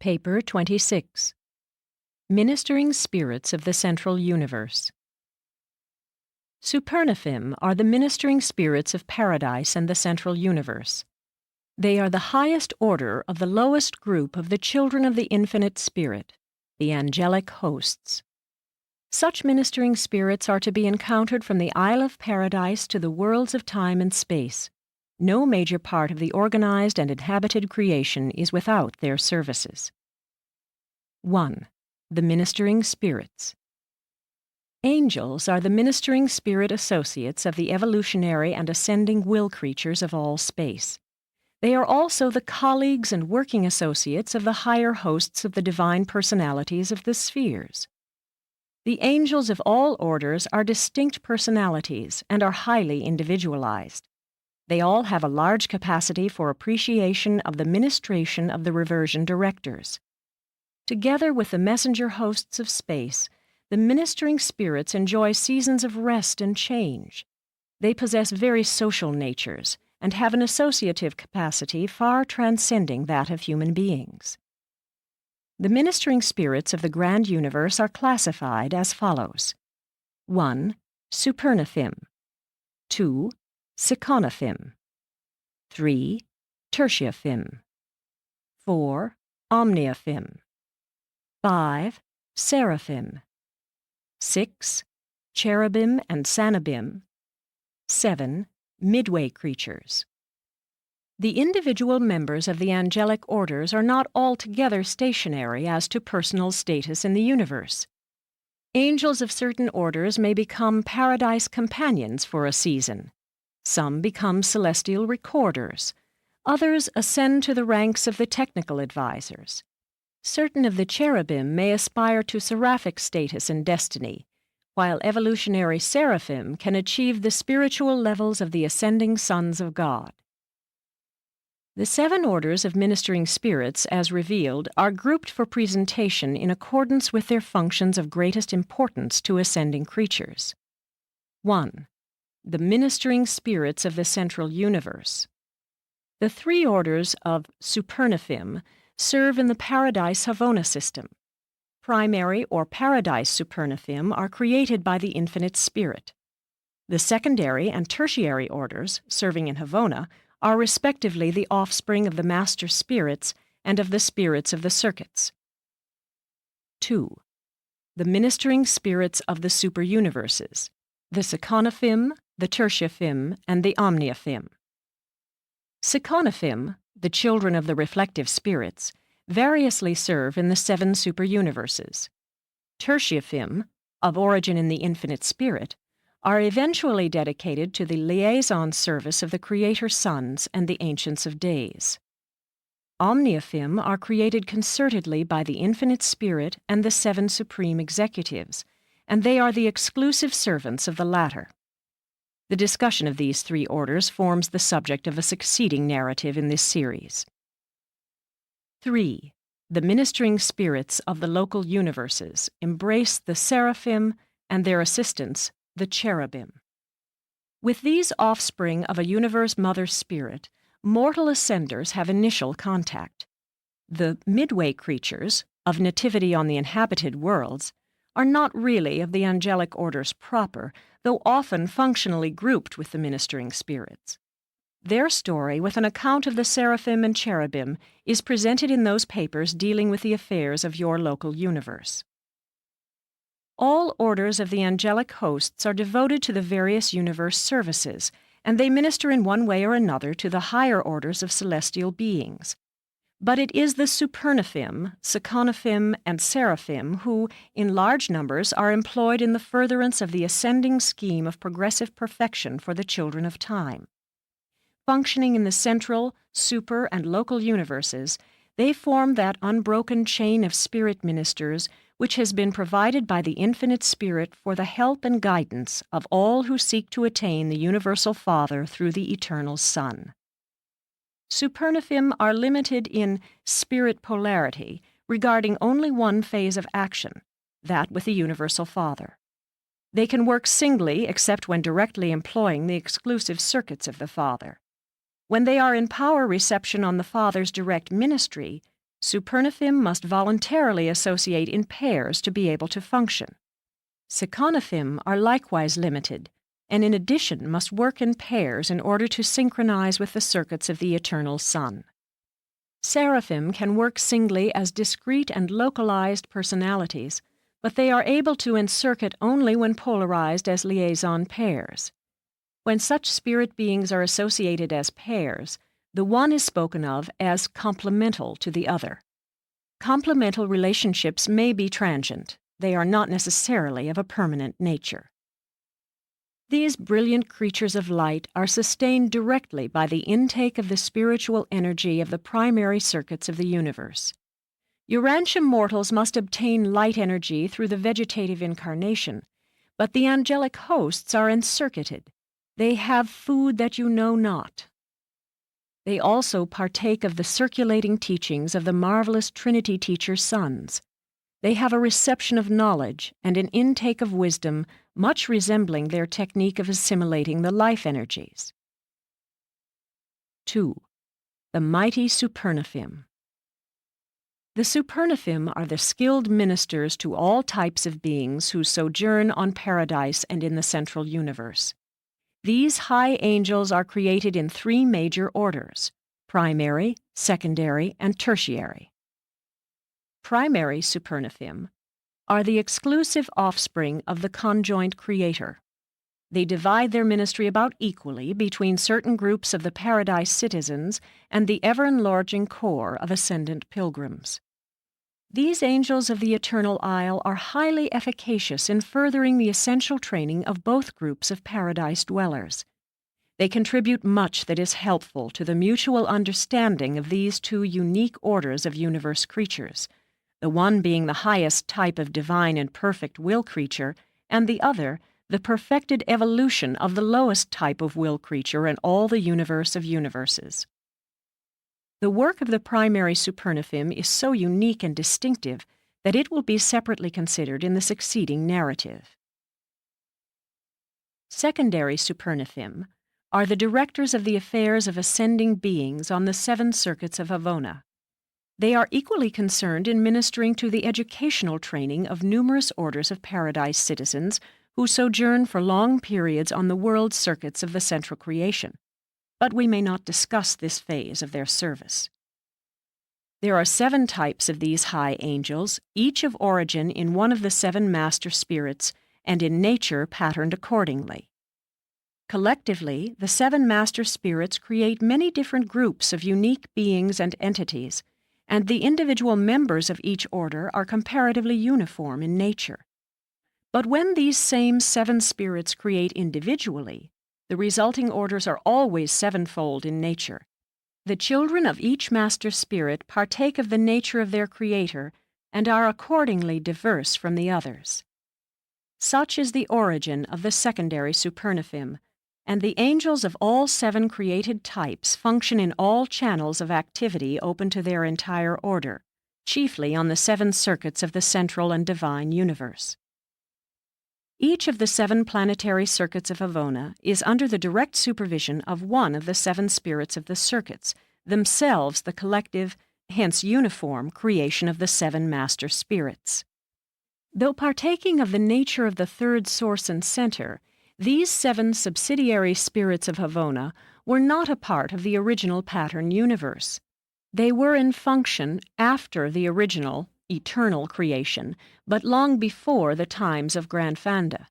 Paper 26. Ministering Spirits of the Central Universe. Supernaphim are the ministering spirits of paradise and the central universe. They are the highest order of the lowest group of the children of the infinite spirit, the angelic hosts. Such ministering spirits are to be encountered from the Isle of Paradise to the worlds of time and space. No major part of the organized and inhabited creation is without their services. 1. The Ministering Spirits. Angels are the ministering spirit associates of the evolutionary and ascending will creatures of all space. They are also the colleagues and working associates of the higher hosts of the divine personalities of the spheres. The angels of all orders are distinct personalities and are highly individualized. They all have a large capacity for appreciation of the ministration of the reversion directors. Together with the messenger hosts of space, the ministering spirits enjoy seasons of rest and change. They possess very social natures and have an associative capacity far transcending that of human beings. The ministering spirits of the grand universe are classified as follows: 1. Supernaphim. 2. Seconaphim. 3. Tertiaphim. 4. Omniaphim. 5. Seraphim. 6. Cherubim and Sanabim. 7. Midway creatures. The individual members of the angelic orders are not altogether stationary as to personal status in the universe. Angels of certain orders may become paradise companions for a season. Some become celestial recorders. Others ascend to the ranks of the technical advisors. Certain of the cherubim may aspire to seraphic status and destiny, while evolutionary seraphim can achieve the spiritual levels of the ascending sons of God. The 7 orders of ministering spirits, as revealed, are grouped for presentation in accordance with their functions of greatest importance to ascending creatures. 1. The ministering spirits of the central universe. The 3 orders of Supernaphim serve in the Paradise Havona system. Primary or Paradise Supernaphim are created by the infinite spirit. The secondary and tertiary orders, serving in Havona, are respectively the offspring of the master spirits and of the spirits of the circuits. 2. The ministering spirits of the superuniverses, the Seconaphim, the Tertiaphim, and the Omniaphim. Seconaphim, the children of the reflective spirits, variously serve in the 7 superuniverses. Tertiaphim, of origin in the infinite spirit, are eventually dedicated to the liaison service of the Creator Sons and the Ancients of Days. Omniaphim are created concertedly by the infinite spirit and the 7 supreme executives, and they are the exclusive servants of the latter. The discussion of these 3 orders forms the subject of a succeeding narrative in this series. 3. The ministering spirits of the local universes embrace the seraphim and their assistants, the cherubim. With these offspring of a universe mother spirit, mortal ascenders have initial contact. The midway creatures, of nativity on the inhabited worlds, are not really of the angelic orders proper, though often functionally grouped with the ministering spirits. Their story, with an account of the seraphim and cherubim, is presented in those papers dealing with the affairs of your local universe. All orders of the angelic hosts are devoted to the various universe services, and they minister in one way or another to the higher orders of celestial beings. But it is the Supernaphim, Seconaphim, and Seraphim who, in large numbers, are employed in the furtherance of the ascending scheme of progressive perfection for the children of time. Functioning in the central, super, and local universes, they form that unbroken chain of spirit ministers which has been provided by the infinite spirit for the help and guidance of all who seek to attain the universal Father through the eternal Son. Supernaphim are limited in spirit polarity, regarding only one phase of action, that with the universal Father. They can work singly except when directly employing the exclusive circuits of the Father. When they are in power reception on the Father's direct ministry, Supernaphim must voluntarily associate in pairs to be able to function. Seconaphim are likewise limited, and in addition must work in pairs in order to synchronize with the circuits of the eternal Sun. Seraphim can work singly as discrete and localized personalities, but they are able to encircuit only when polarized as liaison pairs. When such spirit beings are associated as pairs, the one is spoken of as complemental to the other. Complemental relationships may be transient. They are not necessarily of a permanent nature. These brilliant creatures of light are sustained directly by the intake of the spiritual energy of the primary circuits of the universe. Urantia mortals must obtain light energy through the vegetative incarnation, but the angelic hosts are encircuited. They have food that you know not. They also partake of the circulating teachings of the marvelous Trinity teacher sons. They have a reception of knowledge and an intake of wisdom much resembling their technique of assimilating the life energies. 2. The mighty Supernaphim. The Supernaphim are the skilled ministers to all types of beings who sojourn on paradise and in the central universe. These high angels are created in three major orders: primary, secondary, and tertiary. Primary Supernaphim are the exclusive offspring of the conjoint Creator. They divide their ministry about equally between certain groups of the paradise citizens and the ever-enlarging core of ascendant pilgrims. These angels of the Eternal Isle are highly efficacious in furthering the essential training of both groups of paradise dwellers. They contribute much that is helpful to the mutual understanding of these two unique orders of universe creatures, the one being the highest type of divine and perfect will creature, and the other the perfected evolution of the lowest type of will creature in all the universe of universes. The work of the primary Supernaphim is so unique and distinctive that it will be separately considered in the succeeding narrative. Secondary Supernaphim are the directors of the affairs of ascending beings on the 7 circuits of Havona. They are equally concerned in ministering to the educational training of numerous orders of paradise citizens who sojourn for long periods on the world circuits of the central creation, but we may not discuss this phase of their service. There are 7 types of these high angels, each of origin in one of the 7 master spirits and in nature patterned accordingly. Collectively, the 7 master spirits create many different groups of unique beings and entities, and the individual members of each order are comparatively uniform in nature. But when these same 7 spirits create individually, the resulting orders are always 7-fold in nature. The children of each master spirit partake of the nature of their creator and are accordingly diverse from the others. Such is the origin of the secondary Supernaphim, and the angels of all 7 created types function in all channels of activity open to their entire order, chiefly on the 7 circuits of the central and divine universe. Each of the 7 planetary circuits of Havona is under the direct supervision of one of the 7 spirits of the circuits, themselves the collective, hence uniform, creation of the 7 master spirits. Though partaking of the nature of the third source and center, these 7 subsidiary spirits of Havona were not a part of the original pattern universe. They were in function after the original, eternal creation, but long before the times of Grand Fanda.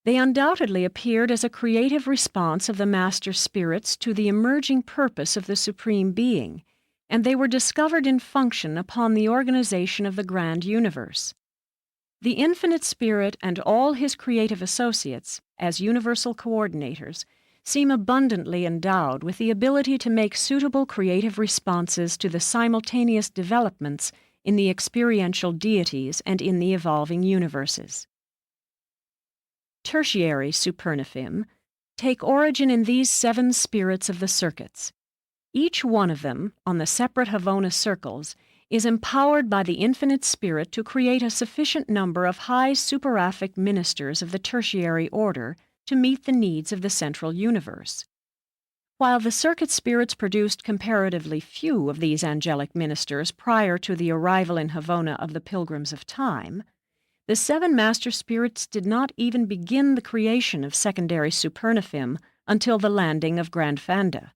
They undoubtedly appeared as a creative response of the master spirits to the emerging purpose of the Supreme Being, and they were discovered in function upon the organization of the grand universe. The Infinite Spirit and all his creative associates, as universal coordinators, seem abundantly endowed with the ability to make suitable creative responses to the simultaneous developments in the experiential deities and in the evolving universes. Tertiary Supernaphim take origin in these 7 spirits of the circuits. Each one of them, on the separate Havona circles, is empowered by the Infinite Spirit to create a sufficient number of high superaphic ministers of the tertiary order to meet the needs of the central universe. While the circuit spirits produced comparatively few of these angelic ministers prior to the arrival in Havona of the Pilgrims of Time, the seven master spirits did not even begin the creation of secondary supernaphim until the landing of Grand Fanda.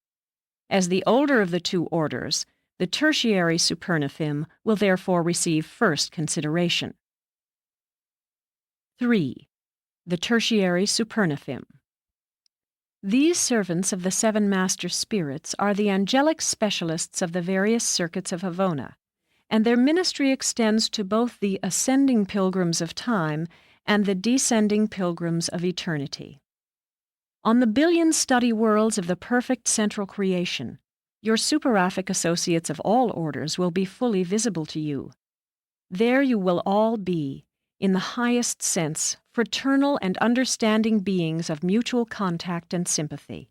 As the older of the two orders, the tertiary supernaphim will therefore receive first consideration. 3. The tertiary supernaphim. These servants of the seven master spirits are the angelic specialists of the various circuits of Havona, and their ministry extends to both the ascending pilgrims of time and the descending pilgrims of eternity. On the billion study worlds of the perfect central creation, your superaphic associates of all orders will be fully visible to you. There you will all be, in the highest sense, fraternal and understanding beings of mutual contact and sympathy.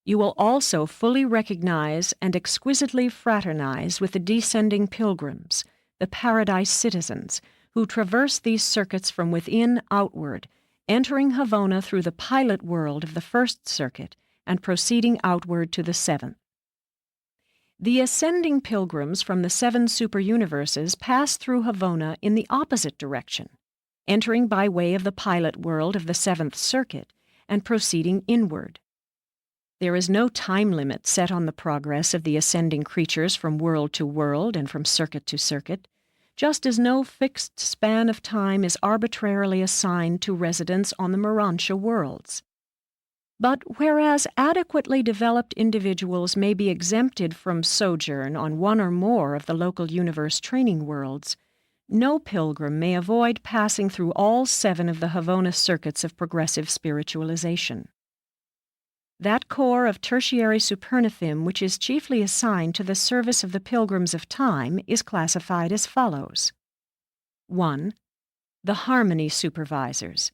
You will also fully recognize and exquisitely fraternize with the descending pilgrims, the paradise citizens, who traverse these circuits from within outward, entering Havona through the pilot world of the first circuit and proceeding outward to the seventh. The ascending pilgrims from the seven superuniverses pass through Havona in the opposite direction, entering by way of the pilot world of the seventh circuit and proceeding inward. There is no time limit set on the progress of the ascending creatures from world to world and from circuit to circuit, just as no fixed span of time is arbitrarily assigned to residence on the Urantia worlds. But whereas adequately developed individuals may be exempted from sojourn on one or more of the local universe training worlds, no pilgrim may avoid passing through all seven of the Havona circuits of progressive spiritualization. That corps of tertiary supernaphim which is chiefly assigned to the service of the pilgrims of time is classified as follows. 1. The harmony supervisors.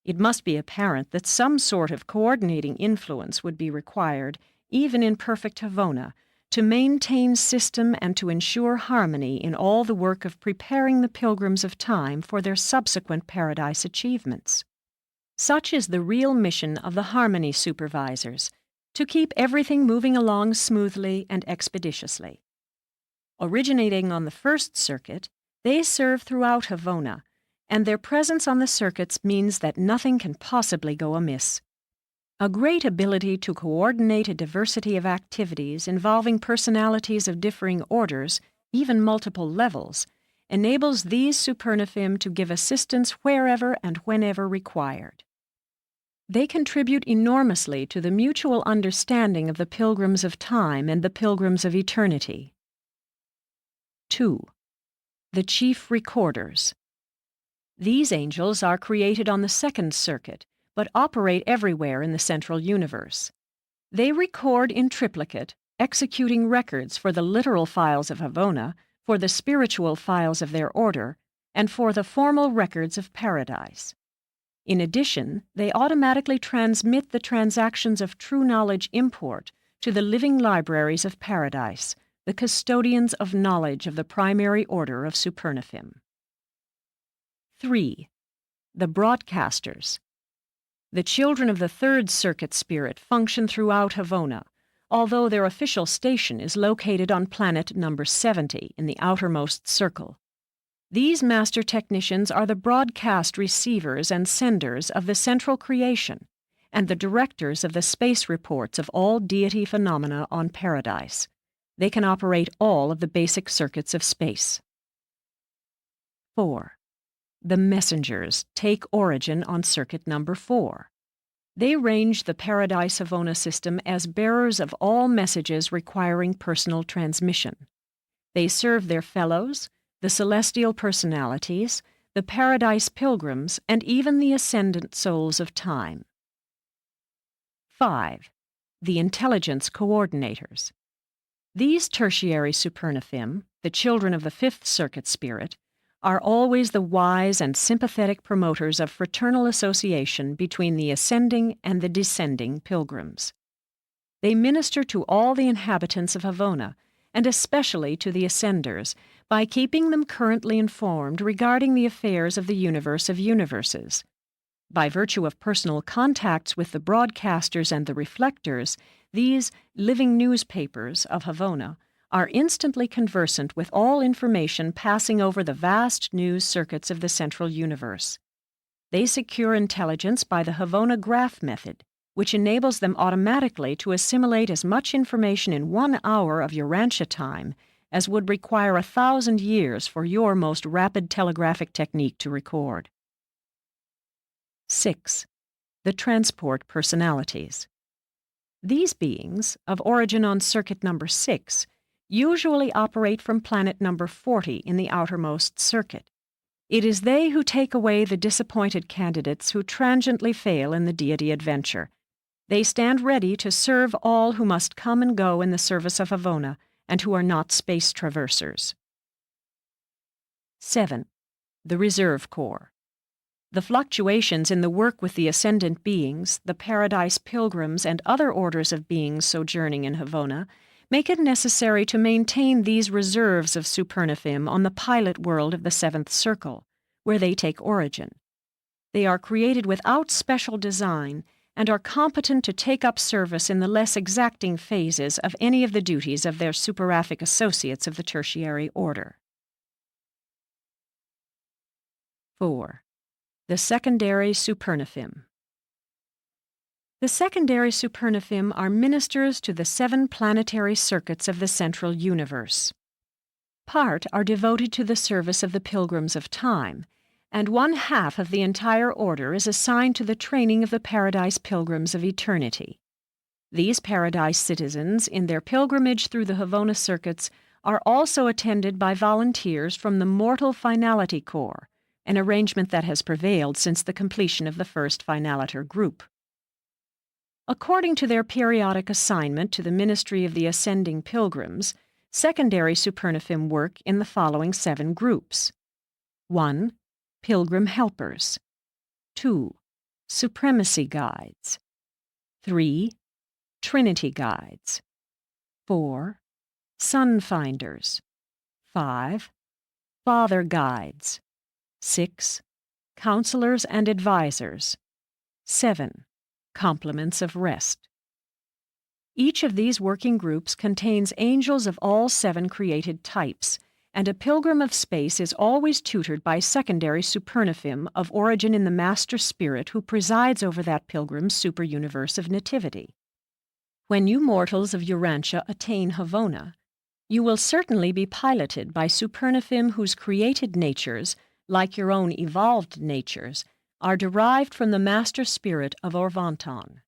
It must be apparent that some sort of coordinating influence would be required, even in perfect Havona, to maintain system and to ensure harmony in all the work of preparing the pilgrims of time for their subsequent paradise achievements. Such is the real mission of the harmony supervisors, to keep everything moving along smoothly and expeditiously. Originating on the first circuit, they serve throughout Havona, and their presence on the circuits means that nothing can possibly go amiss. A great ability to coordinate a diversity of activities involving personalities of differing orders, even multiple levels, enables these supernaphim to give assistance wherever and whenever required. They contribute enormously to the mutual understanding of the pilgrims of time and the pilgrims of eternity. 2. The chief recorders. These angels are created on the second circuit, but operate everywhere in the central universe. They record in triplicate, executing records for the literal files of Havona, for the spiritual files of their order, and for the formal records of paradise. In addition, they automatically transmit the transactions of true knowledge import to the living libraries of paradise, the custodians of knowledge of the primary order of supernaphim. 3. The broadcasters. The children of the third circuit spirit function throughout Havona, although their official station is located on planet number 70 in the outermost circle. These master technicians are the broadcast receivers and senders of the central creation and the directors of the space reports of all deity phenomena on paradise. They can operate all of the basic circuits of space. 4. The messengers take origin on circuit number 4. They range the Paradise Havona system as bearers of all messages requiring personal transmission. They serve their fellows, the celestial personalities, the paradise pilgrims, and even the ascendant souls of time. 5. The intelligence coordinators. These tertiary supernaphim, the children of the fifth circuit spirit, are always the wise and sympathetic promoters of fraternal association between the ascending and the descending pilgrims. They minister to all the inhabitants of Havona, and especially to the ascenders, by keeping them currently informed regarding the affairs of the universe of universes. By virtue of personal contacts with the broadcasters and the reflectors, these living newspapers of Havona are instantly conversant with all information passing over the vast news circuits of the central universe. They secure intelligence by the Havona graph method, which enables them automatically to assimilate as much information in 1 hour of Urantia time as would require 1,000 years for your most rapid telegraphic technique to record. 6. The transport personalities. These beings, of origin on circuit number 6, usually operate from planet number 40 in the outermost circuit. It is they who take away the disappointed candidates who transiently fail in the deity adventure. They stand ready to serve all who must come and go in the service of Havona and who are not space traversers. 7. The Reserve Corps. The fluctuations in the work with the ascendant beings, the Paradise Pilgrims, and other orders of beings sojourning in Havona make it necessary to maintain these reserves of Supernifim on the pilot world of the Seventh Circle, where they take origin. They are created without special design and are competent to take up service in the less exacting phases of any of the duties of their superaphic associates of the tertiary order. 4. The Secondary Supernifim. The secondary Supernifim are ministers to the 7 planetary circuits of the central universe. Part are devoted to the service of the Pilgrims of Time, and 1/2 of the entire order is assigned to the training of the Paradise Pilgrims of Eternity. These Paradise citizens, in their pilgrimage through the Havona circuits, are also attended by volunteers from the Mortal Finality Corps, an arrangement that has prevailed since the completion of the first Finaliter group. According to their periodic assignment to the Ministry of the Ascending Pilgrims, secondary Supernifim work in the following 7 groups. 1. Pilgrim Helpers. 2. Supremacy Guides. 3. Trinity Guides. 4. Sun Finders. 5. Father Guides. 6. Counselors and Advisors. 7. Complements of Rest. Each of these working groups contains angels of all 7 created types, and a pilgrim of space is always tutored by secondary Supernifim of origin in the Master Spirit who presides over that pilgrim's superuniverse of nativity. When you mortals of Urantia attain Havona, you will certainly be piloted by Supernifim whose created natures, like your own evolved natures, are derived from the Master Spirit of Orvanton.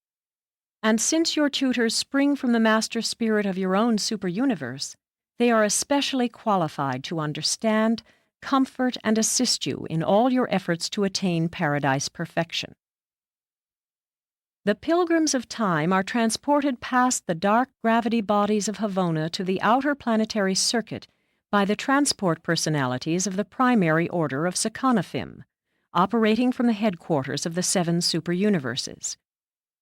And since your tutors spring from the Master Spirit of your own superuniverse, they are especially qualified to understand, comfort, and assist you in all your efforts to attain Paradise perfection. The Pilgrims of Time are transported past the dark gravity bodies of Havona to the outer planetary circuit by the transport personalities of the primary order of Seconifim, operating from the headquarters of the 7 superuniverses.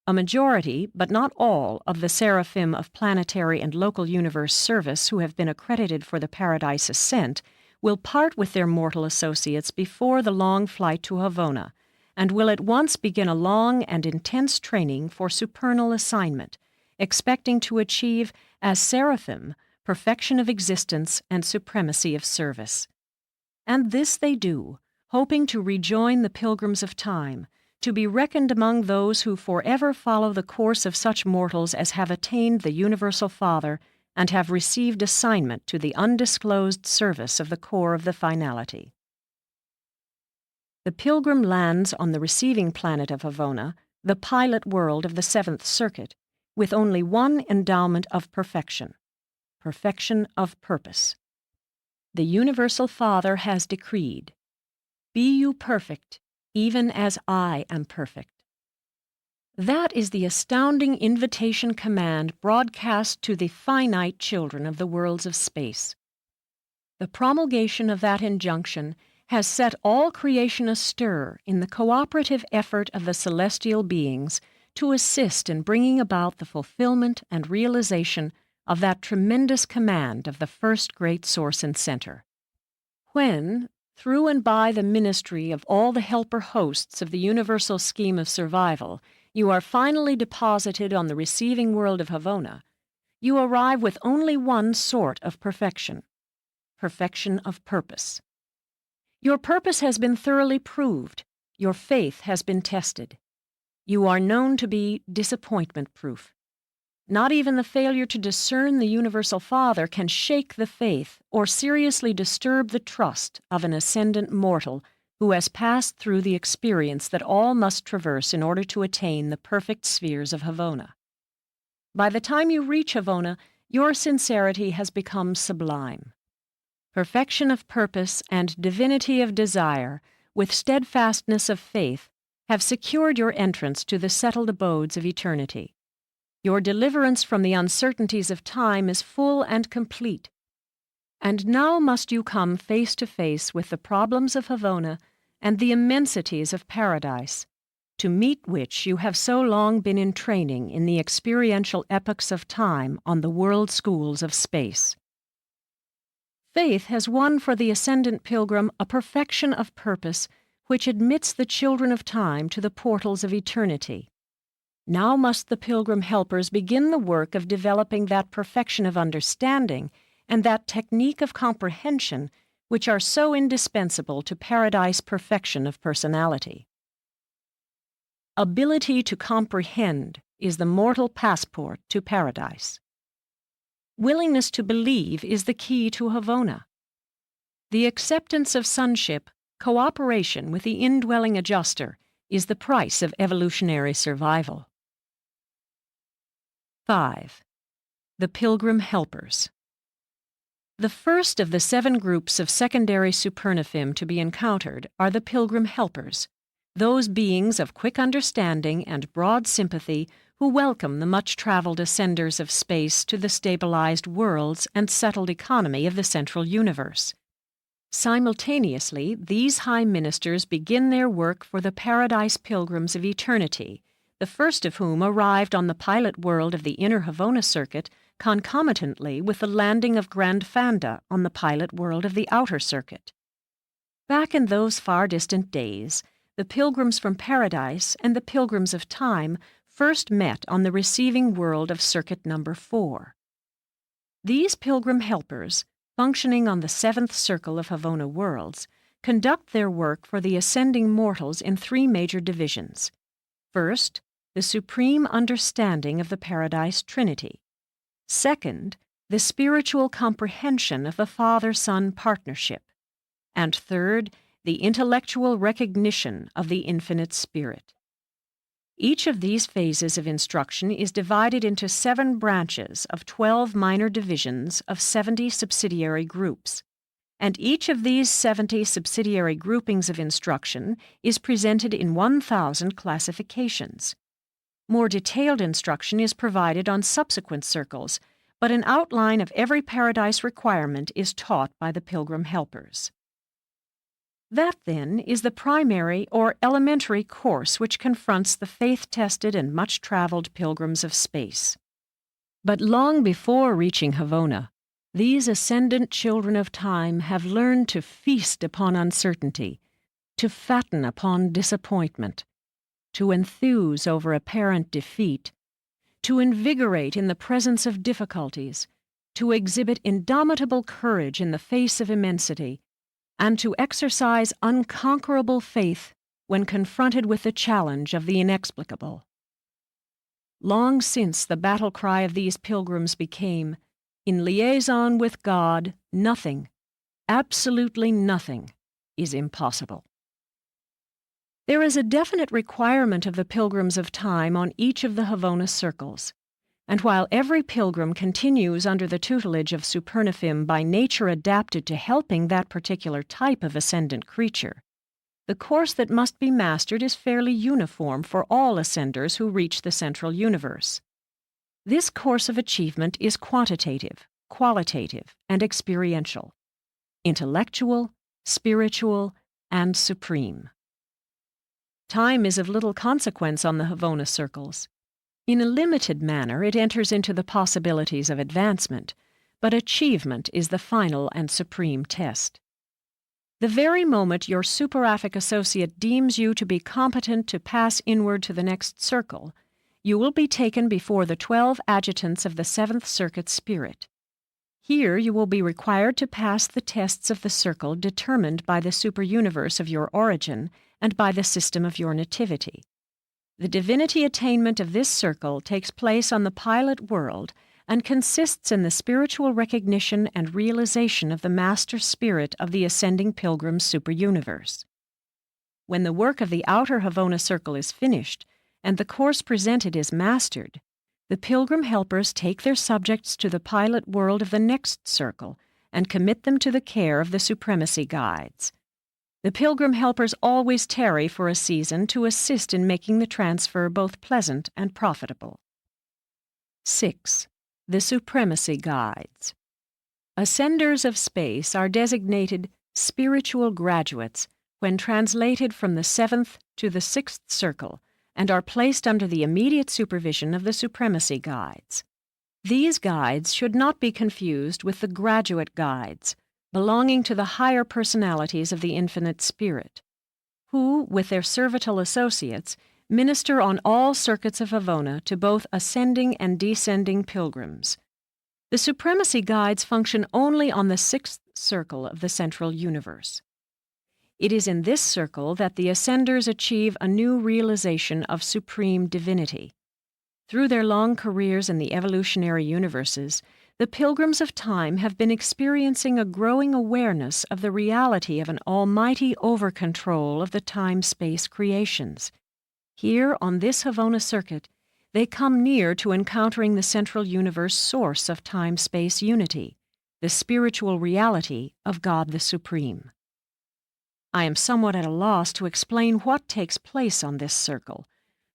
A majority, but not all, of the Seraphim of planetary and local universe service who have been accredited for the Paradise Ascent will part with their mortal associates before the long flight to Havona, and will at once begin a long and intense training for supernal assignment, expecting to achieve, as Seraphim, perfection of existence and supremacy of service. And this they do, hoping to rejoin the Pilgrims of Time, to be reckoned among those who forever follow the course of such mortals as have attained the Universal Father and have received assignment to the undisclosed service of the core of the finality. The pilgrim lands on the receiving planet of Havona, the pilot world of the 7th Circuit, with only one endowment of perfection of purpose. The Universal Father has decreed, "Be you perfect, even as I am perfect." That is the astounding invitation command broadcast to the finite children of the worlds of space. The promulgation of that injunction has set all creation astir in the cooperative effort of the celestial beings to assist in bringing about the fulfillment and realization of that tremendous command of the first great source and center. When, through and by the ministry of all the helper hosts of the universal scheme of survival, you are finally deposited on the receiving world of Havona, you arrive with only one sort of perfection: perfection of purpose. Your purpose has been thoroughly proved. Your faith has been tested. You are known to be disappointment-proof. Not even the failure to discern the Universal Father can shake the faith or seriously disturb the trust of an ascendant mortal who has passed through the experience that all must traverse in order to attain the perfect spheres of Havona. By the time you reach Havona, your sincerity has become sublime. Perfection of purpose and divinity of desire, with steadfastness of faith, have secured your entrance to the settled abodes of eternity. Your deliverance from the uncertainties of time is full and complete. And now must you come face to face with the problems of Havona and the immensities of paradise, to meet which you have so long been in training in the experiential epochs of time on the world schools of space. Faith has won for the ascendant pilgrim a perfection of purpose which admits the children of time to the portals of eternity. Now must the pilgrim helpers begin the work of developing that perfection of understanding and that technique of comprehension which are so indispensable to paradise perfection of personality. Ability to comprehend is the mortal passport to paradise. Willingness to believe is the key to Havona. The acceptance of sonship, cooperation with the indwelling adjuster, is the price of evolutionary survival. 5. The Pilgrim Helpers. The first of the 7 groups of secondary supernaphim to be encountered are the Pilgrim Helpers, those beings of quick understanding and broad sympathy who welcome the much-traveled ascenders of space to the stabilized worlds and settled economy of the central universe. Simultaneously, these high ministers begin their work for the paradise pilgrims of eternity, the first of whom arrived on the pilot world of the inner Havona circuit concomitantly with the landing of Grand Fanda on the pilot world of the outer circuit. Back in those far-distant days, the pilgrims from paradise and the pilgrims of time first met on the receiving world of circuit number 4. These pilgrim helpers, functioning on the 7th circle of Havona worlds, conduct their work for the ascending mortals in 3 major divisions. First, the supreme understanding of the Paradise Trinity. Second, the spiritual comprehension of the Father-Son partnership. And third, the intellectual recognition of the Infinite Spirit. Each of these phases of instruction is divided into 7 branches of 12 minor divisions of 70 subsidiary groups, and each of these 70 subsidiary groupings of instruction is presented in 1,000 classifications. More detailed instruction is provided on subsequent circles, but an outline of every paradise requirement is taught by the pilgrim helpers. That, then, is the primary or elementary course which confronts the faith-tested and much-traveled pilgrims of space. But long before reaching Havona, these ascendant children of time have learned to feast upon uncertainty, to fatten upon disappointment, to enthuse over apparent defeat, to invigorate in the presence of difficulties, to exhibit indomitable courage in the face of immensity, and to exercise unconquerable faith when confronted with the challenge of the inexplicable. Long since the battle cry of these pilgrims became, "In liaison with God, nothing, absolutely nothing, is impossible." There is a definite requirement of the pilgrims of time on each of the Havona circles, and while every pilgrim continues under the tutelage of supernaphim by nature adapted to helping that particular type of ascendant creature, the course that must be mastered is fairly uniform for all ascenders who reach the central universe. This course of achievement is quantitative, qualitative, and experiential, intellectual, spiritual, and supreme. Time is of little consequence on the Havona circles. In a limited manner, it enters into the possibilities of advancement, but achievement is the final and supreme test. The very moment your superaphic associate deems you to be competent to pass inward to the next circle, you will be taken before the 12 adjutants of the 7th Circuit Spirit. Here you will be required to pass the tests of the circle determined by the superuniverse of your origin and by the system of your nativity. The divinity attainment of this circle takes place on the pilot world and consists in the spiritual recognition and realization of the master spirit of the ascending pilgrim's superuniverse. When the work of the outer Havona circle is finished and the course presented is mastered, the pilgrim helpers take their subjects to the pilot world of the next circle and commit them to the care of the supremacy guides. The pilgrim helpers always tarry for a season to assist in making the transfer both pleasant and profitable. 6. The Supremacy Guides. Ascenders of space are designated spiritual graduates when translated from the 7th to the 6th circle and are placed under the immediate supervision of the Supremacy Guides. These guides should not be confused with the graduate guides, belonging to the higher personalities of the Infinite Spirit, who, with their servile associates, minister on all circuits of Havona to both ascending and descending pilgrims. The Supremacy Guides function only on the 6th circle of the central universe. It is in this circle that the ascenders achieve a new realization of supreme divinity. Through their long careers in the evolutionary universes, the pilgrims of time have been experiencing a growing awareness of the reality of an almighty over-control of the time-space creations. Here, on this Havona circuit, they come near to encountering the central universe source of time-space unity, the spiritual reality of God the Supreme. I am somewhat at a loss to explain what takes place on this circle.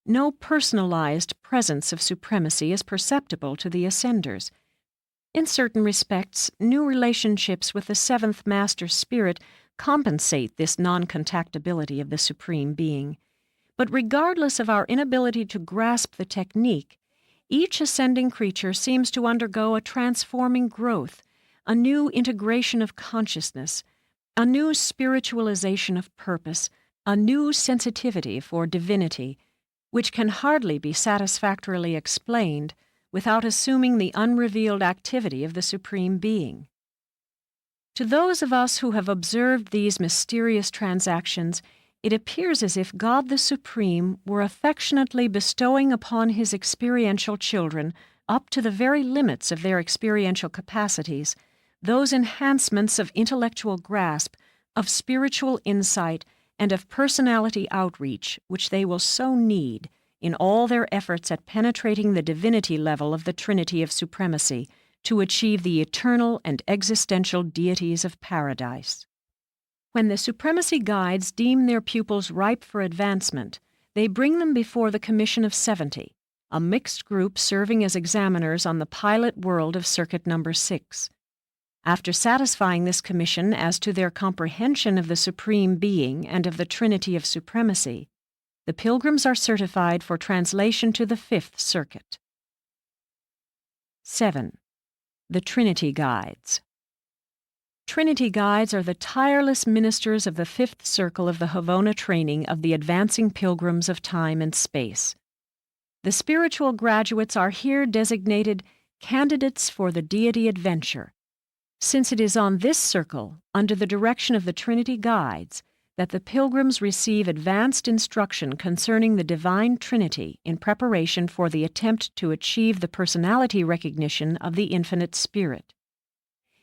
No personalized presence of supremacy is perceptible to the ascenders. In certain respects, new relationships with the 7th Master Spirit compensate this non-contactability of the Supreme Being. But regardless of our inability to grasp the technique, each ascending creature seems to undergo a transforming growth, a new integration of consciousness, a new spiritualization of purpose, a new sensitivity for divinity, which can hardly be satisfactorily explained without assuming the unrevealed activity of the Supreme Being. To those of us who have observed these mysterious transactions, it appears as if God the Supreme were affectionately bestowing upon His experiential children, up to the very limits of their experiential capacities, those enhancements of intellectual grasp, of spiritual insight, and of personality outreach which they will so need in all their efforts at penetrating the divinity level of the Trinity of Supremacy to achieve the eternal and existential deities of paradise. When the Supremacy Guides deem their pupils ripe for advancement, they bring them before the Commission of 70, a mixed group serving as examiners on the pilot world of Circuit Number 6. After satisfying this commission as to their comprehension of the Supreme Being and of the Trinity of Supremacy, the pilgrims are certified for translation to the 5th Circuit. 7. The Trinity Guides. Trinity Guides are the tireless ministers of the 5th circle of the Havona training of the advancing pilgrims of time and space. The spiritual graduates are here designated candidates for the deity adventure, since it is on this circle, under the direction of the Trinity Guides, that the pilgrims receive advanced instruction concerning the Divine Trinity in preparation for the attempt to achieve the personality recognition of the Infinite Spirit.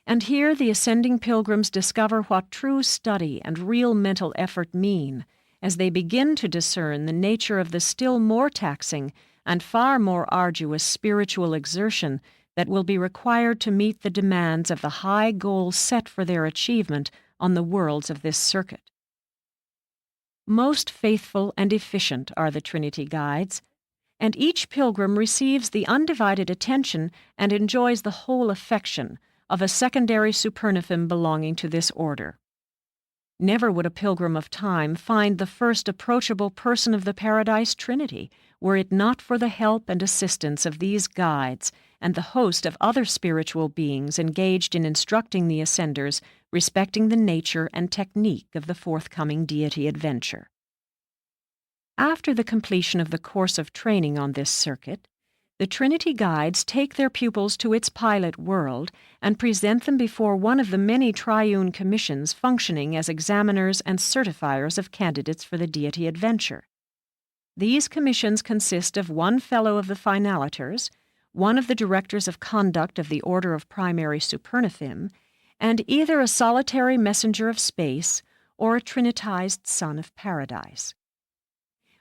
And here the ascending pilgrims discover what true study and real mental effort mean, as they begin to discern the nature of the still more taxing and far more arduous spiritual exertion that will be required to meet the demands of the high goals set for their achievement on the worlds of this circuit. Most faithful and efficient are the Trinity Guides, and each pilgrim receives the undivided attention and enjoys the whole affection of a secondary supernathum belonging to this order. Never would a pilgrim of time find the first approachable person of the Paradise Trinity were it not for the help and assistance of these guides and the host of other spiritual beings engaged in instructing the ascenders respecting the nature and technique of the forthcoming deity adventure. After the completion of the course of training on this circuit, the Trinity guides take their pupils to its pilot world and present them before one of the many triune commissions functioning as examiners and certifiers of candidates for the deity adventure. These commissions consist of one fellow of the finaliters, one of the directors of conduct of the Order of Primary Supernathim, and either a solitary messenger of space or a trinitized son of paradise.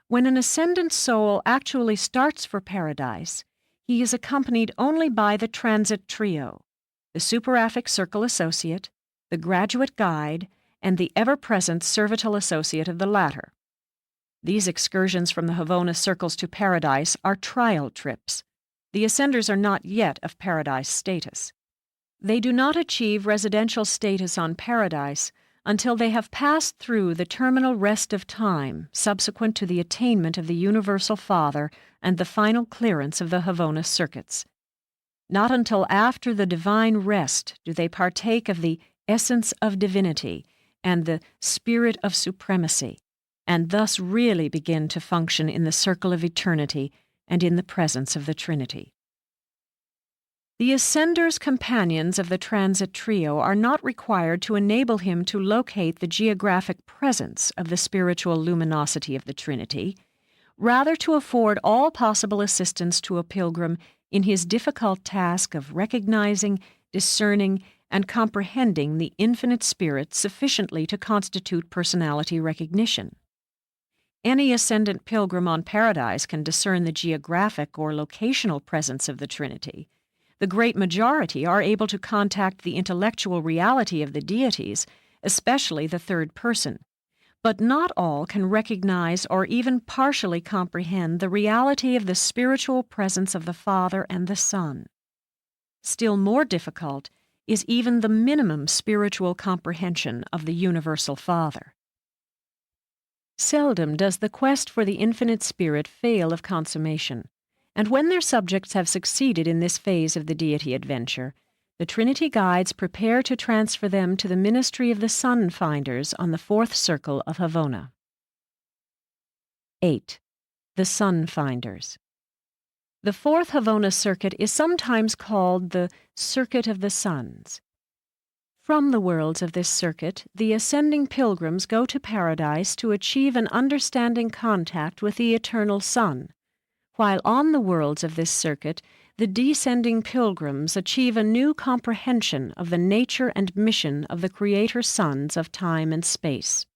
When an ascendant soul actually starts for paradise, he is accompanied only by the transit trio, the superaffect circle associate, the graduate guide, and the ever-present servital associate of the latter. These excursions from the Havona circles to paradise are trial trips. The ascenders are not yet of paradise status. They do not achieve residential status on paradise until they have passed through the terminal rest of time subsequent to the attainment of the Universal Father and the final clearance of the Havona circuits. Not until after the divine rest do they partake of the essence of divinity and the spirit of supremacy, and thus really begin to function in the circle of eternity and in the presence of the Trinity. The ascender's companions of the transit trio are not required to enable him to locate the geographic presence of the spiritual luminosity of the Trinity, rather to afford all possible assistance to a pilgrim in his difficult task of recognizing, discerning, and comprehending the infinite spirit sufficiently to constitute personality recognition. Any ascendant pilgrim on paradise can discern the geographic or locational presence of the Trinity. The great majority are able to contact the intellectual reality of the deities, especially the third person, but not all can recognize or even partially comprehend the reality of the spiritual presence of the Father and the Son. Still more difficult is even the minimum spiritual comprehension of the Universal Father. Seldom does the quest for the infinite spirit fail of consummation, and when their subjects have succeeded in this phase of the deity adventure, the Trinity guides prepare to transfer them to the ministry of the Sun Finders on the fourth circle of Havona. 8. The Sun Finders. The fourth Havona circuit is sometimes called the Circuit of the Suns. From the worlds of this circuit, the ascending pilgrims go to paradise to achieve an understanding contact with the eternal Sun, while on the worlds of this circuit, the descending pilgrims achieve a new comprehension of the nature and mission of the Creator Sons of time and space.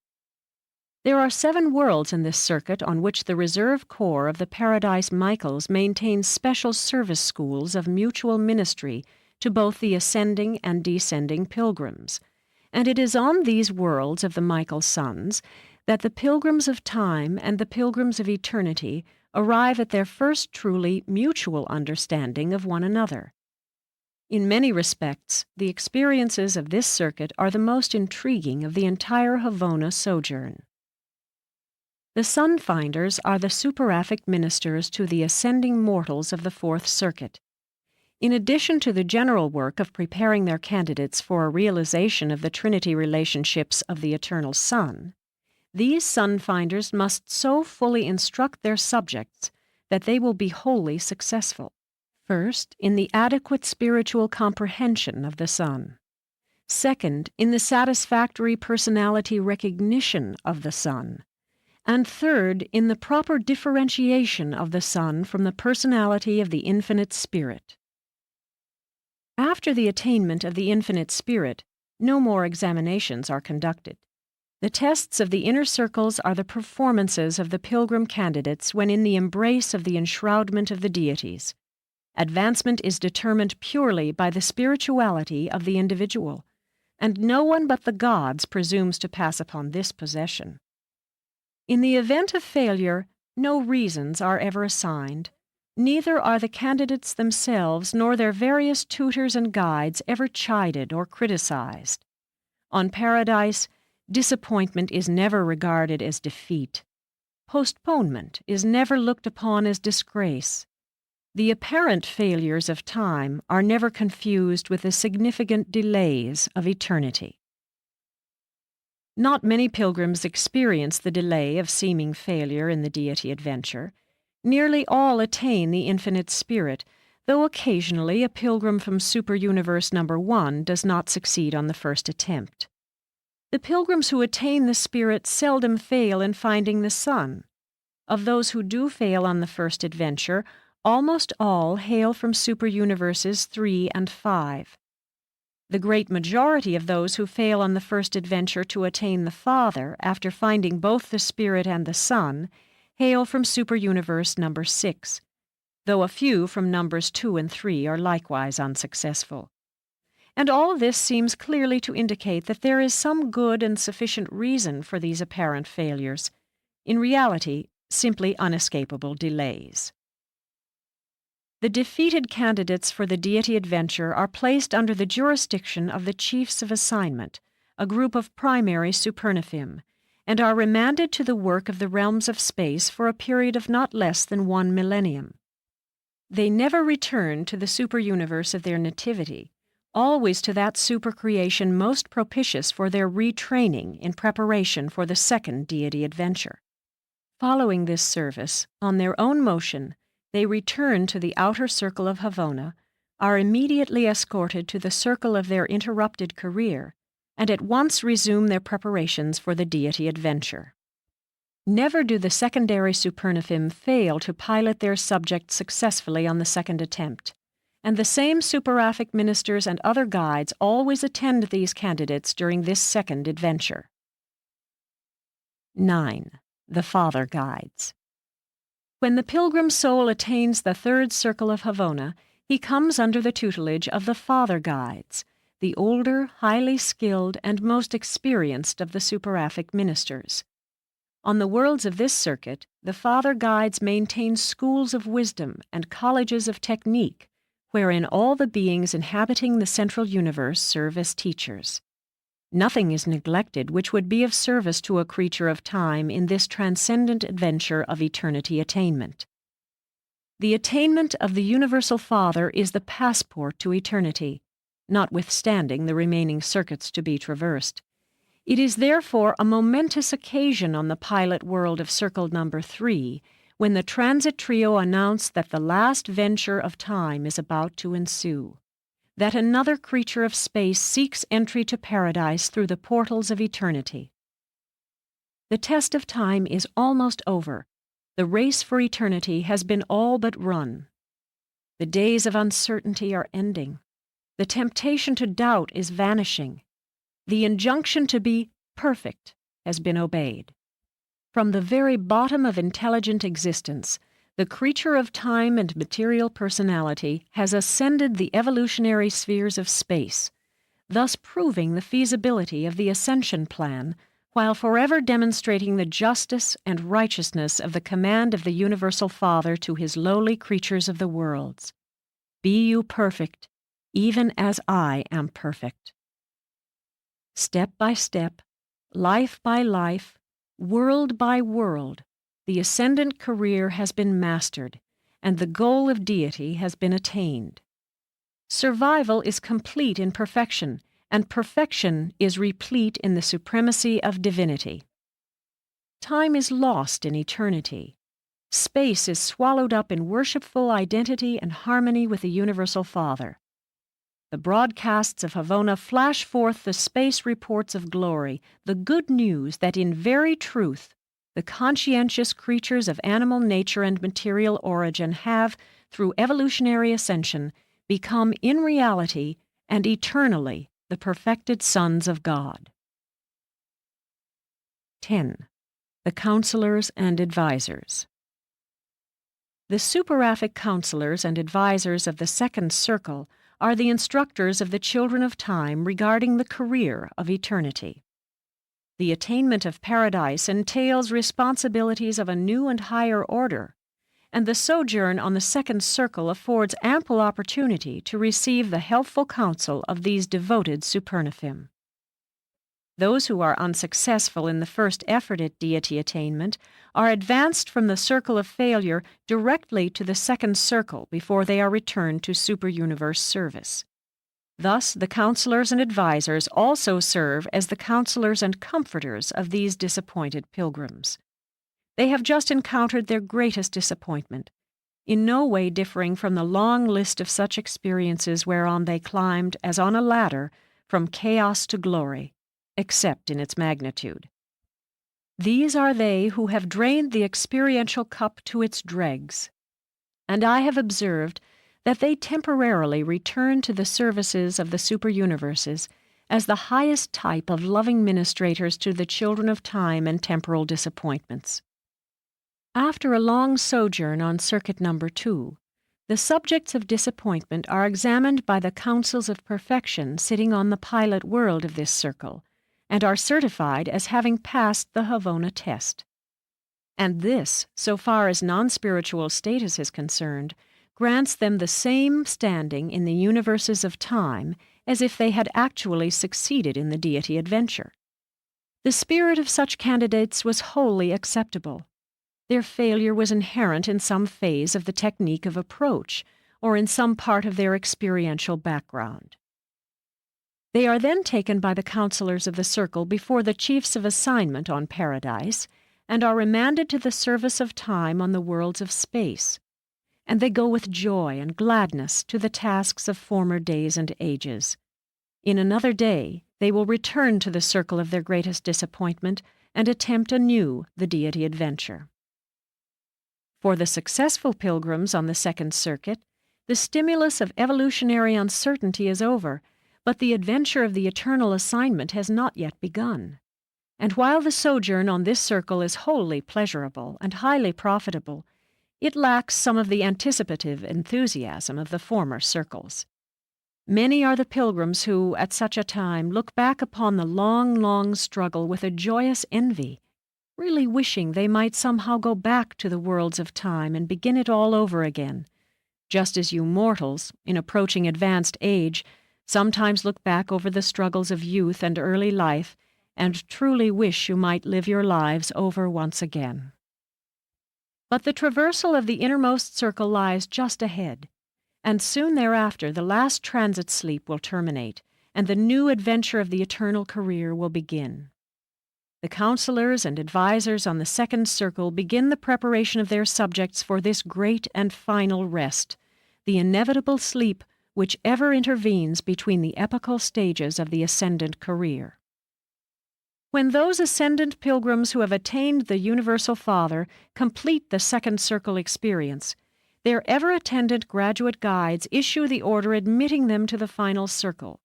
There are 7 worlds in this circuit on which the reserve corps of the Paradise Michaels maintains special service schools of mutual ministry to both the ascending and descending pilgrims, and it is on these worlds of the Michael Sons that the pilgrims of time and the pilgrims of eternity arrive at their first truly mutual understanding of one another. In many respects, the experiences of this circuit are the most intriguing of the entire Havona sojourn. The Sun Finders are the superaffect ministers to the ascending mortals of the fourth circuit. In addition to the general work of preparing their candidates for a realization of the Trinity relationships of the Eternal Son, these Sun Finders must so fully instruct their subjects that they will be wholly successful. First, in the adequate spiritual comprehension of the Sun. Second, in the satisfactory personality recognition of the Sun. And third, in the proper differentiation of the Sun from the personality of the Infinite Spirit. After the attainment of the Infinite Spirit, no more examinations are conducted. The tests of the inner circles are the performances of the pilgrim candidates when in the embrace of the enshroudment of the deities. Advancement is determined purely by the spirituality of the individual, and no one but the gods presumes to pass upon this possession. In the event of failure, no reasons are ever assigned. Neither are the candidates themselves nor their various tutors and guides ever chided or criticized. On paradise, Disappointment is never regarded as defeat. Postponement is never looked upon as disgrace. The apparent failures of time are never confused with the significant delays of eternity. Not many pilgrims experience the delay of seeming failure in the deity adventure. Nearly all attain the infinite spirit, though occasionally a pilgrim from Superuniverse number 1 does not succeed on the first attempt. The pilgrims who attain the spirit seldom fail in finding the sun. Of those who do fail on the first adventure, almost all hail from Superuniverses 3 and 5. The great majority of those who fail on the first adventure to attain the Father after finding both the Spirit and the Son hail from Superuniverse number 6, though a few from numbers 2 and 3 are likewise unsuccessful. And all this seems clearly to indicate that there is some good and sufficient reason for these apparent failures, in reality, simply unescapable delays. The defeated candidates for the deity adventure are placed under the jurisdiction of the Chiefs of Assignment, a group of primary supernaphim, and are remanded to the work of the realms of space for a period of not less than 1 millennium. They never return to the superuniverse of their nativity, always to that supercreation most propitious for their retraining in preparation for the second deity adventure. Following this service, on their own motion, they return to the outer circle of Havona, are immediately escorted to the circle of their interrupted career, and at once resume their preparations for the deity adventure. Never do the secondary supernaphim fail to pilot their subject successfully on the second attempt, and the same superaphic ministers and other guides always attend these candidates during this second adventure. 9. The Father Guides. When the pilgrim soul attains the third circle of Havona, he comes under the tutelage of the Father Guides, the older, highly skilled, and most experienced of the superaphic ministers. On the worlds of this circuit, the Father Guides maintain schools of wisdom and colleges of technique, wherein all the beings inhabiting the central universe serve as teachers. Nothing is neglected which would be of service to a creature of time in this transcendent adventure of eternity attainment. The attainment of the Universal Father is the passport to eternity, notwithstanding the remaining circuits to be traversed. It is therefore a momentous occasion on the pilot world of Circle number 3 when the transit trio announce that the last venture of time is about to ensue, that another creature of space seeks entry to paradise through the portals of eternity. The test of time is almost over. The race for eternity has been all but run. The days of uncertainty are ending. The temptation to doubt is vanishing. The injunction to be perfect has been obeyed. From the very bottom of intelligent existence, the creature of time and material personality has ascended the evolutionary spheres of space, thus proving the feasibility of the ascension plan, while forever demonstrating the justice and righteousness of the command of the Universal Father to his lowly creatures of the worlds. Be you perfect, even as I am perfect. Step by step, life by life, world by world, the ascendant career has been mastered, and the goal of deity has been attained. Survival is complete in perfection, and perfection is replete in the supremacy of divinity. Time is lost in eternity. Space is swallowed up in worshipful identity and harmony with the Universal Father. The broadcasts of Havona flash forth the space reports of glory, the good news that in very truth the conscientious creatures of animal nature and material origin have, through evolutionary ascension, become in reality and eternally the perfected sons of God. 10. The Counselors and Advisors. The superaphic counselors and advisors of the second circle are the instructors of the children of time regarding the career of eternity. The attainment of paradise entails responsibilities of a new and higher order, and the sojourn on the second circle affords ample opportunity to receive the helpful counsel of these devoted supernaphim. Those who are unsuccessful in the first effort at deity attainment are advanced from the circle of failure directly to the second circle before they are returned to super-universe service. Thus, the counselors and advisors also serve as the counselors and comforters of these disappointed pilgrims. They have just encountered their greatest disappointment, in no way differing from the long list of such experiences whereon they climbed as on a ladder from chaos to glory, except in its magnitude. These are they who have drained the experiential cup to its dregs, and I have observed that they temporarily return to the services of the super-universes as the highest type of loving ministrators to the children of time and temporal disappointments. After a long sojourn on Circuit Number 2, the subjects of disappointment are examined by the councils of perfection sitting on the pilot world of this circle, and are certified as having passed the Havona test. And this, so far as non-spiritual status is concerned, grants them the same standing in the universes of time as if they had actually succeeded in the deity adventure. The spirit of such candidates was wholly acceptable. Their failure was inherent in some phase of the technique of approach, or in some part of their experiential background. They are then taken by the counselors of the circle before the chiefs of assignment on Paradise, and are remanded to the service of time on the worlds of space, and they go with joy and gladness to the tasks of former days and ages. In another day, they will return to the circle of their greatest disappointment and attempt anew the deity adventure. For the successful pilgrims on the second circuit, the stimulus of evolutionary uncertainty is over, but the adventure of the eternal assignment has not yet begun. And while the sojourn on this circle is wholly pleasurable and highly profitable, it lacks some of the anticipative enthusiasm of the former circles. Many are the pilgrims who, at such a time, look back upon the long, long struggle with a joyous envy, really wishing they might somehow go back to the worlds of time and begin it all over again, just as you mortals, in approaching advanced age, sometimes look back over the struggles of youth and early life and truly wish you might live your lives over once again. But the traversal of the innermost circle lies just ahead, and soon thereafter the last transit sleep will terminate, and the new adventure of the eternal career will begin. The counselors and advisors on the second circle begin the preparation of their subjects for this great and final rest, the inevitable sleep which ever intervenes between the epochal stages of the ascendant career. When those ascendant pilgrims who have attained the Universal Father complete the second circle experience, their ever-attendant graduate guides issue the order admitting them to the final circle.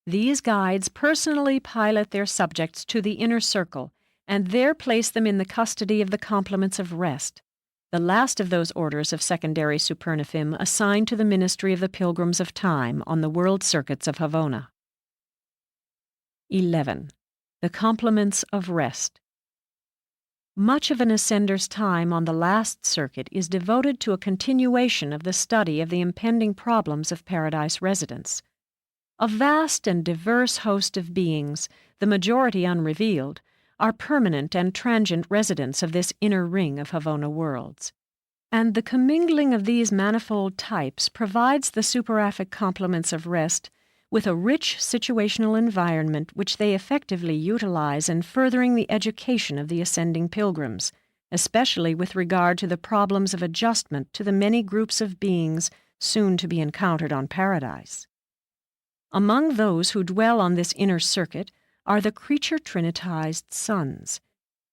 These guides personally pilot their subjects to the inner circle and there place them in the custody of the complements of rest, the last of those orders of secondary supernatheme assigned to the ministry of the pilgrims of time on the world circuits of Havona. 11. The complements of rest. Much of an ascender's time on the last circuit is devoted to a continuation of the study of the impending problems of paradise residence. A vast and diverse host of beings, the majority unrevealed, are permanent and transient residents of this inner ring of Havona worlds. And the commingling of these manifold types provides the superaphic complements of rest with a rich situational environment which they effectively utilize in furthering the education of the ascending pilgrims, especially with regard to the problems of adjustment to the many groups of beings soon to be encountered on Paradise. Among those who dwell on this inner circuit are the creature trinitized sons.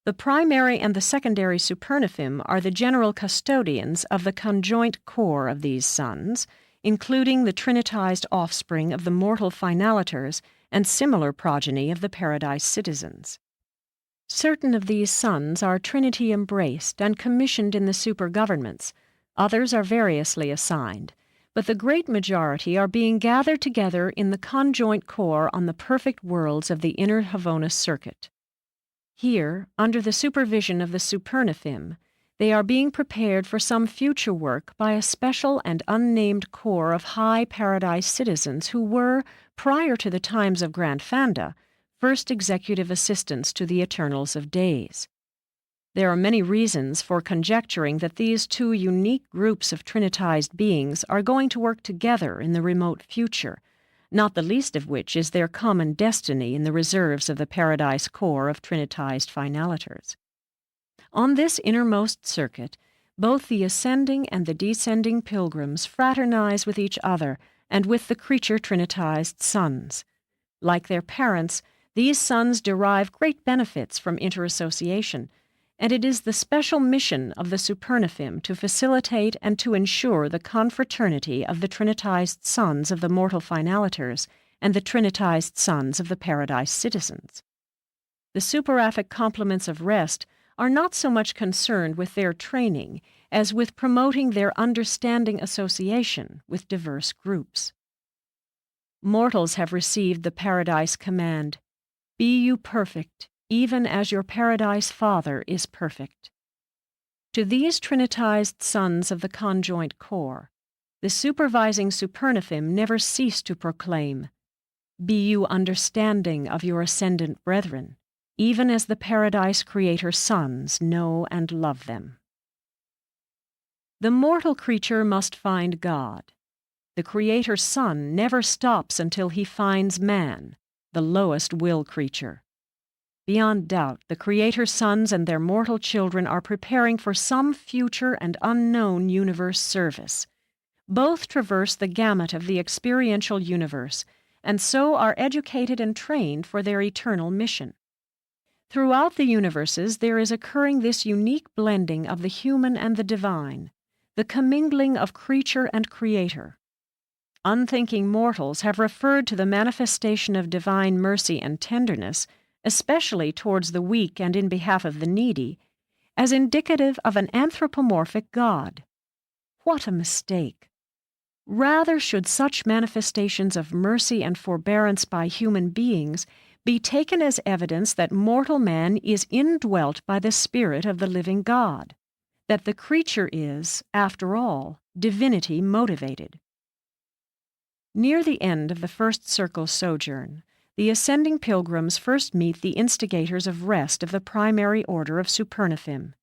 The primary and the secondary supernatheme are the general custodians of the conjoint core of these sons, including the trinitized offspring of the mortal finalators and similar progeny of the paradise citizens. Certain of these sons are Trinity-embraced and commissioned in the super-governments, others are variously assigned, but the great majority are being gathered together in the conjoint core on the perfect worlds of the inner Havona circuit. Here, under the supervision of the supernatheme, they are being prepared for some future work by a special and unnamed corps of high paradise citizens who were, prior to the times of Grand Fanda, first executive assistants to the Eternals of days. There are many reasons for conjecturing that these two unique groups of Trinitized beings are going to work together in the remote future, not the least of which is their common destiny in the reserves of the Paradise Corps of Trinitized Finaliters. On this innermost circuit, both the ascending and the descending pilgrims fraternize with each other and with the creature Trinitized sons. Like their parents, these sons derive great benefits from interassociation, and it is the special mission of the Supernaphim to facilitate and to ensure the confraternity of the Trinitized sons of the mortal Finaliters and the Trinitized sons of the Paradise citizens. The superaphic complements of rest are not so much concerned with their training as with promoting their understanding association with diverse groups. Mortals have received the Paradise command, "Be you perfect, even as your Paradise Father is perfect." To these Trinitized sons of the conjoint core, the supervising Supernaphim never cease to proclaim, "Be you understanding of your ascendant brethren, even as the Paradise Creator sons know and love them." The mortal creature must find God. The Creator Son never stops until he finds man, the lowest will creature. Beyond doubt, the Creator sons and their mortal children are preparing for some future and unknown universe service. Both traverse the gamut of the experiential universe, and so are educated and trained for their eternal mission. Throughout the universes there is occurring this unique blending of the human and the divine, the commingling of creature and creator. Unthinking mortals have referred to the manifestation of divine mercy and tenderness, especially towards the weak and in behalf of the needy, as indicative of an anthropomorphic God. What a mistake! Rather should such manifestations of mercy and forbearance by human beings be taken as evidence that mortal man is indwelt by the Spirit of the living God, that the creature is, after all, divinity motivated. Near the end of the first circle sojourn, the ascending pilgrims first meet the instigators of rest of the primary order of Supernaphim.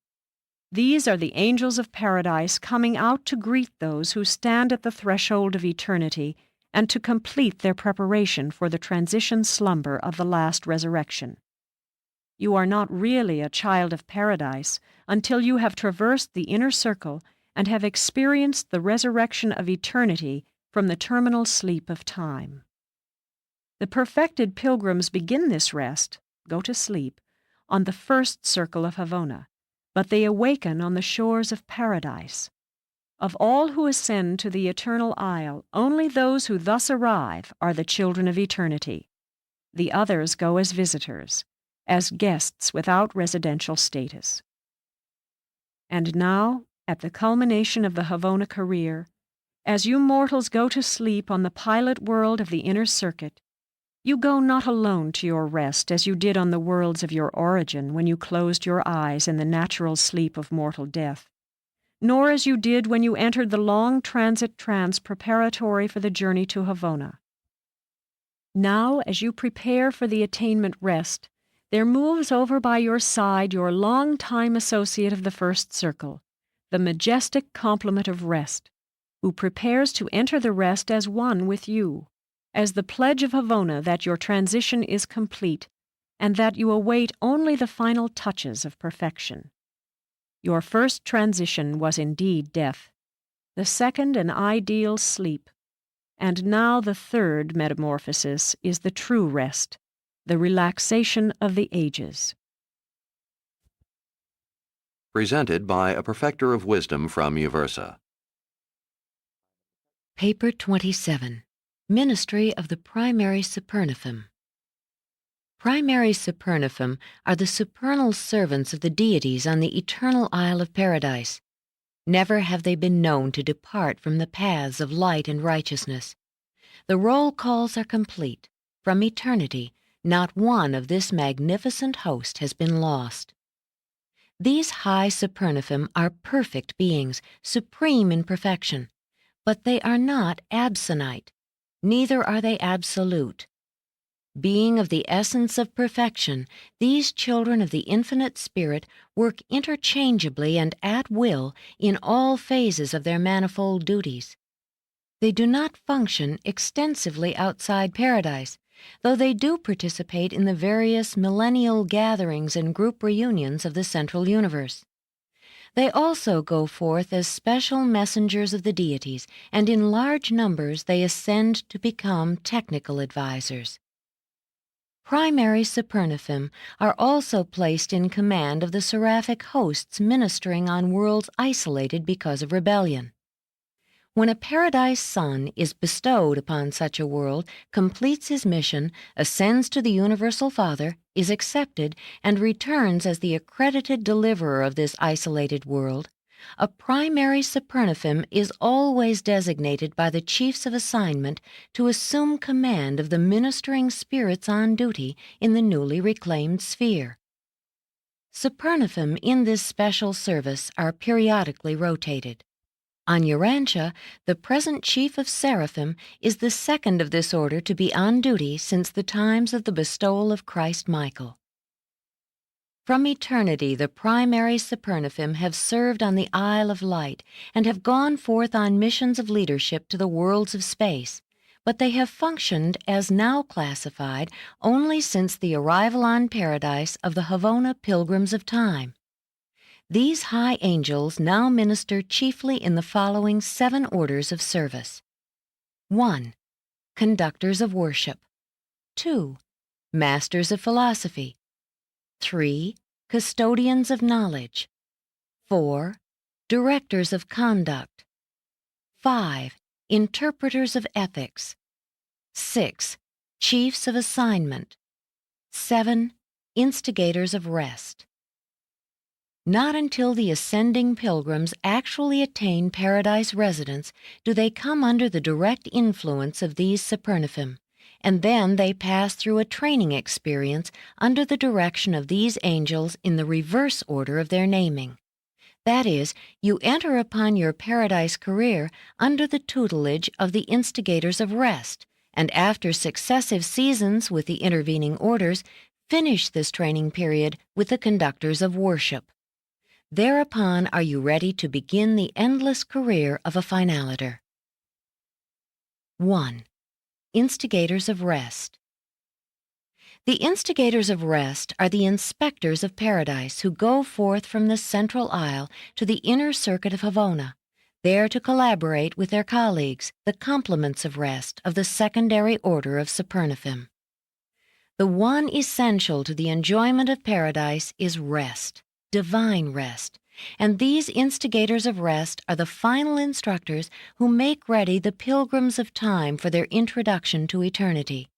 These are the angels of paradise coming out to greet those who stand at the threshold of eternity and to complete their preparation for the transition slumber of the last resurrection. You are not really a child of paradise until you have traversed the inner circle and have experienced the resurrection of eternity from the terminal sleep of time. The perfected pilgrims begin this rest, go to sleep, on the first circle of Havona, but they awaken on the shores of paradise. Of all who ascend to the eternal isle, only those who thus arrive are the children of eternity. The others go as visitors, as guests without residential status. And now, at the culmination of the Havona career, as you mortals go to sleep on the pilot world of the inner circuit, you go not alone to your rest as you did on the worlds of your origin when you closed your eyes in the natural sleep of mortal death, nor as you did when you entered the long transit trance preparatory for the journey to Havona. Now, as you prepare for the attainment rest, there moves over by your side your long-time associate of the first circle, the majestic complement of rest, who prepares to enter the rest as one with you, as the pledge of Havona that your transition is complete, and that you await only the final touches of perfection. Your first transition was indeed death, the second an ideal sleep, and now the third metamorphosis is the true rest, the relaxation of the ages. Presented by a perfecter of wisdom from Uversa. Paper 27. Ministry of the Primary Supernaphim. Primary Supernaphim are the supernal servants of the deities on the eternal Isle of Paradise. Never have they been known to depart from the paths of light and righteousness. The roll calls are complete. From eternity, not one of this magnificent host has been lost. These high Supernaphim are perfect beings, supreme in perfection. But they are not absonite, neither are they absolute. Being of the essence of perfection, these children of the infinite Spirit work interchangeably and at will in all phases of their manifold duties. They do not function extensively outside paradise, though they do participate in the various millennial gatherings and group reunions of the central universe. They also go forth as special messengers of the deities, and in large numbers they ascend to become technical advisors. Primary Supernathim are also placed in command of the seraphic hosts ministering on worlds isolated because of rebellion. When a paradise son is bestowed upon such a world, completes his mission, ascends to the Universal Father, is accepted, and returns as the accredited deliverer of this isolated world, a primary Supernathim is always designated by the chiefs of assignment to assume command of the ministering spirits on duty in the newly reclaimed sphere. Supernathim in this special service are periodically rotated. On Urantia, the present chief of Seraphim is the second of this order to be on duty since the times of the bestowal of Christ Michael. From eternity, the primary Supernathim have served on the Isle of Light and have gone forth on missions of leadership to the worlds of space, but they have functioned as now classified only since the arrival on Paradise of the Havona Pilgrims of Time. These high angels now minister chiefly in the following 7 orders of service. 1. Conductors of worship. 2. Masters of philosophy. 3. Custodians of knowledge. 4. Directors of conduct. 5. Interpreters of ethics. 6. Chiefs of assignment. 7. Instigators of rest. Not until the ascending pilgrims actually attain paradise residence do they come under the direct influence of these Supernathim, and then they pass through a training experience under the direction of these angels in the reverse order of their naming. That is, you enter upon your paradise career under the tutelage of the instigators of rest, and after successive seasons with the intervening orders, finish this training period with the conductors of worship. Thereupon are you ready to begin the endless career of a finaliter. 1. Instigators of rest. The instigators of rest are the inspectors of paradise who go forth from the central isle to the inner circuit of Havona, there to collaborate with their colleagues, the complements of rest of the secondary order of Supernathim. The one essential to the enjoyment of paradise is rest, divine rest, and these instigators of rest are the final instructors who make ready the pilgrims of time for their introduction to eternity.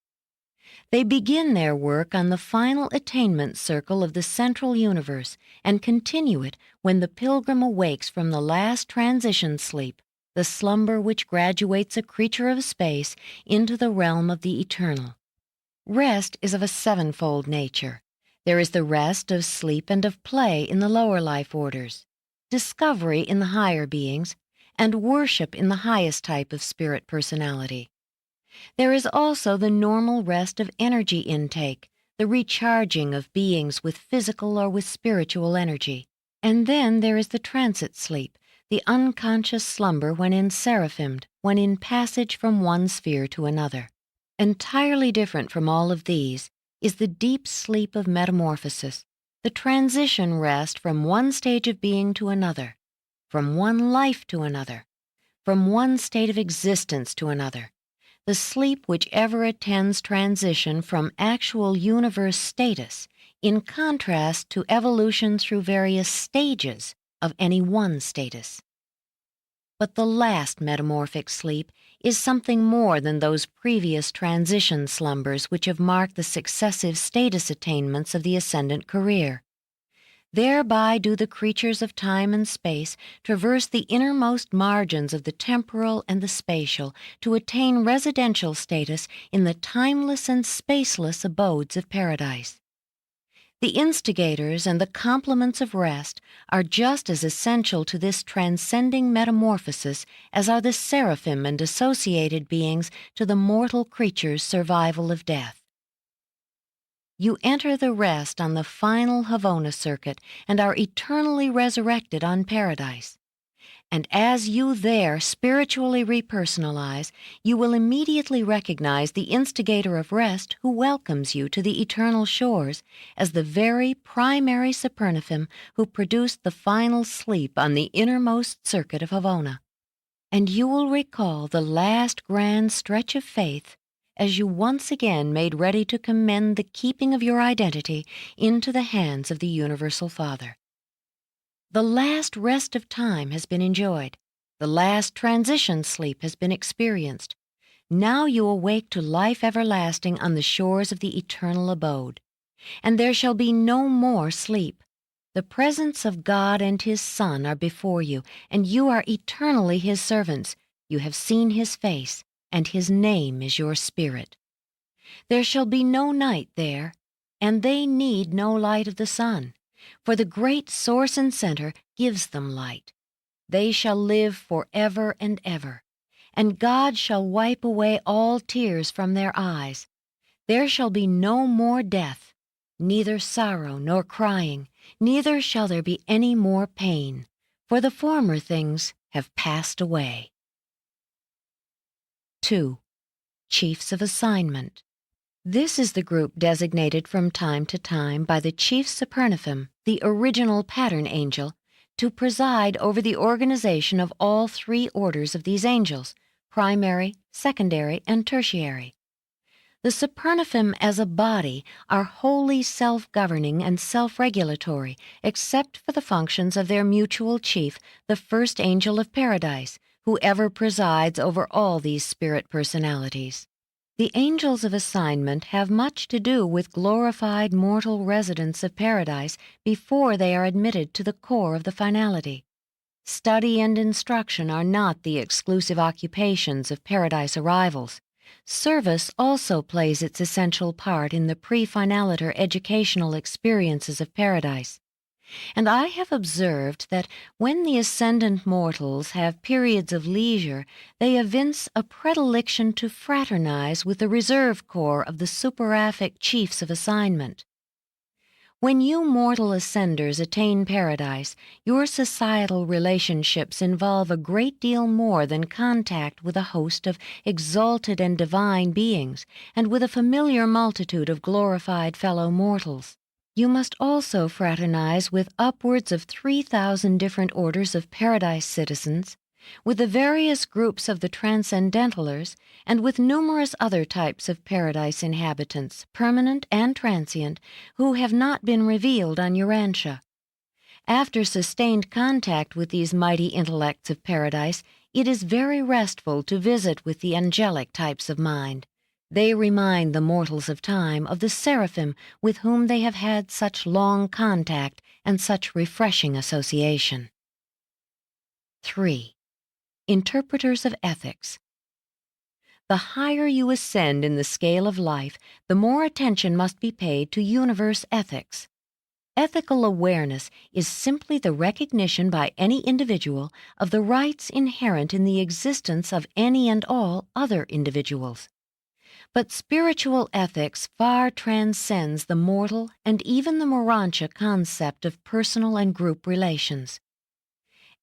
They begin their work on the final attainment circle of the central universe and continue it when the pilgrim awakes from the last transition sleep, the slumber which graduates a creature of space into the realm of the eternal. Rest is of a 7-fold nature. There is the rest of sleep and of play in the lower life orders, discovery in the higher beings, and worship in the highest type of spirit personality. There is also the normal rest of energy intake, the recharging of beings with physical or with spiritual energy. And then there is the transit sleep, the unconscious slumber when enseraphimed, when in passage from one sphere to another. Entirely different from all of these is the deep sleep of metamorphosis, the transition rest from one stage of being to another, from one life to another, from one state of existence to another, the sleep which ever attends transition from actual universe status, in contrast to evolution through various stages of any one status. But the last metamorphic sleep is something more than those previous transition slumbers which have marked the successive status attainments of the ascendant career. Thereby do the creatures of time and space traverse the innermost margins of the temporal and the spatial to attain residential status in the timeless and spaceless abodes of paradise. The instigators and the complements of rest are just as essential to this transcending metamorphosis as are the seraphim and associated beings to the mortal creature's survival of death. you enter the rest on the final Havona circuit and are eternally resurrected on Paradise. And as you there spiritually repersonalize, you will immediately recognize the instigator of rest who welcomes you to the eternal shores as the very primary Supernifim who produced the final sleep on the innermost circuit of Havona. And you will recall the last grand stretch of faith as you once again made ready to commend the keeping of your identity into the hands of the Universal Father. The last rest of time has been enjoyed. The last transition sleep has been experienced. Now you awake to life everlasting on the shores of the eternal abode. And there shall be no more sleep. The presence of God and His Son are before you, and you are eternally His servants. You have seen His face, and His name is your spirit. There shall be no night there, and they need no light of the sun, for the great source and center gives them light. They shall live forever and ever, and God shall wipe away all tears from their eyes. There shall be no more death, neither sorrow nor crying, neither shall there be any more pain, for the former things have passed away. 2. Chiefs of Assignment. This is the group designated from time to time by the Chief Supernifim, the original pattern angel, to preside over the organization of all three orders of these angels, primary, secondary, and tertiary. The Supernifim as a body are wholly self-governing and self-regulatory, except for the functions of their mutual chief, the first angel of Paradise, who ever presides over all these spirit personalities. The angels of assignment have much to do with glorified mortal residents of Paradise before they are admitted to the core of the finality. Study and instruction are not the exclusive occupations of Paradise arrivals. Service also plays its essential part in the pre-finaliter educational experiences of Paradise. And I have observed that when the ascendant mortals have periods of leisure, they evince a predilection to fraternize with the reserve corps of the superaphic chiefs of assignment. When you mortal ascenders attain Paradise, your societal relationships involve a great deal more than contact with a host of exalted and divine beings, and with a familiar multitude of glorified fellow mortals. You must also fraternize with upwards of 3,000 different orders of Paradise citizens, with the various groups of the Transcendentalers, and with numerous other types of Paradise inhabitants, permanent and transient, who have not been revealed on Urantia. After sustained contact with these mighty intellects of Paradise, it is very restful to visit with the angelic types of mind. They remind the mortals of time of the seraphim with whom they have had such long contact and such refreshing association. 3. Interpreters of ethics. The higher you ascend in the scale of life, the more attention must be paid to universe ethics. Ethical awareness is simply the recognition by any individual of the rights inherent in the existence of any and all other individuals. But spiritual ethics far transcends the mortal and even the Urantia concept of personal and group relations.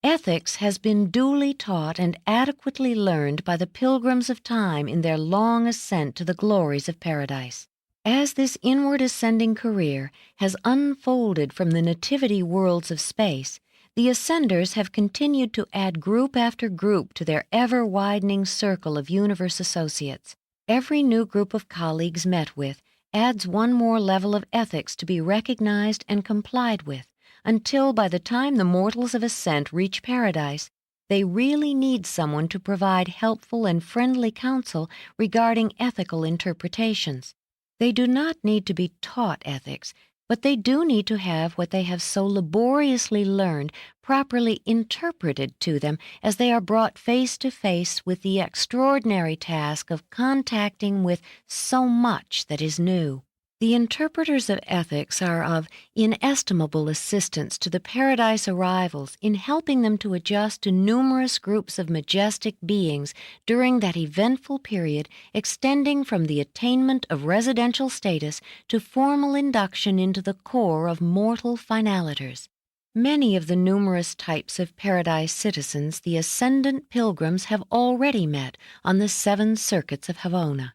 Ethics has been duly taught and adequately learned by the pilgrims of time in their long ascent to the glories of Paradise. As this inward ascending career has unfolded from the nativity worlds of space, the ascenders have continued to add group after group to their ever-widening circle of universe associates. Every new group of colleagues met with adds one more level of ethics to be recognized and complied with, until by the time the mortals of ascent reach Paradise, they really need someone to provide helpful and friendly counsel regarding ethical interpretations. They do not need to be taught ethics, but they do need to have what they have so laboriously learned properly interpreted to them as they are brought face to face with the extraordinary task of contacting with so much that is new. The interpreters of ethics are of inestimable assistance to the paradise arrivals in helping them to adjust to numerous groups of majestic beings during that eventful period extending from the attainment of residential status to formal induction into the core of mortal finalators. Many of the numerous types of paradise citizens the ascendant pilgrims have already met on the 7 circuits of Havona.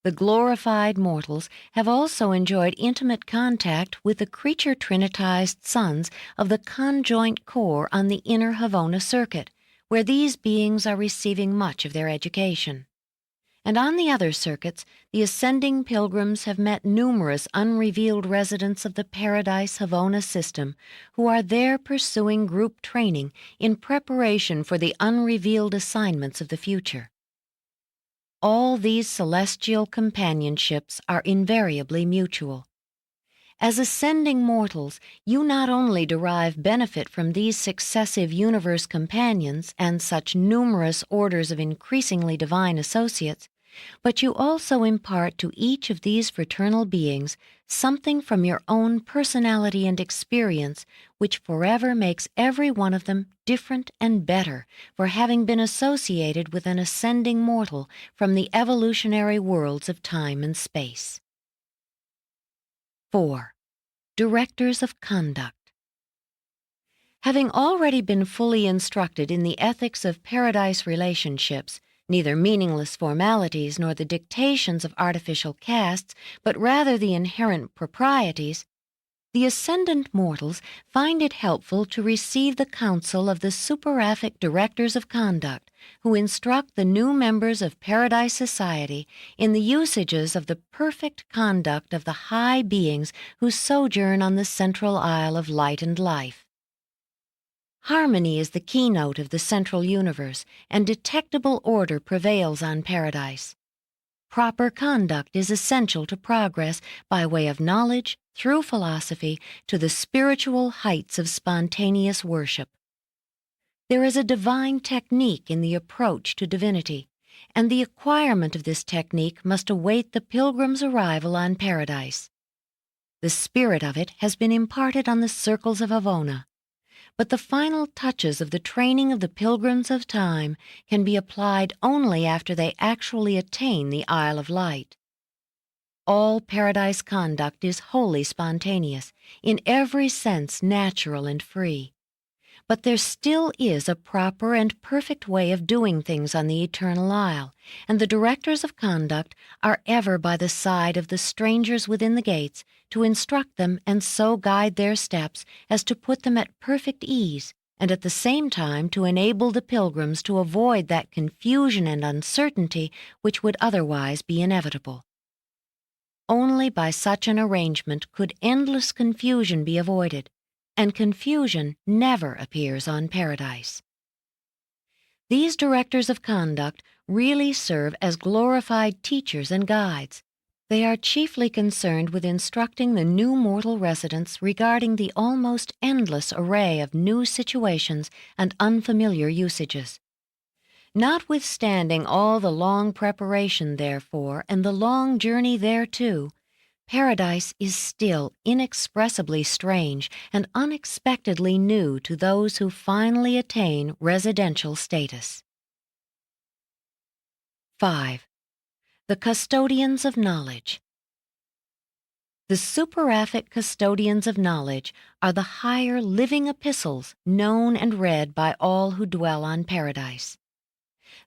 The glorified mortals have also enjoyed intimate contact with the creature trinitized sons of the conjoint core on the inner Havona circuit, where these beings are receiving much of their education. And on the other circuits, the ascending pilgrims have met numerous unrevealed residents of the Paradise Havona system who are there pursuing group training in preparation for the unrevealed assignments of the future. All these celestial companionships are invariably mutual. As ascending mortals, you not only derive benefit from these successive universe companions and such numerous orders of increasingly divine associates, but you also impart to each of these fraternal beings something from your own personality and experience which forever makes every one of them different and better for having been associated with an ascending mortal from the evolutionary worlds of time and space. 4. Directors of Conduct. Having already been fully instructed in the ethics of paradise relationships, neither meaningless formalities nor the dictations of artificial castes, but rather the inherent proprieties, the ascendant mortals find it helpful to receive the counsel of the superaphic directors of conduct, who instruct the new members of Paradise Society in the usages of the perfect conduct of the high beings who sojourn on the central isle of light and life. Harmony is the keynote of the central universe, and detectable order prevails on Paradise. Proper conduct is essential to progress by way of knowledge, through philosophy, to the spiritual heights of spontaneous worship. There is a divine technique in the approach to divinity, and the acquirement of this technique must await the pilgrim's arrival on Paradise. The spirit of it has been imparted on the circles of Havona, but the final touches of the training of the pilgrims of time can be applied only after they actually attain the Isle of Light. All paradise conduct is wholly spontaneous, in every sense natural and free. But there still is a proper and perfect way of doing things on the Eternal Isle, and the directors of conduct are ever by the side of the strangers within the gates to instruct them and so guide their steps as to put them at perfect ease, and at the same time to enable the pilgrims to avoid that confusion and uncertainty which would otherwise be inevitable. Only by such an arrangement could endless confusion be avoided, and confusion never appears on Paradise. These directors of conduct really serve as glorified teachers and guides. They are chiefly concerned with instructing the new mortal residents regarding the almost endless array of new situations and unfamiliar usages. Notwithstanding all the long preparation therefore and the long journey thereto, Paradise is still inexpressibly strange and unexpectedly new to those who finally attain residential status. 5. The Custodians of Knowledge. The superaphic custodians of knowledge are the higher living epistles known and read by all who dwell on Paradise.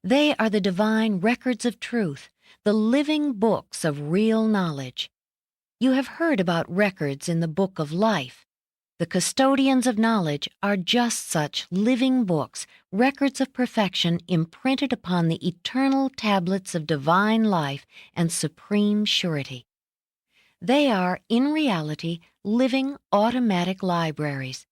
They are the divine records of truth, the living books of real knowledge. You have heard about records in the Book of Life. The custodians of knowledge are just such living books, records of perfection imprinted upon the eternal tablets of divine life and supreme surety. They are, in reality, living automatic libraries.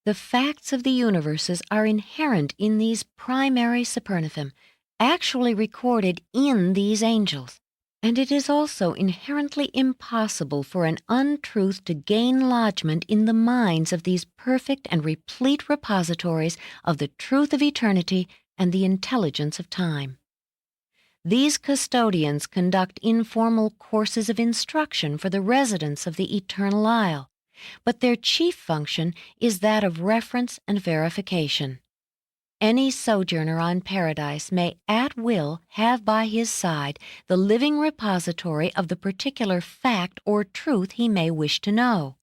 The facts of the universes are inherent in these primary supernathum, actually recorded in these angels. And it is also inherently impossible for an untruth to gain lodgment in the minds of these perfect and replete repositories of the truth of eternity and the intelligence of time. These custodians conduct informal courses of instruction for the residents of the Eternal Isle, but their chief function is that of reference and verification. Any sojourner on Paradise may at will have by his side the living repository of the particular fact or truth he may wish to know.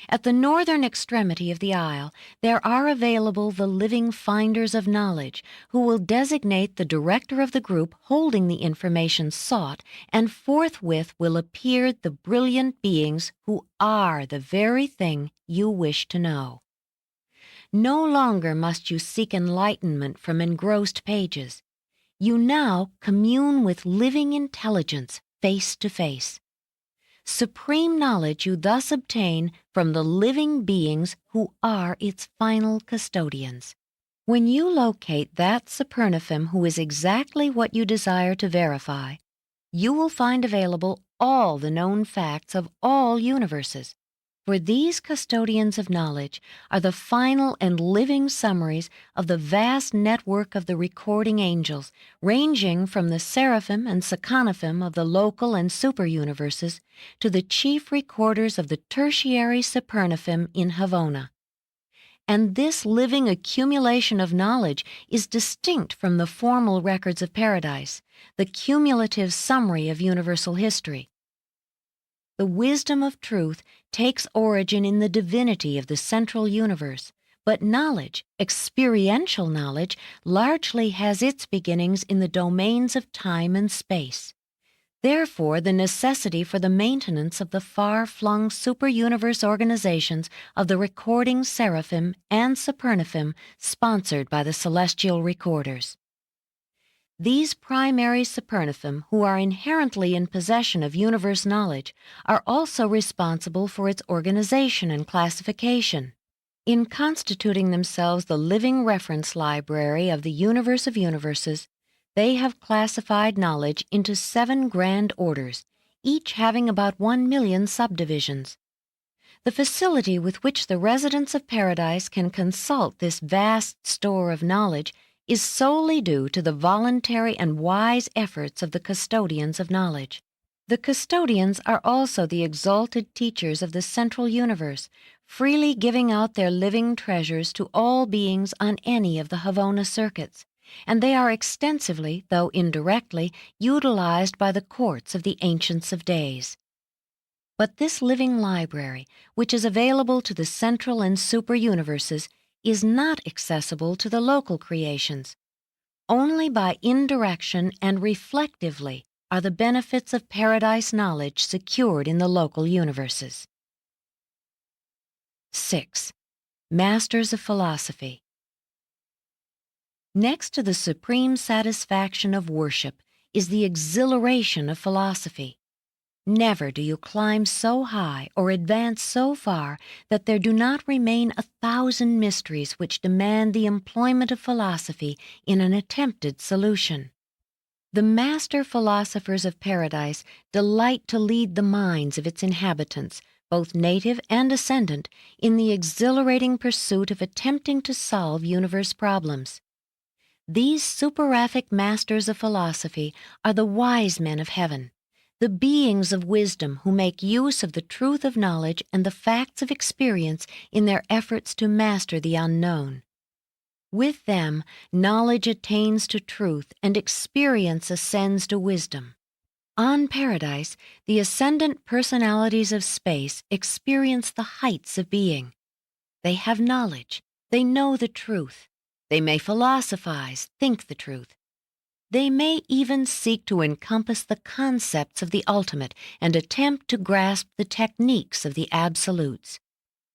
At the northern extremity of the isle, there are available the living finders of knowledge, who will designate the director of the group holding the information sought, and forthwith will appear the brilliant beings who are the very thing you wish to know. No longer must you seek enlightenment from engrossed pages. You now commune with living intelligence face to face. Supreme knowledge you thus obtain from the living beings who are its final custodians. When you locate that Supernifium who is exactly what you desire to verify, you will find available all the known facts of all universes. For these custodians of knowledge are the final and living summaries of the vast network of the recording angels, ranging from the seraphim and sekanophim of the local and super-universes to the chief recorders of the tertiary Supernifium in Havona. And this living accumulation of knowledge is distinct from the formal records of Paradise, the cumulative summary of universal history. The wisdom of truth takes origin in the divinity of the central universe, but knowledge, experiential knowledge, largely has its beginnings in the domains of time and space. Therefore, the necessity for the maintenance of the far-flung super-universe organizations of the recording seraphim and Supernifium sponsored by the celestial recorders. These primary Supernifium, who are inherently in possession of universe knowledge, are also responsible for its organization and classification. In constituting themselves the living reference library of the universe of universes, they have classified knowledge into 7 grand orders, each having about 1 million subdivisions. The facility with which the residents of Paradise can consult this vast store of knowledge is solely due to the voluntary and wise efforts of the custodians of knowledge. The custodians are also the exalted teachers of the central universe, freely giving out their living treasures to all beings on any of the Havona circuits, and they are extensively, though indirectly, utilized by the courts of the Ancients of Days. But this living library, which is available to the central and super-universes, is not accessible to the local creations. Only by indirection and reflectively are the benefits of Paradise knowledge secured in the local universes. 6. Masters of Philosophy. Next to the supreme satisfaction of worship is the exhilaration of philosophy. Never do you climb so high or advance so far that there do not remain 1,000 mysteries which demand the employment of philosophy in an attempted solution. The master philosophers of Paradise delight to lead the minds of its inhabitants, both native and ascendant, in the exhilarating pursuit of attempting to solve universe problems. These superaphic masters of philosophy are the wise men of heaven, the beings of wisdom who make use of the truth of knowledge and the facts of experience in their efforts to master the unknown. With them, knowledge attains to truth and experience ascends to wisdom. On Paradise, the ascendant personalities of space experience the heights of being. They have knowledge, they know the truth, they may philosophize, think the truth. They may even seek to encompass the concepts of the ultimate and attempt to grasp the techniques of the absolutes.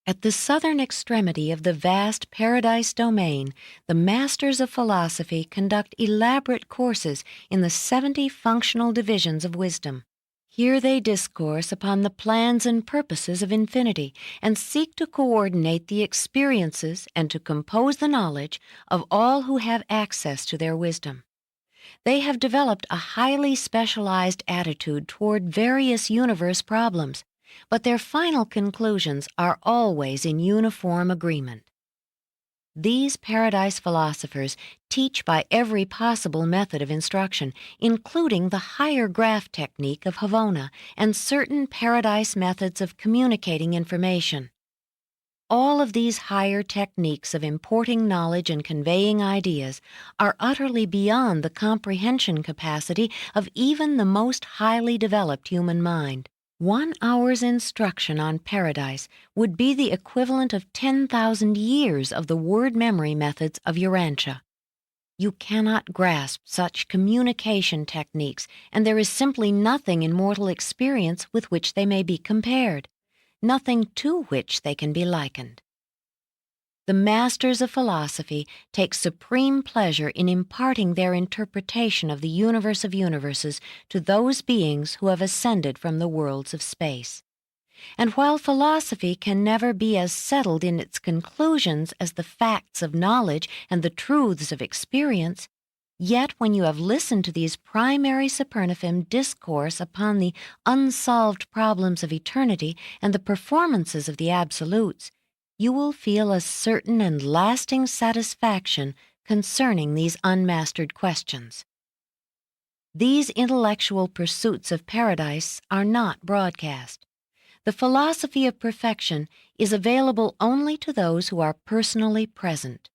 At the southern extremity of the vast Paradise domain, the masters of philosophy conduct elaborate courses in the 70 functional divisions of wisdom. Here they discourse upon the plans and purposes of infinity and seek to coordinate the experiences and to compose the knowledge of all who have access to their wisdom. They have developed a highly specialized attitude toward various universe problems, but their final conclusions are always in uniform agreement. These paradise philosophers teach by every possible method of instruction, including the higher graph technique of Havona and certain paradise methods of communicating information. All of these higher techniques of importing knowledge and conveying ideas are utterly beyond the comprehension capacity of even the most highly developed human mind. 1 hour's instruction on paradise would be the equivalent of 10,000 years of the word memory methods of Urantia. You cannot grasp such communication techniques, and there is simply nothing in mortal experience with which they may be compared, nothing to which they can be likened. The masters of philosophy take supreme pleasure in imparting their interpretation of the universe of universes to those beings who have ascended from the worlds of space. And while philosophy can never be as settled in its conclusions as the facts of knowledge and the truths of experience, yet when you have listened to these primary Supernifim discourse upon the unsolved problems of eternity and the performances of the absolutes, you will feel a certain and lasting satisfaction concerning these unmastered questions. These intellectual pursuits of paradise are not broadcast. The philosophy of perfection is available only to those who are personally present.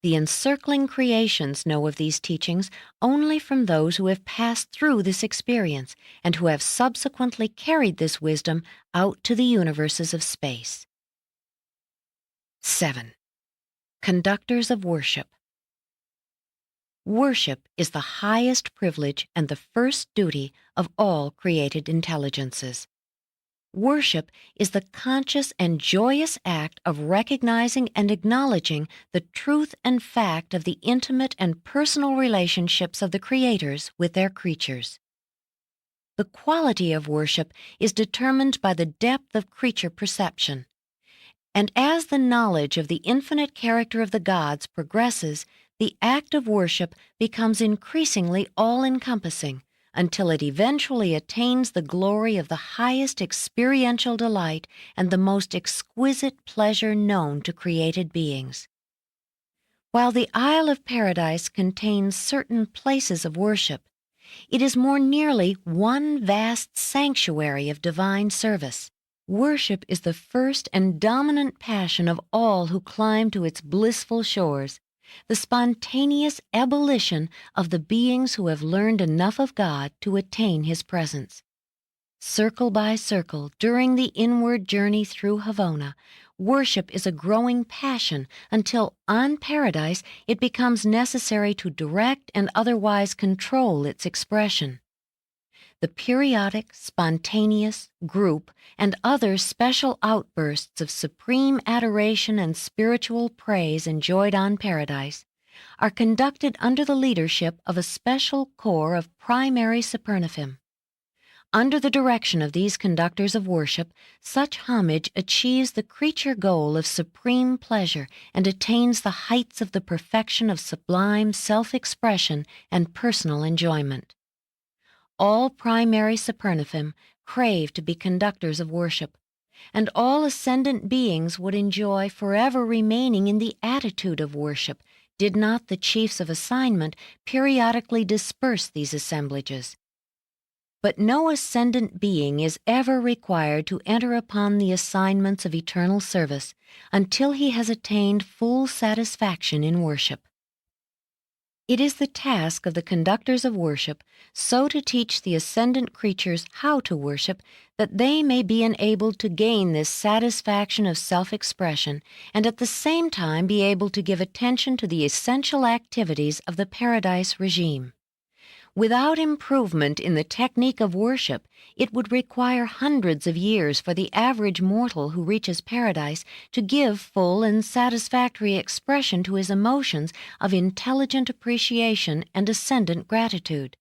The encircling creations know of these teachings only from those who have passed through this experience and who have subsequently carried this wisdom out to the universes of space. 7. Conductors of worship. Worship is the highest privilege and the first duty of all created intelligences. Worship is the conscious and joyous act of recognizing and acknowledging the truth and fact of the intimate and personal relationships of the creators with their creatures. The quality of worship is determined by the depth of creature perception. And as the knowledge of the infinite character of the gods progresses, the act of worship becomes increasingly all-encompassing until it eventually attains the glory of the highest experiential delight and the most exquisite pleasure known to created beings. While the Isle of Paradise contains certain places of worship, it is more nearly one vast sanctuary of divine service. Worship is the first and dominant passion of all who climb to its blissful shores, the spontaneous ebullition of the beings who have learned enough of God to attain His presence. Circle by circle, during the inward journey through Havona, worship is a growing passion until, on Paradise, it becomes necessary to direct and otherwise control its expression. The periodic, spontaneous, group, and other special outbursts of supreme adoration and spiritual praise enjoyed on Paradise are conducted under the leadership of a special corps of primary Supernifim. Under the direction of these conductors of worship, such homage achieves the creature goal of supreme pleasure and attains the heights of the perfection of sublime self-expression and personal enjoyment. All primary Supernifim crave to be conductors of worship, and all ascendant beings would enjoy forever remaining in the attitude of worship did not the chiefs of assignment periodically disperse these assemblages. But no ascendant being is ever required to enter upon the assignments of eternal service until he has attained full satisfaction in worship. It is the task of the conductors of worship so to teach the ascendant creatures how to worship that they may be enabled to gain this satisfaction of self-expression and at the same time be able to give attention to the essential activities of the Paradise regime. Without improvement in the technique of worship, it would require hundreds of years for the average mortal who reaches Paradise to give full and satisfactory expression to his emotions of intelligent appreciation and ascendant gratitude.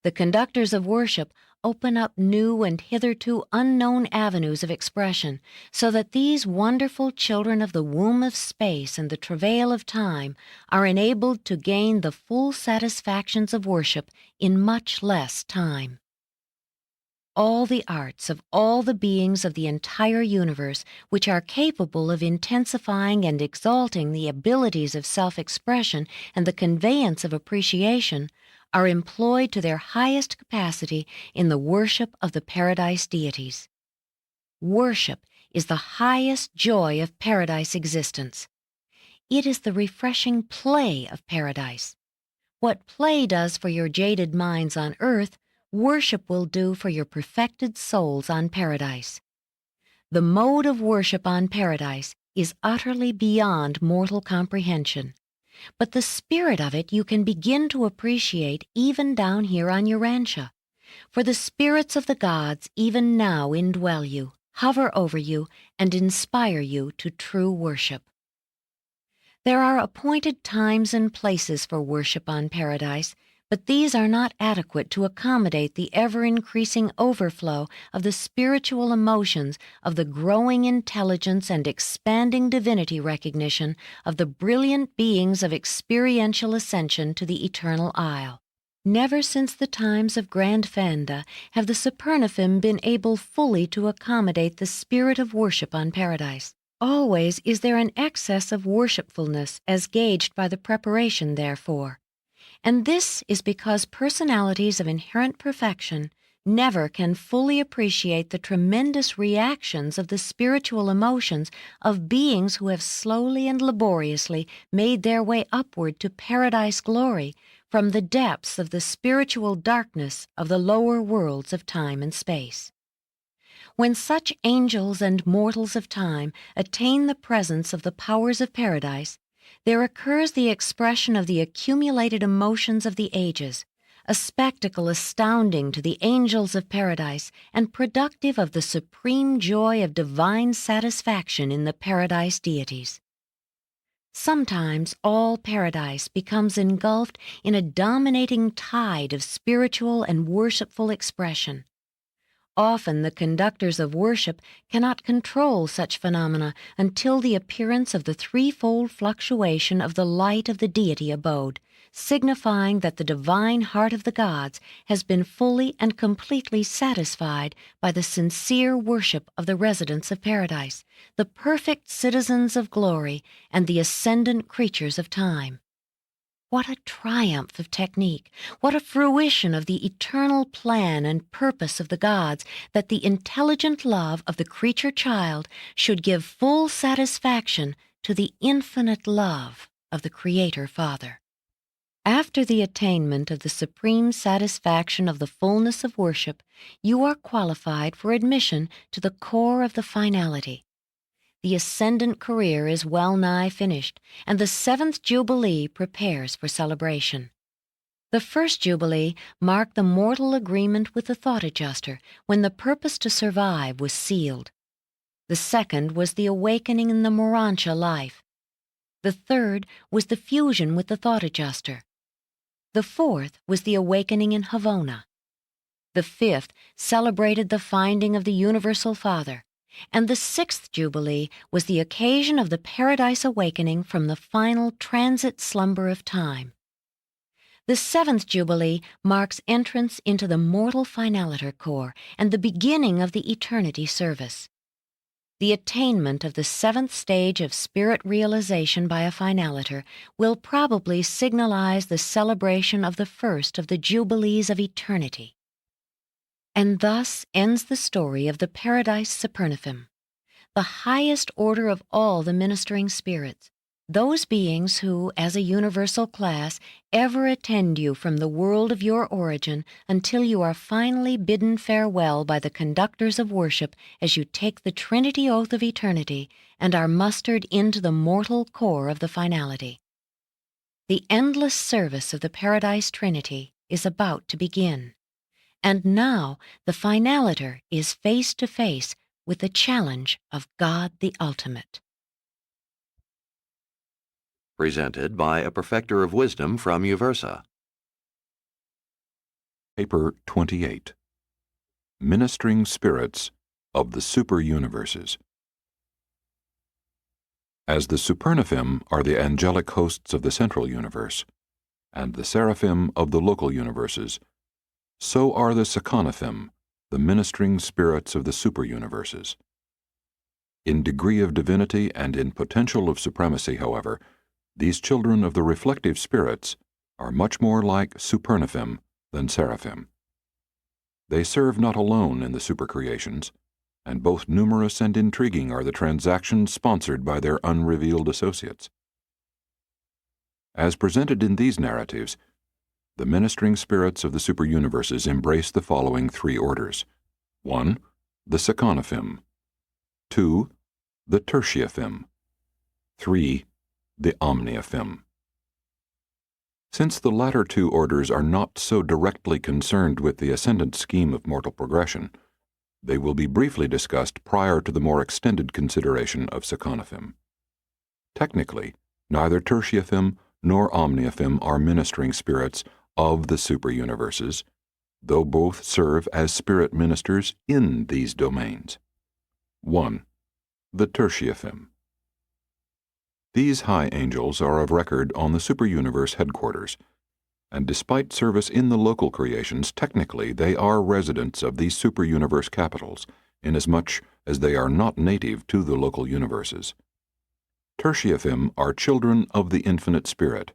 The conductors of worship open up new and hitherto unknown avenues of expression, so that these wonderful children of the womb of space and the travail of time are enabled to gain the full satisfactions of worship in much less time. all the arts of all the beings of the entire universe, which are capable of intensifying and exalting the abilities of self-expression and the conveyance of appreciation, are employed to their highest capacity in the worship of the Paradise deities. Worship is the highest joy of Paradise existence. It is the refreshing play of Paradise. What play does for your jaded minds on earth, worship will do for your perfected souls on Paradise. The mode of worship on Paradise is utterly beyond mortal comprehension, but the spirit of it you can begin to appreciate even down here on Urantia, for the spirits of the gods even now indwell you, hover over you, and inspire you to true worship. There are appointed times and places for worship on Paradise, but these are not adequate to accommodate the ever-increasing overflow of the spiritual emotions of the growing intelligence and expanding divinity recognition of the brilliant beings of experiential ascension to the Eternal Isle. Never since the times of Grand Fanda have the Supernathim been able fully to accommodate the spirit of worship on Paradise. Always is there an excess of worshipfulness as gauged by the preparation therefor. And this is because personalities of inherent perfection never can fully appreciate the tremendous reactions of the spiritual emotions of beings who have slowly and laboriously made their way upward to Paradise glory from the depths of the spiritual darkness of the lower worlds of time and space. When such angels and mortals of time attain the presence of the powers of Paradise, there occurs the expression of the accumulated emotions of the ages, a spectacle astounding to the angels of Paradise and productive of the supreme joy of divine satisfaction in the Paradise deities. Sometimes all Paradise becomes engulfed in a dominating tide of spiritual and worshipful expression. Often the conductors of worship cannot control such phenomena until the appearance of the threefold fluctuation of the light of the deity abode, signifying that the divine heart of the gods has been fully and completely satisfied by the sincere worship of the residents of Paradise, the perfect citizens of glory, and the ascendant creatures of time. What a triumph of technique, what a fruition of the eternal plan and purpose of the gods that the intelligent love of the creature child should give full satisfaction to the infinite love of the Creator Father. After the attainment of the supreme satisfaction of the fullness of worship, you are qualified for admission to the core of the finality. The ascendant career is well nigh finished, and the 7th Jubilee prepares for celebration. The first Jubilee marked the mortal agreement with the thought adjuster when the purpose to survive was sealed. The second was the awakening in the Urantia life. The third was the fusion with the thought adjuster. The fourth was the awakening in Havona. The fifth celebrated the finding of the Universal Father. And the 6th Jubilee was the occasion of the Paradise awakening from the final transit slumber of time. The 7th Jubilee marks entrance into the mortal finaliter core and the beginning of the eternity service. The attainment of the 7th stage of spirit realization by a finaliter will probably signalize the celebration of the first of the Jubilees of eternity. And thus ends the story of the Paradise Supernathim, the highest order of all the ministering spirits, those beings who, as a universal class, ever attend you from the world of your origin until you are finally bidden farewell by the conductors of worship as you take the Trinity Oath of Eternity and are mustered into the mortal core of the finality. The endless service of the Paradise Trinity is about to begin. And now the finaliter is face to face with the challenge of God the Ultimate. Presented by a perfecter of wisdom from Uversa. Paper 28. Ministering Spirits of the Super-Universes. As the Supernathim are the angelic hosts of the central universe, and the Seraphim of the local universes, so are the Seconathim, the ministering spirits of the superuniverses. In degree of divinity and in potential of supremacy, however, these children of the reflective spirits are much more like supernaphim than seraphim. They serve not alone in the supercreations, and both numerous and intriguing are the transactions sponsored by their unrevealed associates. As presented in these narratives, the ministering spirits of the superuniverses embrace the following three orders. 1. The seconaphim. 2. The tertiaphim. 3. The omniaphim. Since the latter two orders are not so directly concerned with the ascendant scheme of mortal progression, they will be briefly discussed prior to the more extended consideration of seconaphim. Technically, neither tertiaphim nor omniaphim are ministering spirits of the superuniverses, though both serve as spirit ministers in these domains. 1. The tertiaphim. These high angels are of record on the superuniverse headquarters, and despite service in the local creations, technically they are residents of these superuniverse capitals, inasmuch as they are not native to the local universes. Tertiaphim are children of the infinite spirit,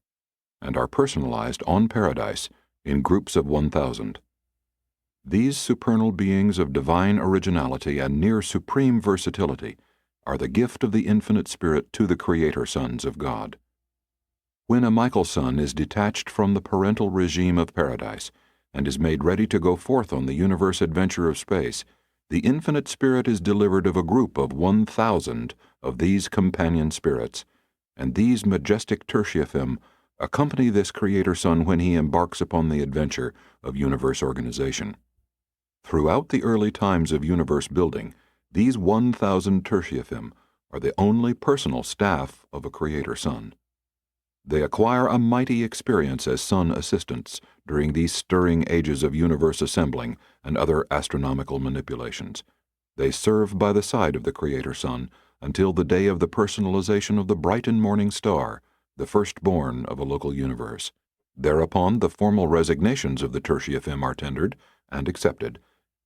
and are personalized on Paradise in groups of 1,000. These supernal beings of divine originality and near supreme versatility are the gift of the infinite spirit to the creator sons of God. When a Michael son is detached from the parental regime of Paradise and is made ready to go forth on the universe adventure of space, the infinite spirit is delivered of a group of 1,000 of these companion spirits, and these majestic tertiaphim accompany this creator son when he embarks upon the adventure of universe organization. Throughout the early times of universe building, these 1,000 tertiaphim are the only personal staff of a creator son. They acquire a mighty experience as sun assistants during these stirring ages of universe assembling and other astronomical manipulations. They serve by the side of the creator sun until the day of the personalization of the bright and morning star, the firstborn of a local universe. Thereupon the formal resignations of the tertiaphim are tendered and accepted,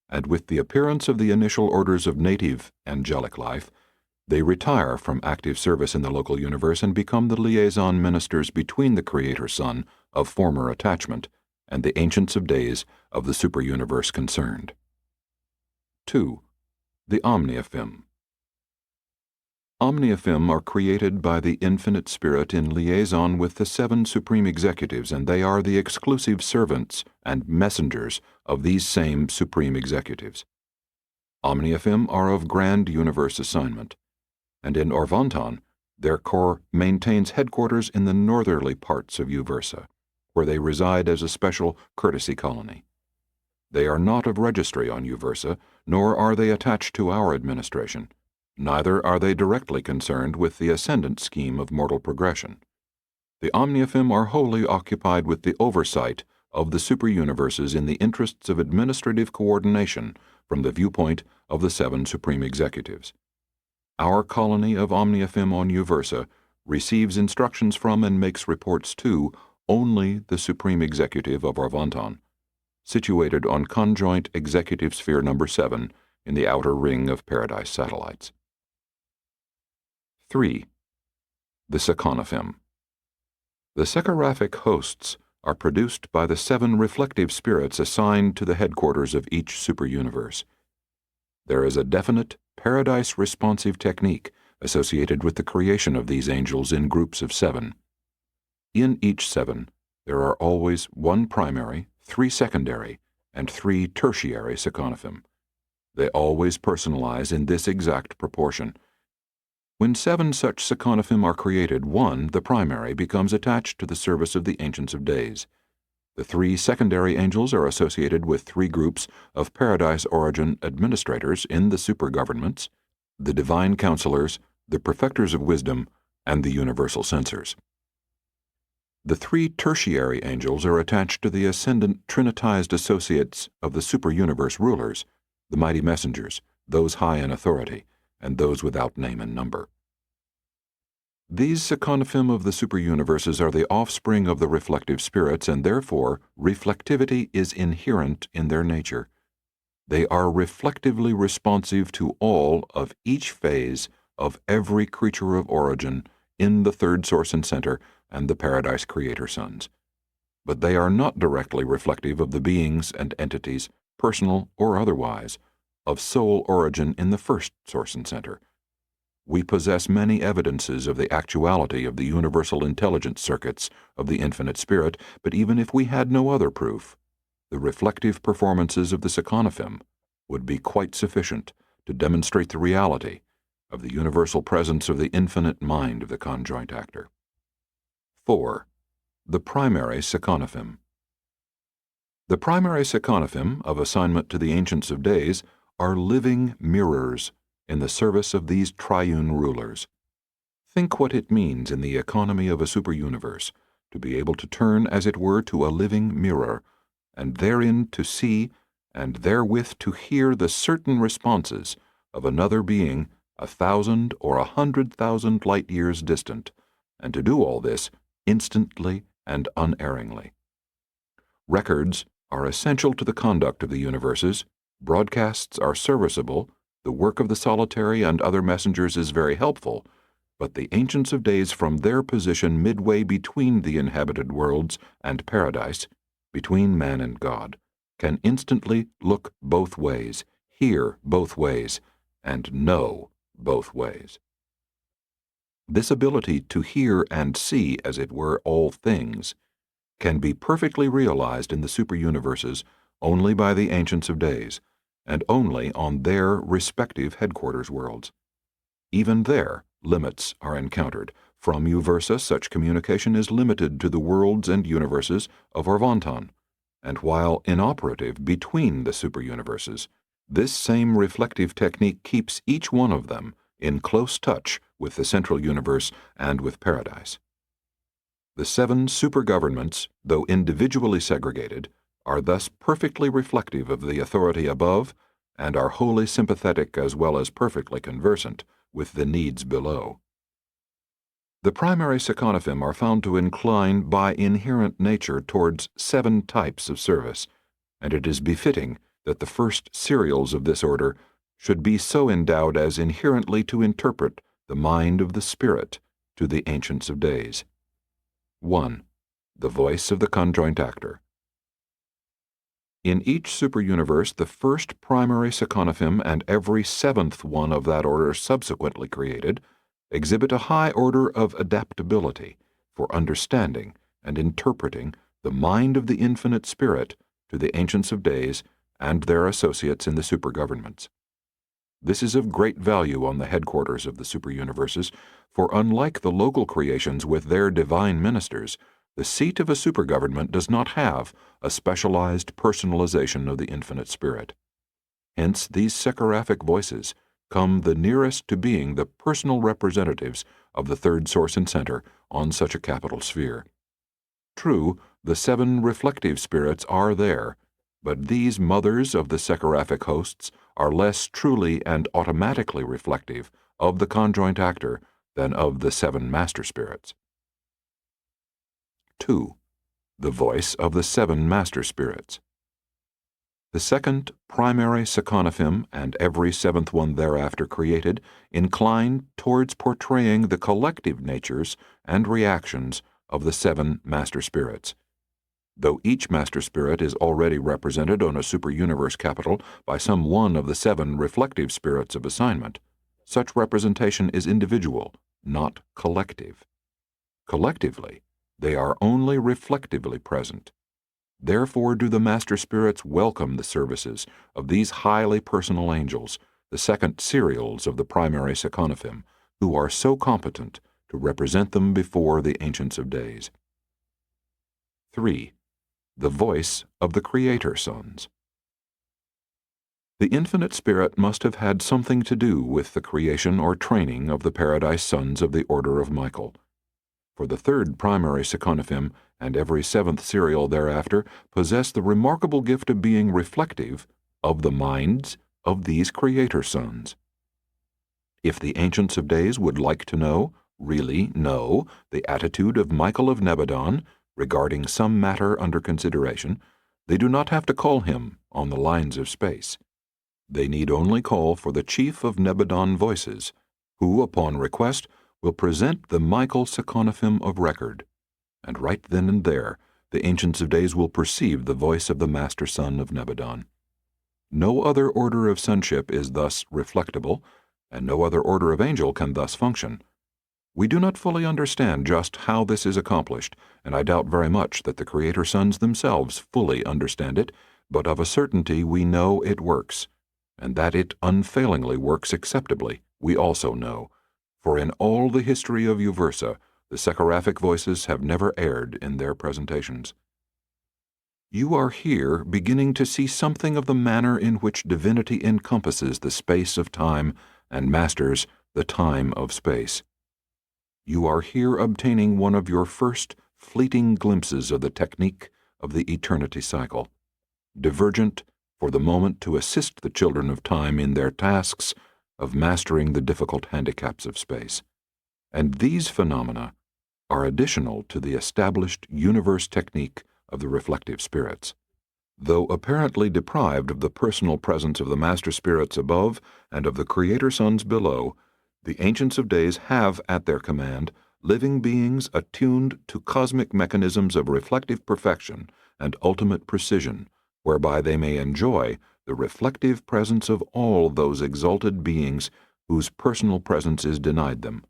and with the appearance of the initial orders of native angelic life, they retire from active service in the local universe and become the liaison ministers between the Creator Son of former attachment and the Ancients of Days of the superuniverse concerned. 2. The omniaphim. Omniaphim are created by the Infinite Spirit in liaison with the 7 supreme executives, and they are the exclusive servants and messengers of these same supreme executives. Omniaphim are of grand universe assignment, and in Orvanton, their corps maintains headquarters in the northerly parts of Uversa, where they reside as a special courtesy colony. They are not of registry on Uversa, nor are they attached to our administration. Neither are they directly concerned with the ascendant scheme of mortal progression. The omniaphim are wholly occupied with the oversight of the superuniverses in the interests of administrative coordination from the viewpoint of the 7 supreme executives. Our colony of omniaphim on Uversa receives instructions from and makes reports to only the supreme executive of Orvanton, situated on conjoint executive sphere number 7 in the outer ring of Paradise satellites. 3. The seconaphim. The secaraphic hosts are produced by the 7 reflective spirits assigned to the headquarters of each superuniverse. There is a definite Paradise-responsive technique associated with the creation of these angels in groups of 7. In each 7, there are always 1 primary, 3 secondary, and 3 tertiary seconaphim. They always personalize in this exact proportion. When 7 such seconaphim are created, 1, the primary, becomes attached to the service of the Ancients of Days. The 3 secondary angels are associated with 3 groups of Paradise origin administrators in the supergovernments, the divine counselors, the perfecters of wisdom, and the universal censors. The 3 tertiary angels are attached to the ascendant trinitized associates of the superuniverse rulers, the mighty messengers, those high in authority, and those without name and number. These seconaphim of the superuniverses are the offspring of the reflective spirits, and therefore reflectivity is inherent in their nature. They are reflectively responsive to all of each phase of every creature of origin in the third source and center and the Paradise Creator Sons. But they are not directly reflective of the beings and entities, personal or otherwise, of soul origin in the first source and center. We possess many evidences of the actuality of the universal intelligence circuits of the Infinite Spirit, but even if we had no other proof, the reflective performances of the Seconophim would be quite sufficient to demonstrate the reality of the universal presence of the infinite mind of the conjoint actor. 4. The primary Seconophim. The primary Seconophim, of assignment to the Ancients of Days, are living mirrors in the service of these triune rulers. Think what it means in the economy of a super-universe to be able to turn, as it were, to a living mirror, and therein to see, and therewith to hear the certain responses of another being 1,000 or 100,000 light years distant, and to do all this instantly and unerringly. Records are essential to the conduct of the universes, broadcasts are serviceable, the work of the solitary and other messengers is very helpful, but the Ancients of Days from their position midway between the inhabited worlds and paradise, between man and God, can instantly look both ways, hear both ways, and know both ways. This ability to hear and see, as it were, all things, can be perfectly realized in the super-universes only by the Ancients of Days, and only on their respective headquarters worlds. Even there, limits are encountered. From Uversa, such communication is limited to the worlds and universes of Orvonton, and while inoperative between the super-universes, this same reflective technique keeps each one of them in close touch with the central universe and with Paradise. The 7 super-governments, though individually segregated, are thus perfectly reflective of the authority above and are wholly sympathetic as well as perfectly conversant with the needs below. The primary Seconophim are found to incline by inherent nature towards 7 types of service, and it is befitting that the first serials of this order should be so endowed as inherently to interpret the mind of the Spirit to the Ancients of Days. 1. The voice of the conjoint actor. In each super-universe, the first primary Seconophim and every 7th one of that order subsequently created exhibit a high order of adaptability for understanding and interpreting the mind of the Infinite Spirit to the Ancients of Days and their associates in the super-governments. This is of great value on the headquarters of the super-universes, for unlike the local creations with their divine ministers, the seat of a super-government does not have a specialized personalization of the Infinite Spirit. Hence, these seraphic voices come the nearest to being the personal representatives of the third source and center on such a capital sphere. True, the 7 reflective spirits are there, but these mothers of the seraphic hosts are less truly and automatically reflective of the conjoint actor than of the 7 master spirits. 2. The voice of the 7 master spirits. The second primary Seconophim and every 7th one thereafter created incline towards portraying the collective natures and reactions of the 7 master spirits. Though each master spirit is already represented on a super-universe capital by some one of the 7 reflective spirits of assignment, such representation is individual, not collective. Collectively, they are only reflectively present. Therefore do the master spirits welcome the services of these highly personal angels, the second serials of the primary Seconophim, who are so competent to represent them before the Ancients of Days. 3. The voice of the Creator Sons. The Infinite Spirit must have had something to do with the creation or training of the Paradise Sons of the Order of Michael. For the third primary Seconophim and every 7th serial thereafter possess the remarkable gift of being reflective of the minds of these Creator Sons. If the Ancients of Days would like to know, really know, the attitude of Michael of Nebadon regarding some matter under consideration, they do not have to call him on the lines of space. They need only call for the chief of Nebadon voices, who, upon request, will present the Michael Seconophim of record, and right then and there the Ancients of Days will perceive the voice of the Master Son of Nebadon. No other order of sonship is thus reflectable, and no other order of angel can thus function. We do not fully understand just how this is accomplished, and I doubt very much that the Creator Sons themselves fully understand it, but of a certainty we know it works, and that it unfailingly works acceptably we also know, for in all the history of Uversa, the Sekhoraphic voices have never erred in their presentations. You are here beginning to see something of the manner in which divinity encompasses the space of time and masters the time of space. You are here obtaining one of your first fleeting glimpses of the technique of the eternity cycle, divergent for the moment to assist the children of time in their tasks of mastering the difficult handicaps of space. And these phenomena are additional to the established universe technique of the reflective spirits. Though apparently deprived of the personal presence of the master spirits above and of the Creator Sons below, the Ancients of Days have at their command living beings attuned to cosmic mechanisms of reflective perfection and ultimate precision, whereby they may enjoy the reflective presence of all those exalted beings whose personal presence is denied them.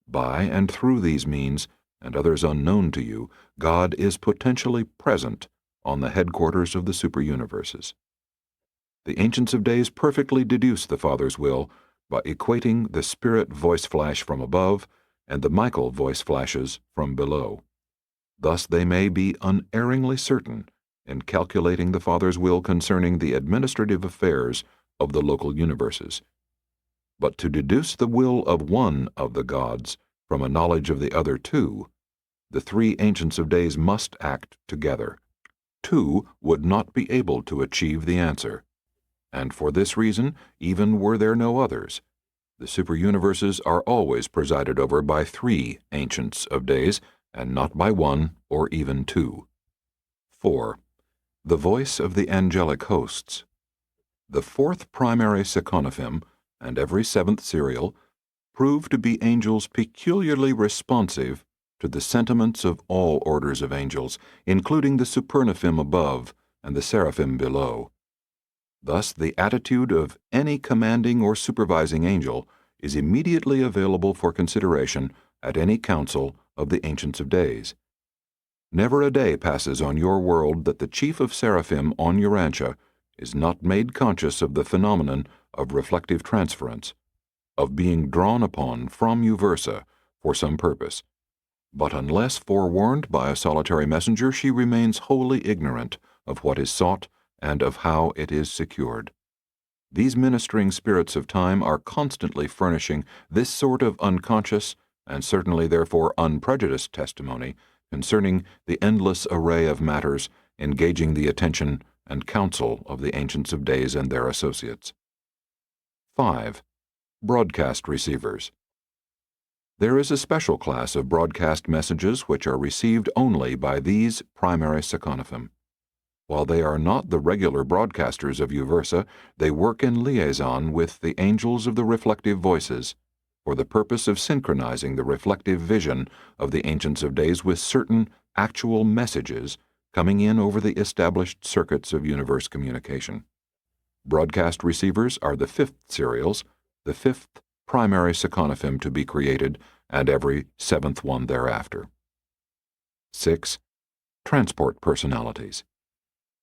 By and through these means, and others unknown to you, God is potentially present on the headquarters of the superuniverses. The Ancients of Days perfectly deduce the Father's will by equating the spirit voice flash from above and the Michael voice flashes from below. Thus they may be unerringly certain in calculating the Father's will concerning the administrative affairs of the local universes. But to deduce the will of one of the gods from a knowledge of the other two, the three Ancients of Days must act together. Two would not be able to achieve the answer, and for this reason, even were there no others, the superuniverses are always presided over by three Ancients of Days, and not by one or even two. 4. The voice of the angelic hosts. The fourth primary Seconophim and every seventh serial prove to be angels peculiarly responsive to the sentiments of all orders of angels, including the Supernophim above and the Seraphim below. Thus, the attitude of any commanding or supervising angel is immediately available for consideration at any council of the Ancients of Days. Never a day passes on your world that the chief of Seraphim on Urantia is not made conscious of the phenomenon of reflective transference, of being drawn upon from Uversa for some purpose. But unless forewarned by a solitary messenger, she remains wholly ignorant of what is sought and of how it is secured. These ministering spirits of time are constantly furnishing this sort of unconscious and certainly therefore unprejudiced testimony concerning the endless array of matters engaging the attention and counsel of the Ancients of Days and their associates. 5. Broadcast receivers. There is a special class of broadcast messages which are received only by these primary Seconophim. While they are not the regular broadcasters of Uversa, they work in liaison with the angels of the reflective voices, for the purpose of synchronizing the reflective vision of the Ancients of Days with certain actual messages coming in over the established circuits of universe communication. Broadcast receivers are the fifth serials, the fifth primary Seconophim to be created, and every seventh one thereafter. 6. Transport personalities.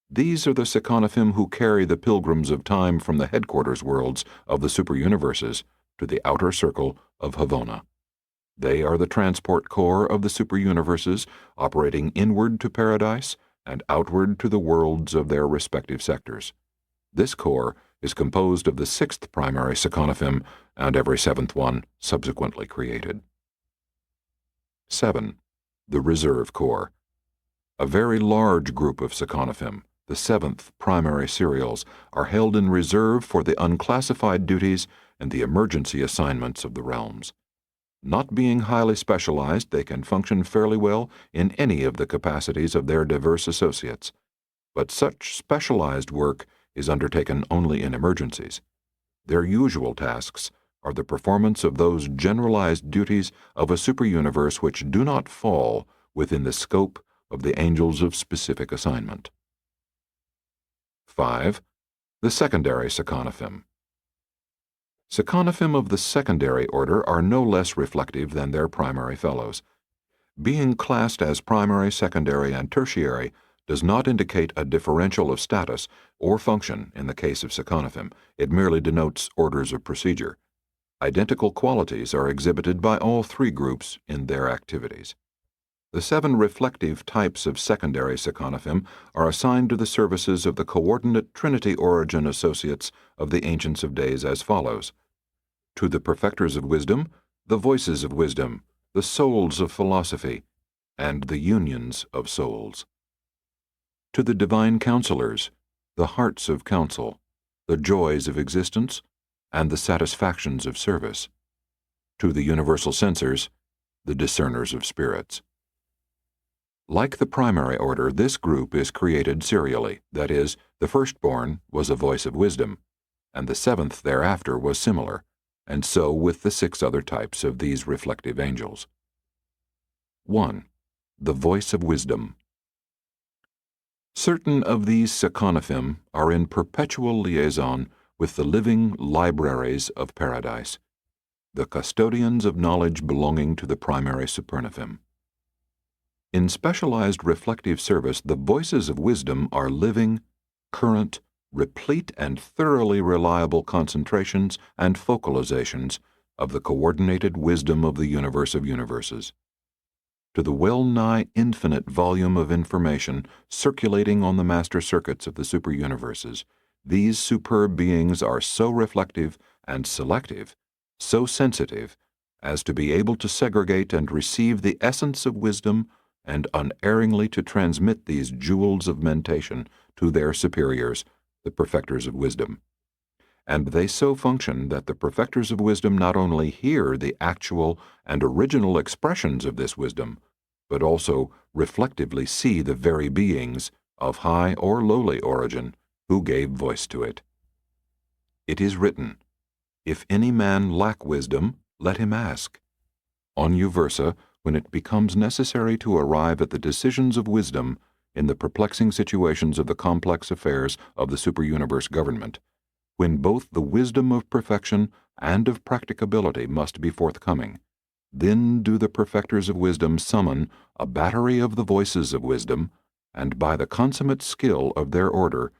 These are the Seconophim who carry the pilgrims of time from the headquarters worlds of the superuniverses to the outer circle of Havona. They are the transport corps of the superuniverses, operating inward to paradise and outward to the worlds of their respective sectors. This corps is composed of the sixth primary Seconophim and every seventh one subsequently created. 7. The Reserve Corps. A very large group of Seconophim, the seventh primary serials, are held in reserve for the unclassified duties and the emergency assignments of the realms. Not being highly specialized, they can function fairly well in any of the capacities of their diverse associates, but such specialized work is undertaken only in emergencies. Their usual tasks are the performance of those generalized duties of a superuniverse which do not fall within the scope of the angels of specific assignment. 5. The secondary Seconophim. Seconophim of the secondary order are no less reflective than their primary fellows. Being classed as primary, secondary, and tertiary does not indicate a differential of status or function in the case of Seconophim. It merely denotes orders of procedure. Identical qualities are exhibited by all three groups in their activities. The 7 reflective types of secondary Seconophim are assigned to the services of the coordinate Trinity Origin Associates of the Ancients of Days as follows: to the perfecters of wisdom, the voices of wisdom, the souls of philosophy, and the unions of souls. To the divine counselors, the hearts of counsel, the joys of existence, and the satisfactions of service. To the universal censors, the discerners of spirits. Like the primary order, this group is created serially, that is, the firstborn was a voice of wisdom, and the 7th thereafter was similar, and so with the 6 other types of these reflective angels. 1. The voice of wisdom. Certain of these Seconophim are in perpetual liaison with the living libraries of paradise, the custodians of knowledge belonging to the primary Supernophim. In specialized reflective service, the voices of wisdom are living, current, replete, and thoroughly reliable concentrations and focalizations of the coordinated wisdom of the universe of universes. To the well-nigh infinite volume of information circulating on the master circuits of the superuniverses, these superb beings are so reflective and selective, so sensitive, as to be able to segregate and receive the essence of wisdom and unerringly to transmit these jewels of mentation to their superiors, the perfecters of wisdom. And they so function that the perfecters of wisdom not only hear the actual and original expressions of this wisdom, but also reflectively see the very beings, of high or lowly origin, who gave voice to it. It is written, "If any man lack wisdom, let him ask." On Uversa, when it becomes necessary to arrive at the decisions of wisdom in the perplexing situations of the complex affairs of the superuniverse government, when both the wisdom of perfection and of practicability must be forthcoming, then do the perfecters of wisdom summon a battery of the voices of wisdom, and by the consummate skill of their order,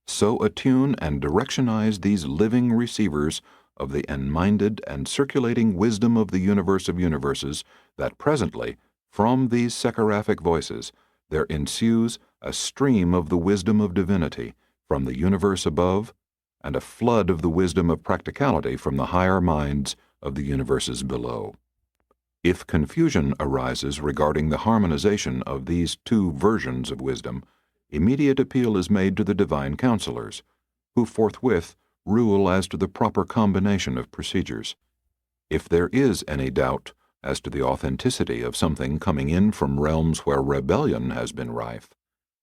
so attune and directionize these living receivers of the enminded and circulating wisdom of the universe of universes that presently, from these seraphic voices, there ensues a stream of the wisdom of divinity from the universe above, and a flood of the wisdom of practicality from the higher minds of the universes below. If confusion arises regarding the harmonization of these 2 versions of wisdom, immediate appeal is made to the divine counselors, who forthwith rule as to the proper combination of procedures. If there is any doubt as to the authenticity of something coming in from realms where rebellion has been rife,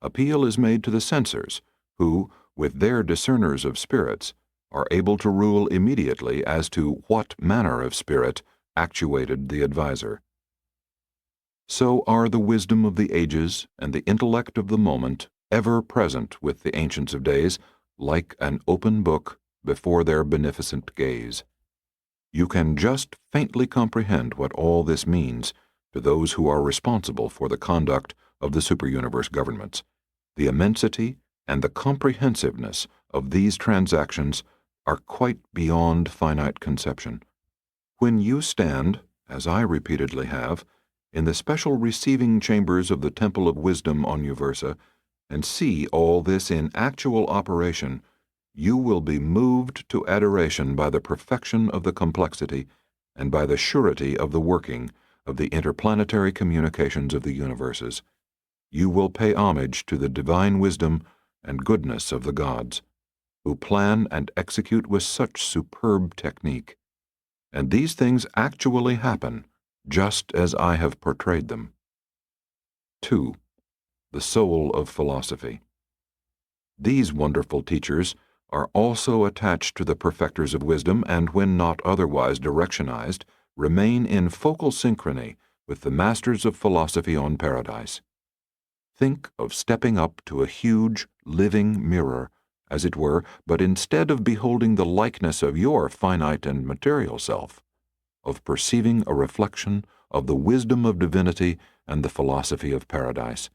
appeal is made to the censors, who, with their discerners of spirits, are able to rule immediately as to what manner of spirit actuated the adviser. So are the wisdom of the ages and the intellect of the moment ever present with the Ancients of Days, like an open book before their beneficent gaze. You can just faintly comprehend what all this means to those who are responsible for the conduct of the superuniverse governments. The immensity and the comprehensiveness of these transactions are quite beyond finite conception. When you stand, as I repeatedly have, in the special receiving chambers of the Temple of Wisdom on Uversa, and see all this in actual operation, you will be moved to adoration by the perfection of the complexity and by the surety of the working of the interplanetary communications of the universes. You will pay homage to the divine wisdom and goodness of the gods, who plan and execute with such superb technique. And these things actually happen, just as I have portrayed them. 2. The soul of philosophy. These wonderful teachers are also attached to the perfecters of wisdom and, when not otherwise directionized, remain in focal synchrony with the masters of philosophy on paradise. Think of stepping up to a huge, living mirror, as it were, but instead of beholding the likeness of your finite and material self, of perceiving a reflection of the wisdom of divinity and the philosophy of paradise.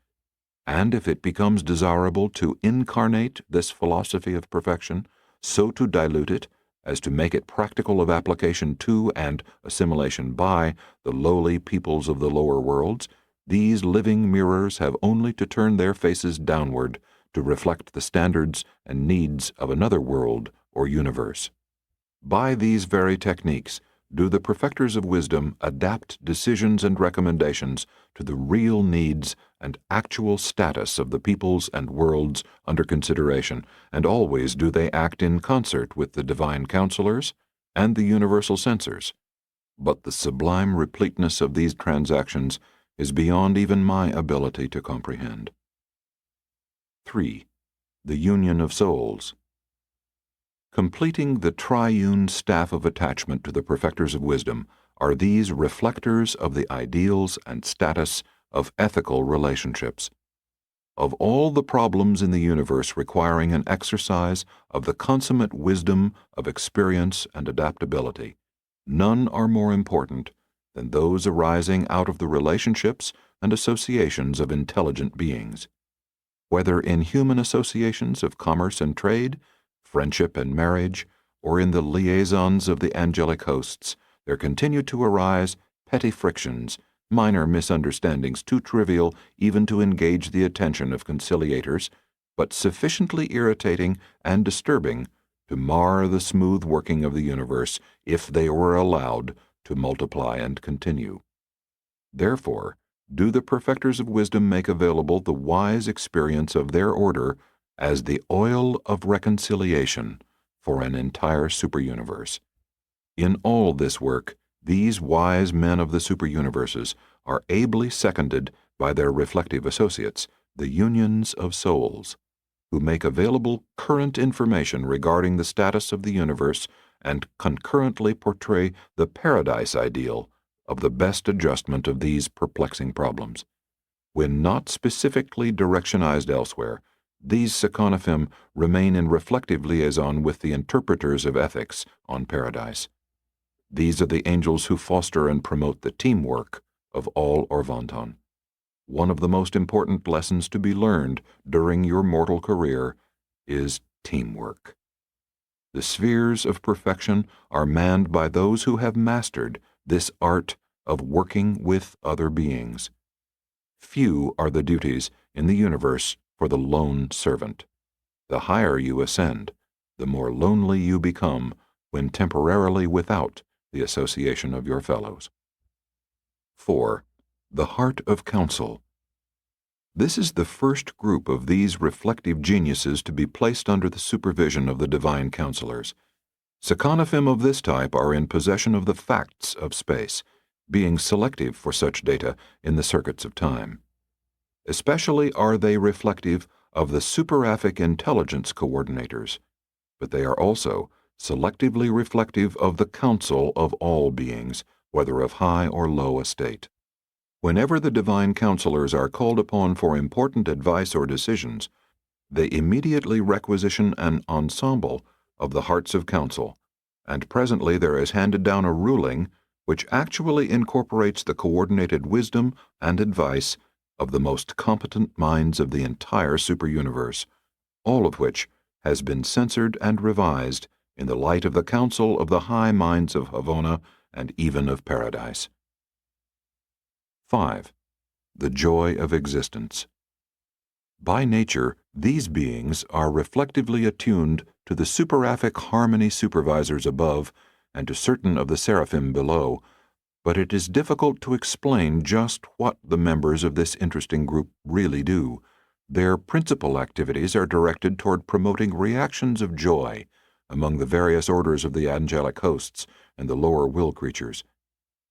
And if it becomes desirable to incarnate this philosophy of perfection, so to dilute it as to make it practical of application to and assimilation by the lowly peoples of the lower worlds, these living mirrors have only to turn their faces downward to reflect the standards and needs of another world or universe. By these very techniques do the perfecters of wisdom adapt decisions and recommendations to the real needs and actual status of the peoples and worlds under consideration, and always do they act in concert with the divine counselors and the universal censors. But the sublime repleteness of these transactions is beyond even my ability to comprehend. 3. The union of souls. Completing the triune staff of attachment to the perfecters of wisdom are these reflectors of the ideals and status of ethical relationships. Of all the problems in the universe requiring an exercise of the consummate wisdom of experience and adaptability, none are more important than those arising out of the relationships and associations of intelligent beings. Whether in human associations of commerce and trade, friendship and marriage, or in the liaisons of the angelic hosts, there continue to arise petty frictions, minor misunderstandings too trivial even to engage the attention of conciliators, but sufficiently irritating and disturbing to mar the smooth working of the universe if they were allowed to multiply and continue. Therefore, do the perfecters of wisdom make available the wise experience of their order as the oil of reconciliation for an entire superuniverse. In all this work, these wise men of the superuniverses are ably seconded by their reflective associates, the unions of souls, who make available current information regarding the status of the universe and concurrently portray the paradise ideal of the best adjustment of these perplexing problems. When not specifically directionized elsewhere, these Seconophim remain in reflective liaison with the interpreters of ethics on paradise. These are the angels who foster and promote the teamwork of all Orvonton. One of the most important lessons to be learned during your mortal career is teamwork. The spheres of perfection are manned by those who have mastered this art of working with other beings. Few are the duties in the universe for the lone servant. The higher you ascend, the more lonely you become when temporarily without the association of your fellows. 4. The heart of counsel. This is the first group of these reflective geniuses to be placed under the supervision of the divine counselors. Seconophim of this type are in possession of the facts of space, being selective for such data in the circuits of time. Especially are they reflective of the superaphic intelligence coordinators, but they are also selectively reflective of the counsel of all beings, whether of high or low estate. Whenever the divine counselors are called upon for important advice or decisions, they immediately requisition an ensemble of the hearts of counsel, and presently there is handed down a ruling which actually incorporates the coordinated wisdom and advice of the most competent minds of the entire superuniverse, all of which has been censored and revised in the light of the counsel of the high minds of Havona and even of paradise. 5. The joy of existence. By nature, these beings are reflectively attuned to the superaphic harmony supervisors above and to certain of the seraphim below, but it is difficult to explain just what the members of this interesting group really do. Their principal activities are directed toward promoting reactions of joy among the various orders of the angelic hosts and the lower will creatures.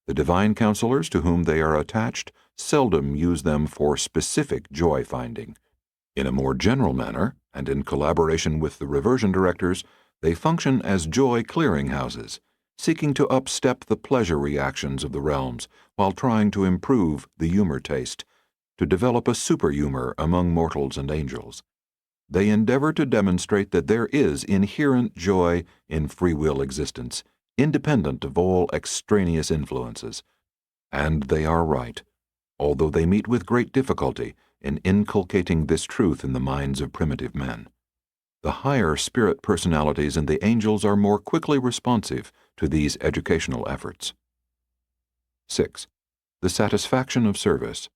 The divine counselors to whom they are attached seldom use them for specific joy-finding. In a more general manner, and in collaboration with the reversion directors, they function as joy clearinghouses, seeking to upstep the pleasure reactions of the realms while trying to improve the humor taste, to develop a superhumor among mortals and angels. They endeavor to demonstrate that there is inherent joy in free will existence, independent of all extraneous influences. And they are right, although they meet with great difficulty in inculcating this truth in the minds of primitive men. The higher spirit personalities and the angels are more quickly responsive to these educational efforts. 6. The satisfaction of service.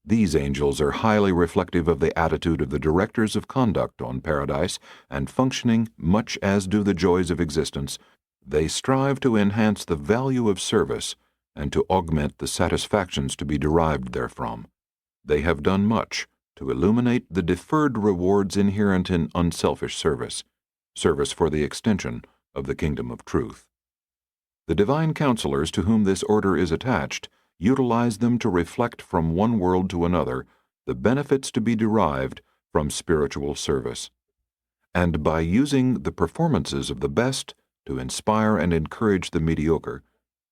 These angels are highly reflective of the attitude of the directors of conduct on Paradise, and functioning much as do the joys of existence, they strive to enhance the value of service and to augment the satisfactions to be derived therefrom. They have done much to illuminate the deferred rewards inherent in unselfish service for the extension of the kingdom of truth. The divine counselors to whom this order is attached utilize them to reflect from one world to another the benefits to be derived from spiritual service. And by using the performances of the best to inspire and encourage the mediocre,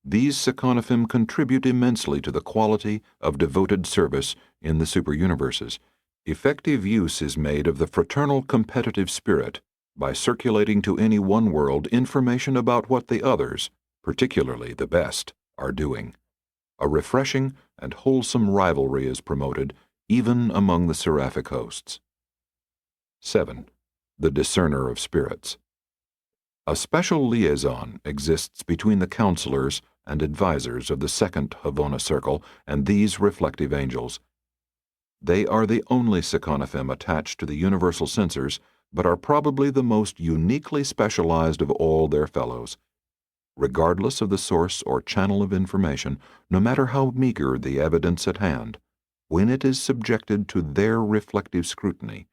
these Seconophim contribute immensely to the quality of devoted service in the superuniverses. Effective use is made of the fraternal competitive spirit by circulating to any one world information about what the others, particularly the best, are doing. A refreshing and wholesome rivalry is promoted even among the seraphic hosts. 7. The discerner of spirits. A special liaison exists between the counselors and advisors of the second Havona circle and these reflective angels. They are the only Seconophim attached to the universal censors, but are probably the most uniquely specialized of all their fellows. Regardless of the source or channel of information, no matter how meager the evidence at hand, when it is subjected to their reflective scrutiny,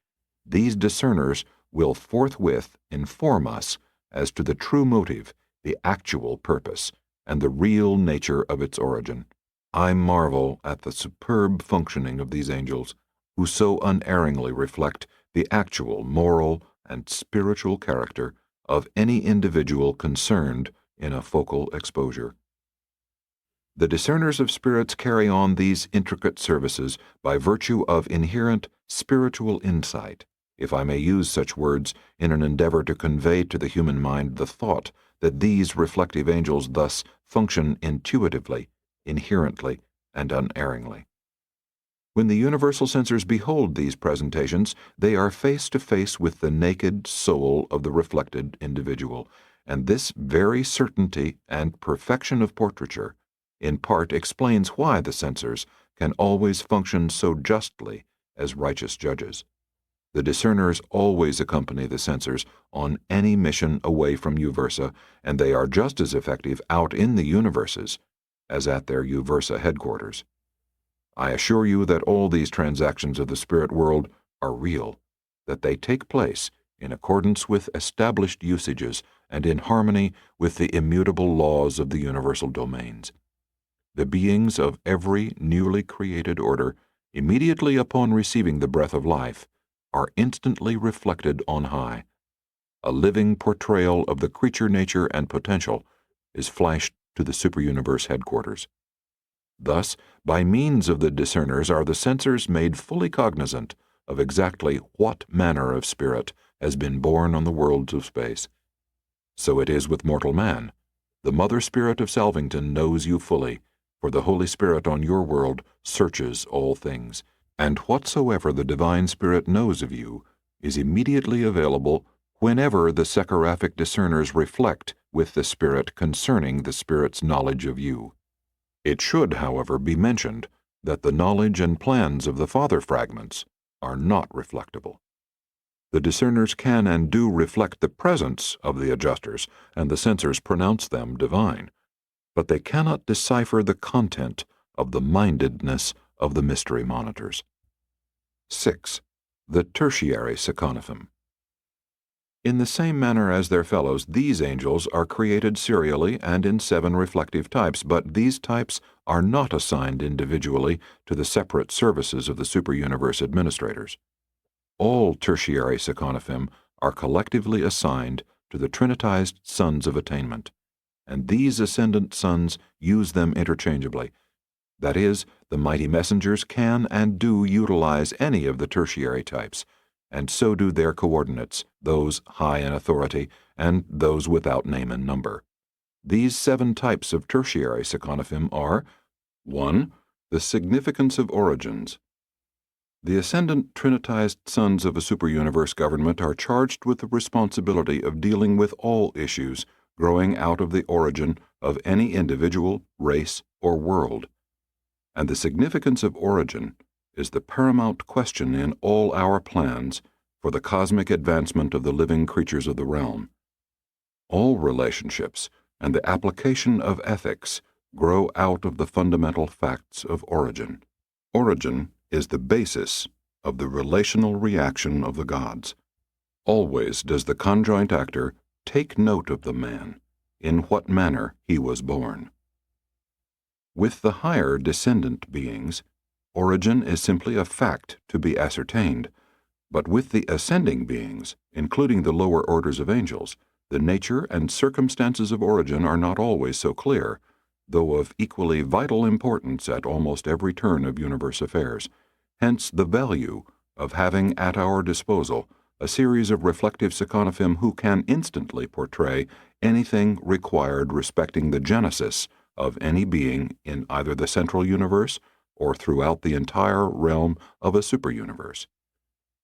these discerners will forthwith inform us as to the true motive, the actual purpose, and the real nature of its origin. I marvel at the superb functioning of these angels, who so unerringly reflect the actual moral and spiritual character of any individual concerned in a focal exposure. The discerners of spirits carry on these intricate services by virtue of inherent spiritual insight, if I may use such words in an endeavor to convey to the human mind the thought that these reflective angels thus function intuitively, inherently, and unerringly. When the universal censors behold these presentations, they are face to face with the naked soul of the reflected individual, and this very certainty and perfection of portraiture in part explains why the censors can always function so justly as righteous judges. The discerners always accompany the censors on any mission away from Uversa, and they are just as effective out in the universes as at their Uversa headquarters. I assure you that all these transactions of the spirit world are real, that they take place in accordance with established usages and in harmony with the immutable laws of the universal domains. The beings of every newly created order, immediately upon receiving the breath of life, are instantly reflected on high. A living portrayal of the creature nature and potential is flashed to the superuniverse headquarters. Thus, by means of the discerners are the censors made fully cognizant of exactly what manner of spirit has been born on the worlds of space. So it is with mortal man. The mother spirit of Salvington knows you fully, for the Holy Spirit on your world searches all things, and whatsoever the divine spirit knows of you is immediately available whenever the seraphic discerners reflect with the spirit concerning the spirit's knowledge of you. It should, however, be mentioned that the knowledge and plans of the father fragments are not reflectable. The discerners can and do reflect the presence of the adjusters, and the censors pronounce them divine, but they cannot decipher the content of the mindedness of the mystery monitors. 6. The tertiary Seconophim. In the same manner as their fellows, these angels are created serially and in 7 reflective types, but these types are not assigned individually to the separate services of the superuniverse administrators. All tertiary seconophim are collectively assigned to the trinitized sons of attainment, and these ascendant sons use them interchangeably. That is, the mighty messengers can and do utilize any of the tertiary types, and so do their coordinates, those high in authority and those without name and number. These 7 types of tertiary seconophim are: 1. The significance of origins. The ascendant trinitized sons of a superuniverse government are charged with the responsibility of dealing with all issues growing out of the origin of any individual, race, or world. And the significance of origin is the paramount question in all our plans for the cosmic advancement of the living creatures of the realm. All relationships and the application of ethics grow out of the fundamental facts of origin. Origin is the basis of the relational reaction of the gods. Always does the conjoint actor take note of the man, in what manner he was born. With the higher descendant beings, origin is simply a fact to be ascertained, but with the ascending beings, including the lower orders of angels, the nature and circumstances of origin are not always so clear, though of equally vital importance at almost every turn of universe affairs. Hence the value of having at our disposal a series of reflective seconophim who can instantly portray anything required respecting the genesis of any being in either the central universe or throughout the entire realm of a superuniverse.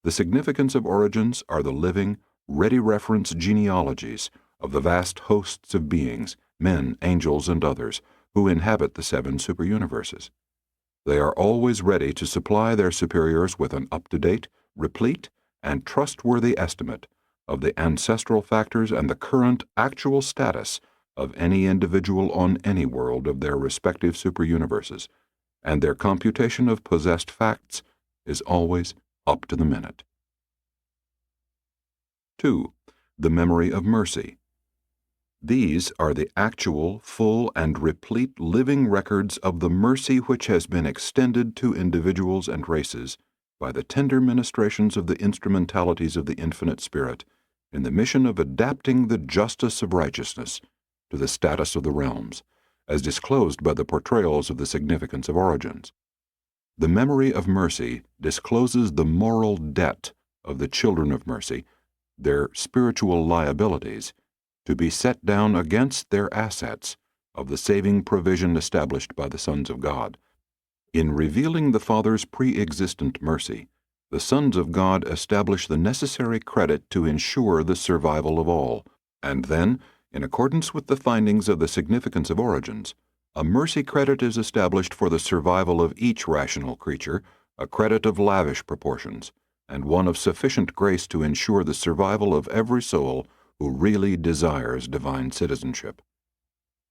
The significance of origins are the living, ready reference genealogies of the vast hosts of beings, men, angels, and others, who inhabit the 7 superuniverses. They are always ready to supply their superiors with an up-to-date, replete, and trustworthy estimate of the ancestral factors and the current actual status of any individual on any world of their respective superuniverses, and their computation of possessed facts is always up to the minute. 2. The memory of mercy. These are the actual, full, and replete living records of the mercy which has been extended to individuals and races by the tender ministrations of the instrumentalities of the Infinite Spirit in the mission of adapting the justice of righteousness to the status of the realms, as disclosed by the portrayals of the significance of origins. The memory of mercy discloses the moral debt of the children of mercy, their spiritual liabilities, to be set down against their assets of the saving provision established by the sons of God. In revealing the Father's pre-existent mercy, the sons of God establish the necessary credit to ensure the survival of all, and then, in accordance with the findings of the significance of origins, a mercy credit is established for the survival of each rational creature, a credit of lavish proportions, and one of sufficient grace to ensure the survival of every soul who really desires divine citizenship.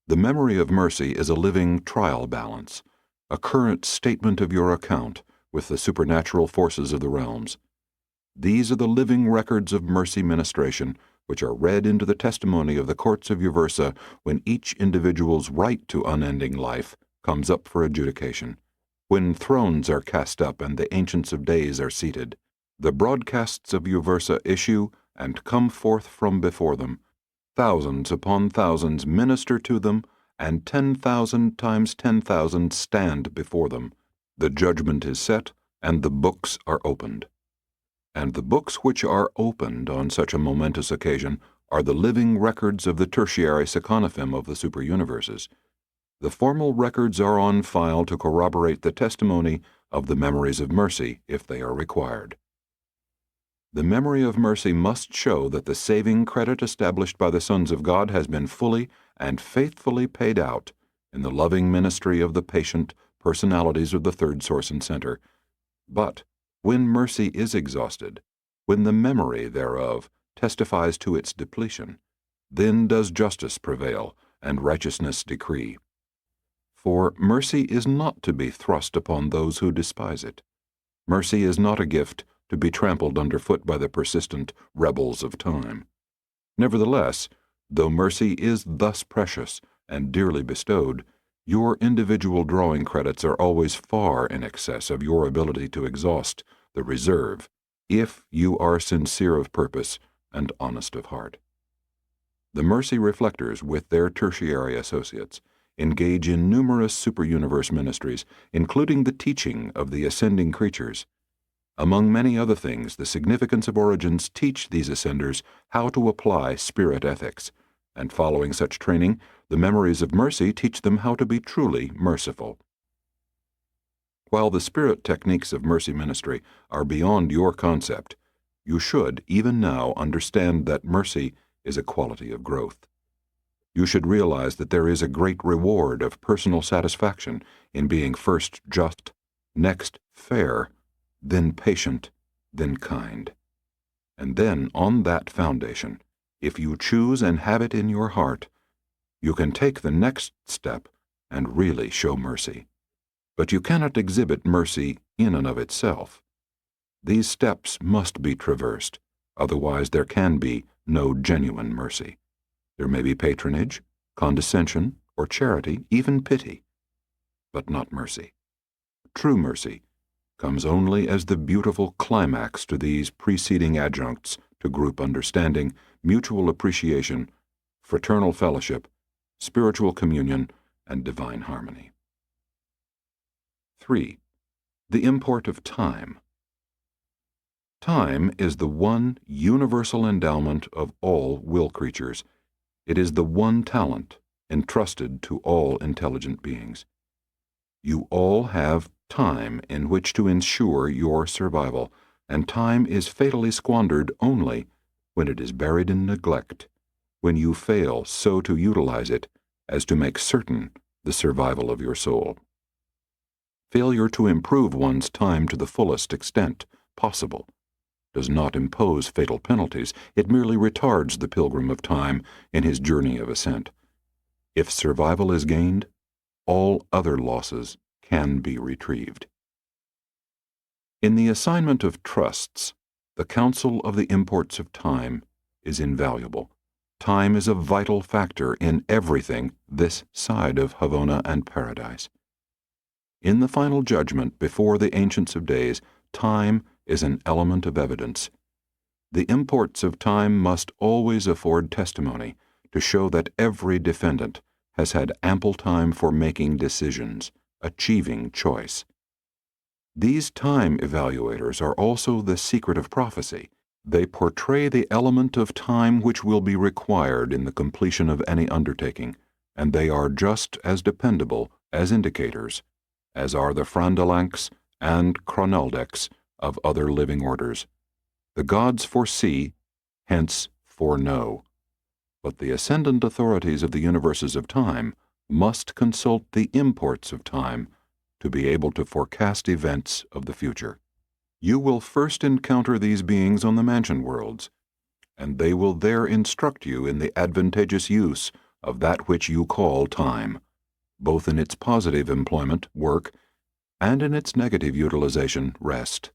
The memory of mercy is a living trial balance, a current statement of your account with the supernatural forces of the realms. These are the living records of mercy ministration, which are read into the testimony of the courts of Uversa when each individual's right to unending life comes up for adjudication, when thrones are cast up and the Ancients of Days are seated. The broadcasts of Uversa issue and come forth from before them. Thousands upon thousands minister to them, and 10,000 times 10,000 stand before them. The judgment is set, and the books are opened. And the books which are opened on such a momentous occasion are the living records of the tertiary seconophim of the superuniverses. The formal records are on file to corroborate the testimony of the memories of mercy, if they are required. The memory of mercy must show that the saving credit established by the sons of God has been fully and faithfully paid out in the loving ministry of the patient personalities of the third source and center. But when mercy is exhausted, when the memory thereof testifies to its depletion, then does justice prevail and righteousness decree. For mercy is not to be thrust upon those who despise it. Mercy is not a gift to be trampled underfoot by the persistent rebels of time. Nevertheless, though mercy is thus precious and dearly bestowed, your individual drawing credits are always far in excess of your ability to exhaust the reserve, if you are sincere of purpose and honest of heart. The mercy reflectors, with their tertiary associates, engage in numerous super-universe ministries, including the teaching of the ascending creatures. Among many other things, the significance of origins teach these ascenders how to apply spirit ethics, and following such training, the memories of mercy teach them how to be truly merciful. While the spirit techniques of mercy ministry are beyond your concept, you should, even now, understand that mercy is a quality of growth. You should realize that there is a great reward of personal satisfaction in being first just, next fair, then patient, then kind. And then, on that foundation, if you choose and have it in your heart, you can take the next step and really show mercy. But you cannot exhibit mercy in and of itself. These steps must be traversed, otherwise there can be no genuine mercy. There may be patronage, condescension, or charity, even pity, but not mercy. True mercy comes only as the beautiful climax to these preceding adjuncts to group understanding, mutual appreciation, fraternal fellowship, spiritual communion, and divine harmony. 3. The import of time. Time is the one universal endowment of all will creatures. It is the one talent entrusted to all intelligent beings. You all have time in which to ensure your survival, and time is fatally squandered only when it is buried in neglect, when you fail so to utilize it as to make certain the survival of your soul. Failure to improve one's time to the fullest extent possible does not impose fatal penalties. It merely retards the pilgrim of time in his journey of ascent. If survival is gained, all other losses can be retrieved. In the assignment of trusts, the counsel of the imports of time is invaluable. Time is a vital factor in everything this side of Havona and Paradise. In the final judgment before the Ancients of Days, time is an element of evidence. The imports of time must always afford testimony to show that every defendant has had ample time for making decisions, achieving choice. These time evaluators are also the secret of prophecy. They portray the element of time which will be required in the completion of any undertaking, and they are just as dependable as indicators as are the Frandalanks and Chronaldecs of other living orders. The gods foresee, hence foreknow. But the ascendant authorities of the universes of time must consult the imports of time to be able to forecast events of the future. You will first encounter these beings on the mansion worlds, and they will there instruct you in the advantageous use of that which you call time, both in its positive employment, work, and in its negative utilization, rest.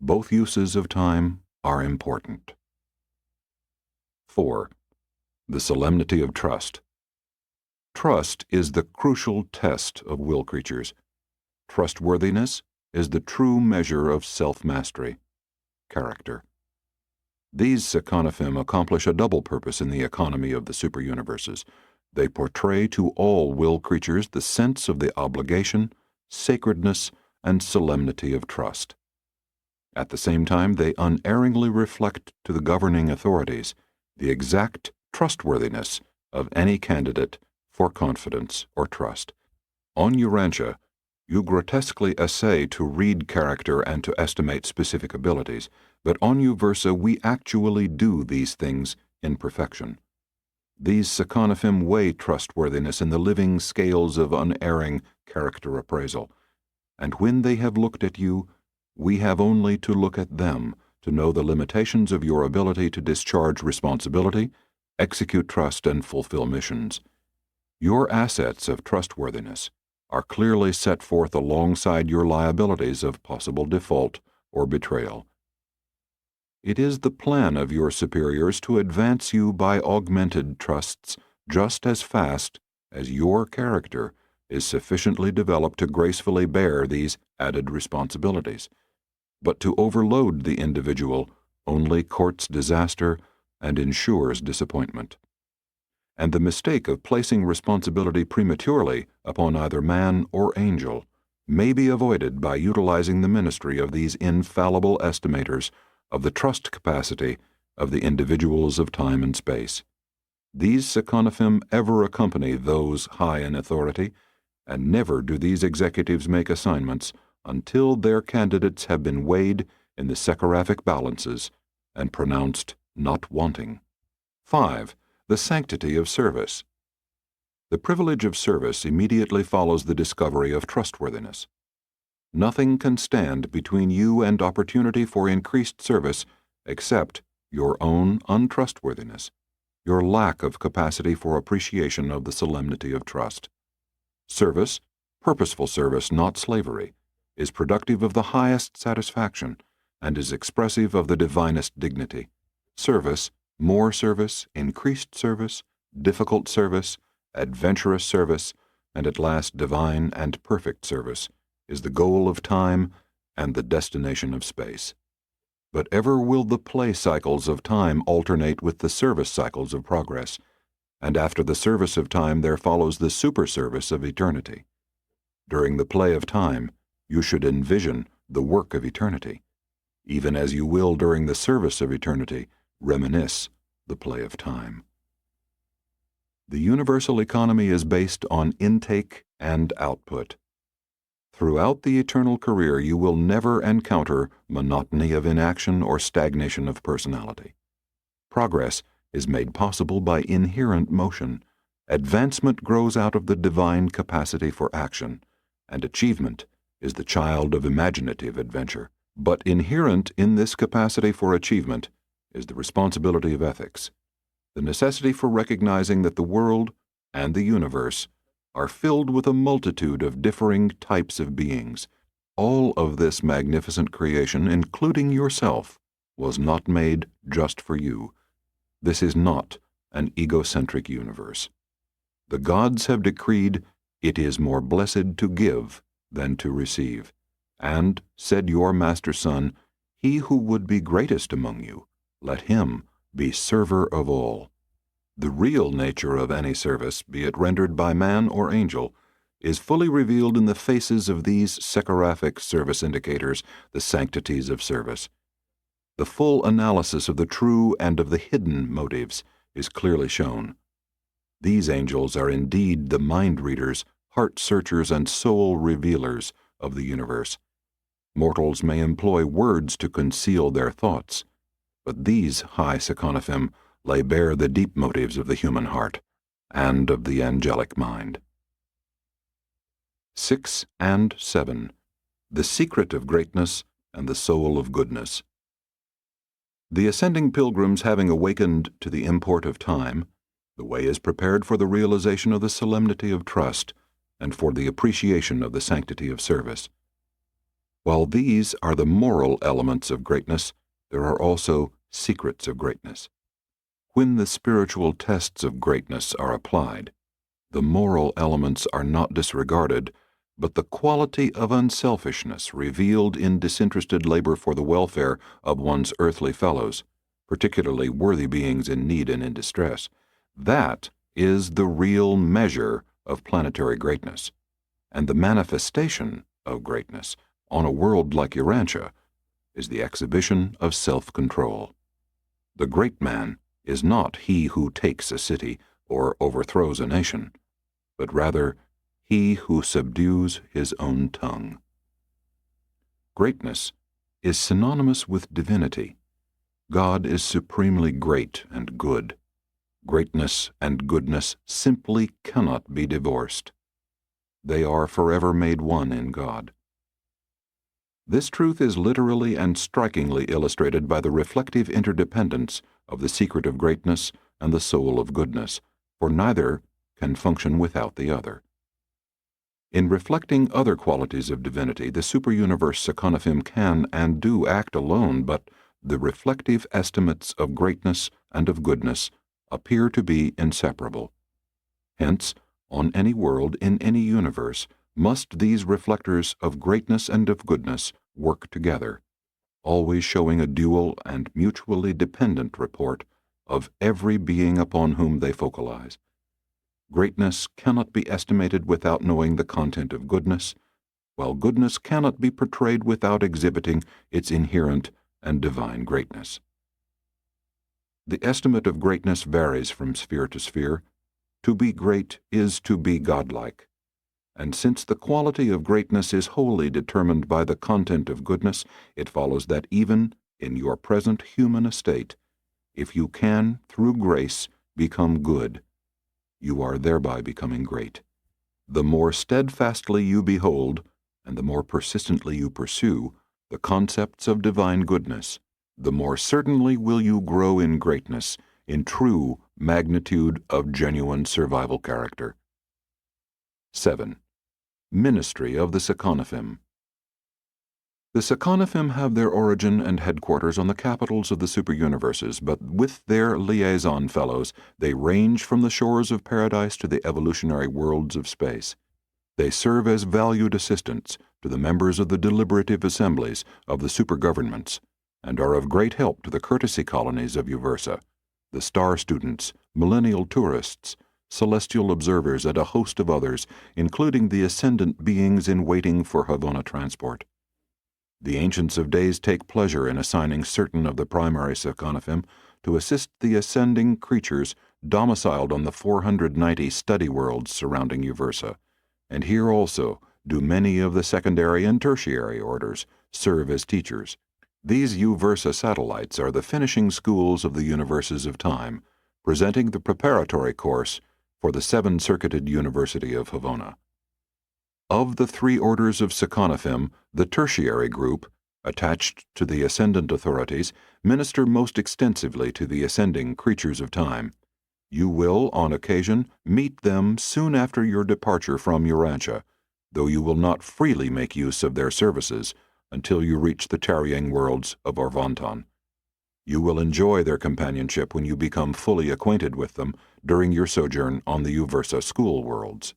Both uses of time are important. 4. The solemnity of trust. Trust is the crucial test of will creatures. Trustworthiness is the true measure of self-mastery, character. These Seconophim accomplish a double purpose in the economy of the super-universes. They portray to all will creatures the sense of the obligation, sacredness, and solemnity of trust. At the same time, they unerringly reflect to the governing authorities the exact trustworthiness of any candidate for confidence or trust. On Urantia, you grotesquely essay to read character and to estimate specific abilities, but on Uversa we actually do these things in perfection. These Seconophim weigh trustworthiness in the living scales of unerring character appraisal, and when they have looked at you, we have only to look at them to know the limitations of your ability to discharge responsibility, execute trust, and fulfill missions. Your assets of trustworthiness are clearly set forth alongside your liabilities of possible default or betrayal. It is the plan of your superiors to advance you by augmented trusts just as fast as your character is sufficiently developed to gracefully bear these added responsibilities. but to overload the individual only courts disaster and ensures disappointment. And the mistake of placing responsibility prematurely upon either man or angel may be avoided by utilizing the ministry of these infallible estimators of the trust capacity of the individuals of time and space. These seconophim ever accompany those high in authority, and never do these executives make assignments until their candidates have been weighed in the secaraphic balances and pronounced not wanting. 5. The sanctity of service. The privilege of service immediately follows the discovery of trustworthiness. Nothing can stand between you and opportunity for increased service except your own untrustworthiness, your lack of capacity for appreciation of the solemnity of trust. Service, purposeful service, not slavery, is productive of the highest satisfaction and is expressive of the divinest dignity. Service, more service, increased service, difficult service, adventurous service, and at last divine and perfect service is the goal of time and the destination of space. But ever will the play cycles of time alternate with the service cycles of progress, and after the service of time there follows the super-service of eternity. During the play of time, you should envision the work of eternity, even as you will during the service of eternity reminisce the play of time. The universal economy is based on intake and output. Throughout the eternal career you will never encounter monotony of inaction or stagnation of personality. Progress is made possible by inherent motion. Advancement grows out of the divine capacity for action, and achievement is the child of imaginative adventure. But inherent in this capacity for achievement is the responsibility of ethics, the necessity for recognizing that the world and the universe are filled with a multitude of differing types of beings. All of this magnificent creation, including yourself, was not made just for you. This is not an egocentric universe. The gods have decreed it is more blessed to give than to receive. And, said your master son, he who would be greatest among you, let him be server of all. The real nature of any service, be it rendered by man or angel, is fully revealed in the faces of these secaraphic service indicators, the sanctities of service. The full analysis of the true and of the hidden motives is clearly shown. These angels are indeed the mind-readers, heart-searchers, and soul-revealers of the universe. Mortals may employ words to conceal their thoughts, but these high seconophim lay bare the deep motives of the human heart and of the angelic mind. 6 and 7. The secret of greatness and the soul of goodness. The ascending pilgrims having awakened to the import of time, the way is prepared for the realization of the solemnity of trust and for the appreciation of the sanctity of service. While these are the moral elements of greatness, there are also secrets of greatness. When the spiritual tests of greatness are applied, the moral elements are not disregarded, but the quality of unselfishness revealed in disinterested labor for the welfare of one's earthly fellows, particularly worthy beings in need and in distress, that is the real measure of planetary greatness, and the manifestation of greatness on a world like Urantia is the exhibition of self-control. The great man is not he who takes a city or overthrows a nation, but rather he who subdues his own tongue. Greatness is synonymous with divinity. God is supremely great and good. Greatness and goodness simply cannot be divorced. They are forever made one in God. This truth is literally and strikingly illustrated by the reflective interdependence of the secret of greatness and the soul of goodness, for neither can function without the other. In reflecting other qualities of divinity, the superuniverse seconophim can and do act alone, but the reflective estimates of greatness and of goodness appear to be inseparable. Hence, on any world in any universe, must these reflectors of greatness and of goodness work together, always showing a dual and mutually dependent report of every being upon whom they focalize. Greatness cannot be estimated without knowing the content of goodness, while goodness cannot be portrayed without exhibiting its inherent and divine greatness. The estimate of greatness varies from sphere to sphere. To be great is to be godlike. And since the quality of greatness is wholly determined by the content of goodness, it follows that even in your present human estate, if you can, through grace, become good, you are thereby becoming great. The more steadfastly you behold, and the more persistently you pursue, the concepts of divine goodness, the more certainly will you grow in greatness, in true magnitude of genuine survival character. 7. Ministry of the Seconophim. The Seconophim have their origin and headquarters on the capitals of the superuniverses, but with their liaison fellows, they range from the shores of paradise to the evolutionary worlds of space. They serve as valued assistants to the members of the deliberative assemblies of the supergovernments, and are of great help to the courtesy colonies of Uversa, the star students, millennial tourists, celestial observers, and a host of others, including the ascendant beings in waiting for Havona transport. The ancients of days take pleasure in assigning certain of the primary Seconophim to assist the ascending creatures domiciled on the 490 study worlds surrounding Uversa, and here also do many of the secondary and tertiary orders serve as teachers. These Uversa satellites are the finishing schools of the universes of time, presenting the preparatory course for the seven-circuited University of Havona. Of the three orders of Seconophim, the tertiary group, attached to the ascendant authorities, minister most extensively to the ascending creatures of time. You will, on occasion, meet them soon after your departure from Urantia, though you will not freely make use of their services until you reach the tarrying worlds of Orvonton. You will enjoy their companionship when you become fully acquainted with them during your sojourn on the Uversa school worlds.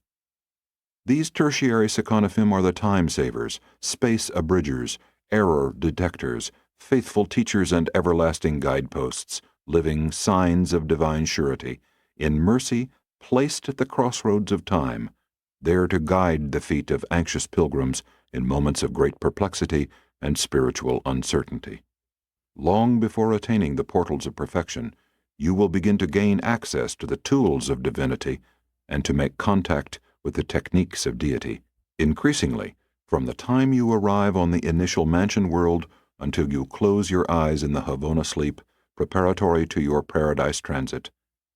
These tertiary Seconophim are the time-savers, space-abridgers, error detectors, faithful teachers and everlasting guideposts, living signs of divine surety, in mercy placed at the crossroads of time, there to guide the feet of anxious pilgrims in moments of great perplexity and spiritual uncertainty. Long before attaining the portals of perfection, you will begin to gain access to the tools of divinity and to make contact with the techniques of deity. Increasingly, from the time you arrive on the initial mansion world until you close your eyes in the Havona sleep preparatory to your paradise transit,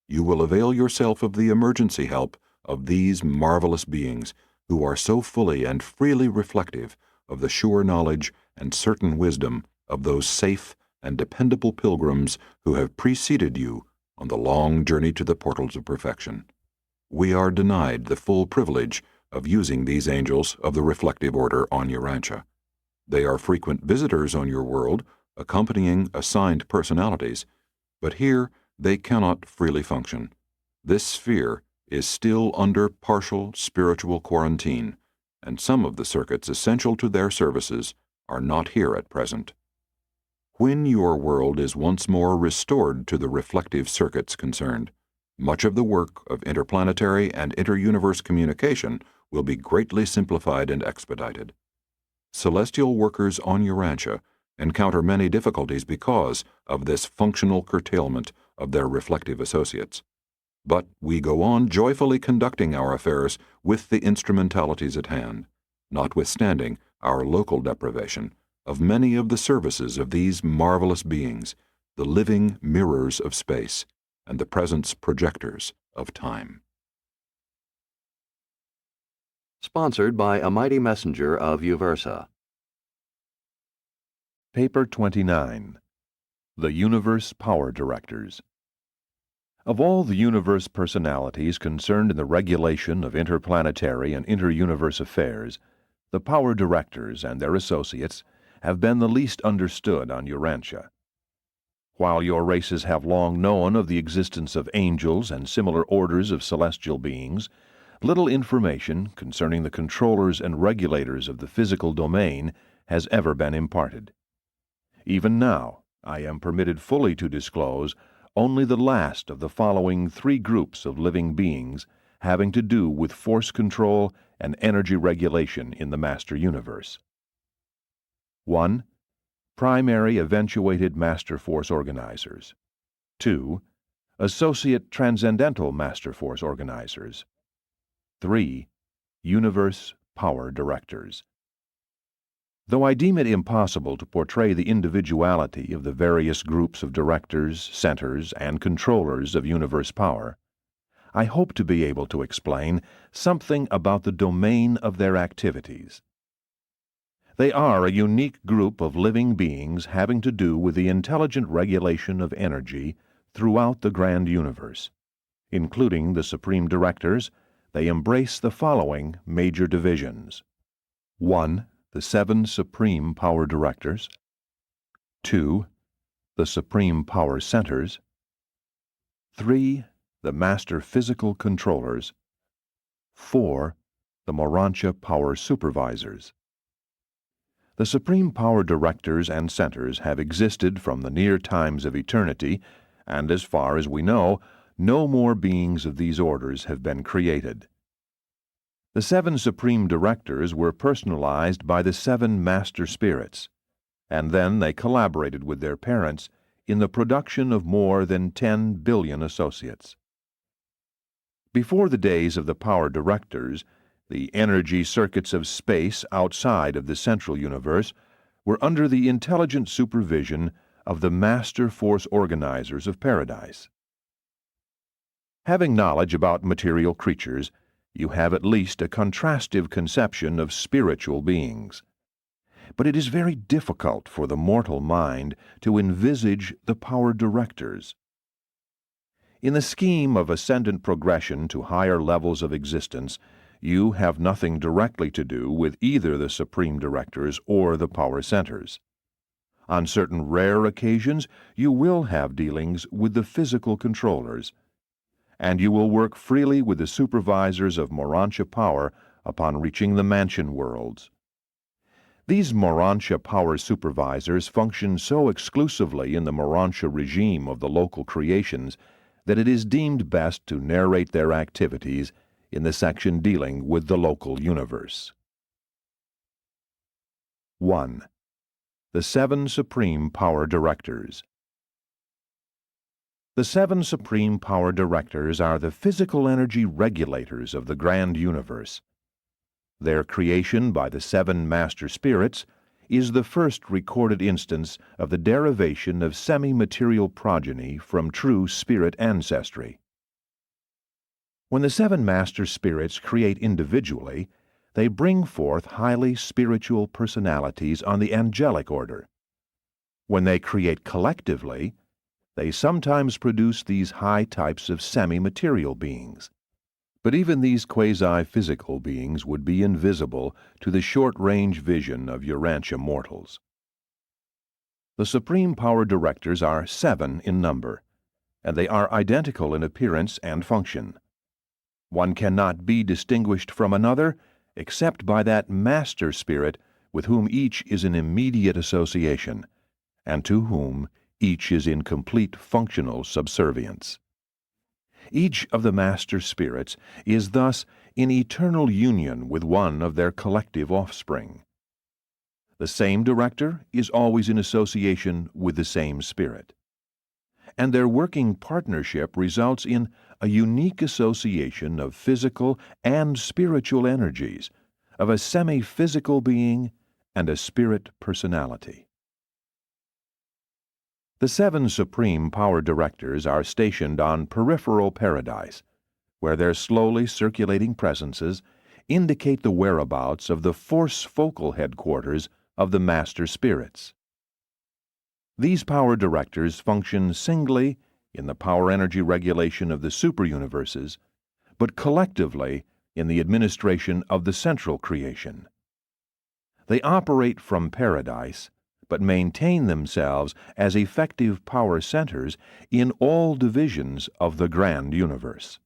you will avail yourself of the emergency help of these marvelous beings who are so fully and freely reflective of the sure knowledge and certain wisdom of those safe and dependable pilgrims who have preceded you on the long journey to the portals of perfection. We are denied the full privilege of using these angels of the reflective order on Urantia. They are frequent visitors on your world, accompanying assigned personalities, but here they cannot freely function. This sphere is still under partial spiritual quarantine, and some of the circuits essential to their services are not here at present. When your world is once more restored to the reflective circuits concerned, much of the work of interplanetary and inter-universe communication will be greatly simplified and expedited. Celestial workers on Urantia encounter many difficulties because of this functional curtailment of their reflective associates. But we go on joyfully conducting our affairs with the instrumentalities at hand, notwithstanding our local deprivation of many of the services of these marvelous beings, the living mirrors of space and the presence projectors of time. Sponsored by a mighty messenger of Uversa. Paper 29. The Universe Power Directors. Of all the universe personalities concerned in the regulation of interplanetary and inter-universe affairs, the power directors and their associates have been the least understood on Urantia. While your races have long known of the existence of angels and similar orders of celestial beings, little information concerning the controllers and regulators of the physical domain has ever been imparted. Even now, I am permitted fully to disclose only the last of the following three groups of living beings having to do with force control and energy regulation in the Master Universe. 1. Primary Eventuated Master Force Organizers. 2. Associate Transcendental Master Force Organizers. 3. Universe Power Directors. Though I deem it impossible to portray the individuality of the various groups of directors, centers, and controllers of universe power, I hope to be able to explain something about the domain of their activities. They are a unique group of living beings having to do with the intelligent regulation of energy throughout the grand universe. Including the Supreme Directors, they embrace the following major divisions. 1. The 7 Supreme Power Directors. 2. The Supreme Power Centers. 3. The Master Physical Controllers. 4. The Urantia Power Supervisors. The Supreme Power Directors and Centers have existed from the near times of eternity, and as far as we know, no more beings of these orders have been created. The 7 Supreme Directors were personalized by the 7 Master Spirits, and then they collaborated with their parents in the production of more than 10 billion associates. Before the days of the Power Directors, the energy circuits of space outside of the central universe were under the intelligent supervision of the Master Force Organizers of Paradise. Having knowledge about material creatures, you have at least a contrastive conception of spiritual beings. But it is very difficult for the mortal mind to envisage the Power Directors. In the scheme of ascendant progression to higher levels of existence, you have nothing directly to do with either the Supreme Directors or the Power Centers. On certain rare occasions, you will have dealings with the physical controllers, and you will work freely with the supervisors of Urantia power upon reaching the mansion worlds. These Urantia power supervisors function so exclusively in the Urantia regime of the local creations that it is deemed best to narrate their activities in the section dealing with the local universe. 1. The 7 Supreme Power Directors. The 7 Supreme Power Directors are the physical energy regulators of the grand universe. Their creation by the 7 Master Spirits is the first recorded instance of the derivation of semi-material progeny from true spirit ancestry. When the 7 Master Spirits create individually, they bring forth highly spiritual personalities on the angelic order. When they create collectively, they sometimes produce these high types of semi-material beings. But even these quasi-physical beings would be invisible to the short-range vision of Urantia mortals. The Supreme Power Directors are 7 in number, and they are identical in appearance and function. One cannot be distinguished from another except by that Master Spirit with whom each is in immediate association, and to whom each is in complete functional subservience. Each of the Master Spirits is thus in eternal union with one of their collective offspring. The same director is always in association with the same spirit, and their working partnership results in a unique association of physical and spiritual energies, of a semi-physical being and a spirit personality. The 7 Supreme Power Directors are stationed on peripheral paradise, where their slowly circulating presences indicate the whereabouts of the force focal headquarters of the Master Spirits. These Power Directors function singly in the power energy regulation of the superuniverses, but collectively in the administration of the central creation. They operate from paradise, but maintain themselves as effective power centers in all divisions of the grand universe.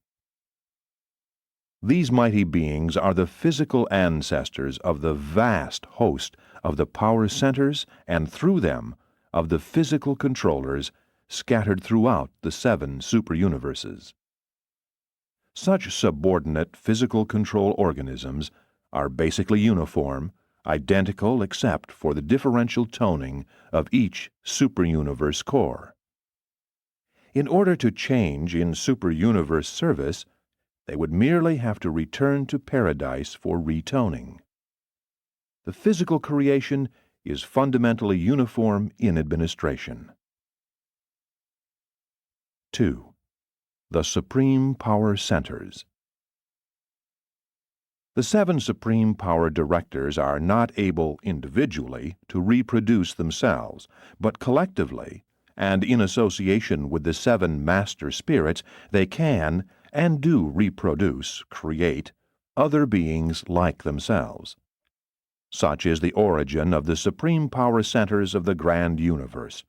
These mighty beings are the physical ancestors of the vast host of the power centers and, through them, of the physical controllers scattered throughout the 7 superuniverses. Such subordinate physical control organisms are basically uniform, identical except for the differential toning of each superuniverse core. In order to change in superuniverse service, they would merely have to return to paradise for retoning. The physical creation is fundamentally uniform in administration. 2. The Supreme Power Centers. The 7 Supreme Power Directors are not able individually to reproduce themselves, but collectively, and in association with the 7 Master Spirits, they can and do reproduce, create, other beings like themselves. Such is the origin of the Supreme Power Centers of the Grand Universe,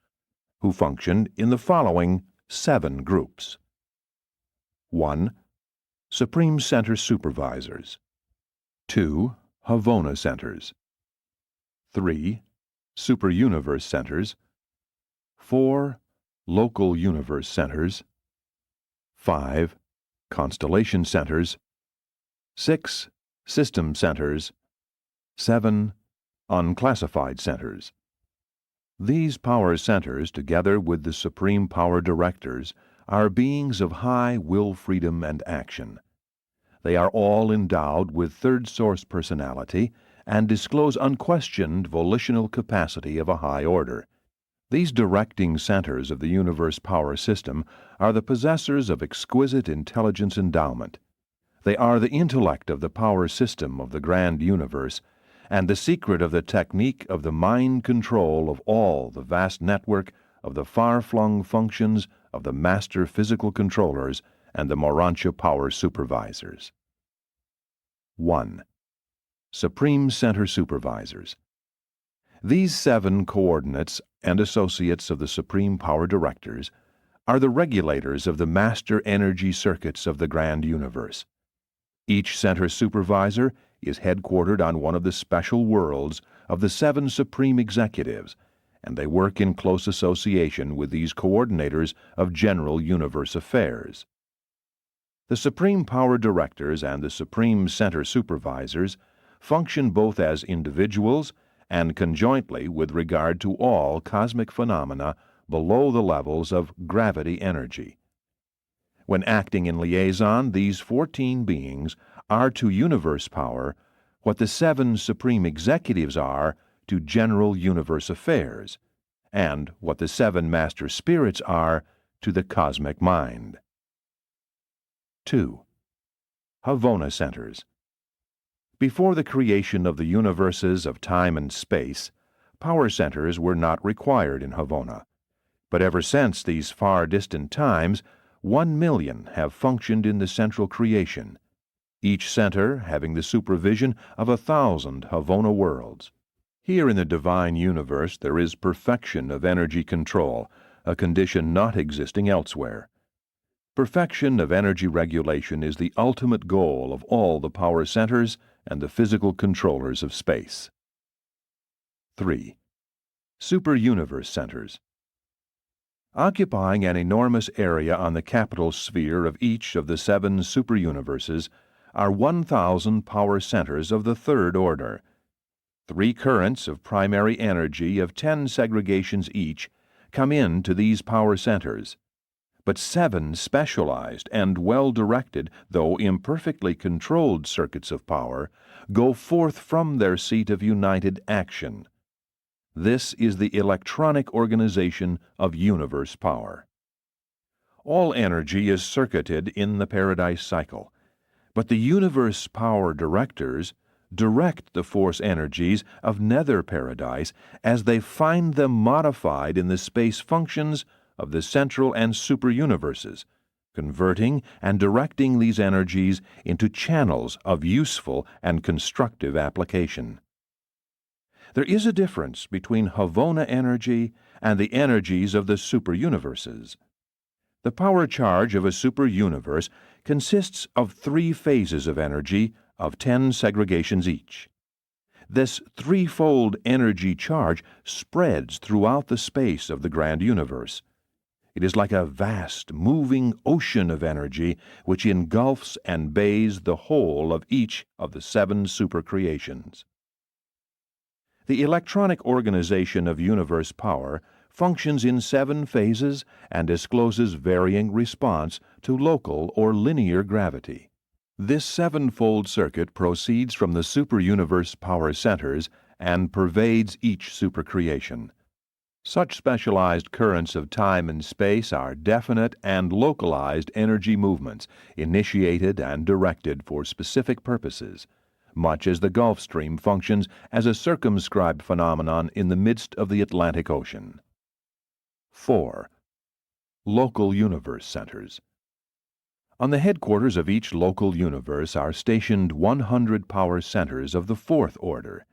who function in the following 7 groups. 1. Supreme Center Supervisors. 2. Havona Centers. 3. Superuniverse Centers. 4. Local Universe Centers. 5. Constellation Centers. 6. System Centers. 7. Unclassified Centers. These power centers, together with the Supreme Power Directors, are beings of high will freedom and action. They are all endowed with third source personality and disclose unquestioned volitional capacity of a high order. These directing centers of the universe power system are the possessors of exquisite intelligence endowment. They are the intellect of the power system of the grand universe, and the secret of the technique of the mind control of all the vast network of the far-flung functions of the master physical controllers and the Urantia power supervisors. 1. Supreme Center Supervisors. These 7 coordinates and associates of the Supreme Power Directors are the regulators of the master energy circuits of the grand universe. Each center supervisor is headquartered on one of the special worlds of the 7 supreme executives, and they work in close association with these coordinators of general universe affairs. The Supreme Power Directors and the Supreme Center Supervisors function both as individuals and conjointly with regard to all cosmic phenomena below the levels of gravity energy. When acting in liaison, these 14 beings are to universe power what the 7 supreme executives are to general universe affairs, and what the 7 master spirits are to the cosmic mind. 2. Havona Centers. Before the creation of the universes of time and space, power centers were not required in Havona. But ever since these far distant times, 1 million have functioned in the central creation, each center having the supervision of 1,000 Havona worlds. Here in the divine universe there is perfection of energy control, a condition not existing elsewhere. Perfection of energy regulation is the ultimate goal of all the power centers and the physical controllers of space. 3. Superuniverse Centers. Occupying an enormous area on the capital sphere of each of the 7 superuniverses are 1,000 power centers of the 3rd order. 3 currents of primary energy of 10 segregations each come in to these power centers, but 7 specialized and well-directed, though imperfectly controlled circuits of power go forth from their seat of united action. This is the electronic organization of universe power. All energy is circuited in the paradise cycle, but the universe power directors direct the force energies of nether paradise as they find them modified in the space functions of the central and superuniverses, converting and directing these energies into channels of useful and constructive application. There is a difference between Havona energy and the energies of the superuniverses. The power charge of a superuniverse consists of 3 phases of energy of 10 segregations each. This threefold energy charge spreads throughout the space of the grand universe. It is like a vast, moving ocean of energy which engulfs and bathes the whole of each of the 7 supercreations. The electronic organization of universe power functions in 7 phases and discloses varying response to local or linear gravity. This 7-fold circuit proceeds from the super-universe power centers and pervades each supercreation. Such specialized currents of time and space are definite and localized energy movements, initiated and directed for specific purposes, much as the Gulf Stream functions as a circumscribed phenomenon in the midst of the Atlantic Ocean. 4. Local universe centers. On the headquarters of each local universe are stationed 100 power centers of the 4th order.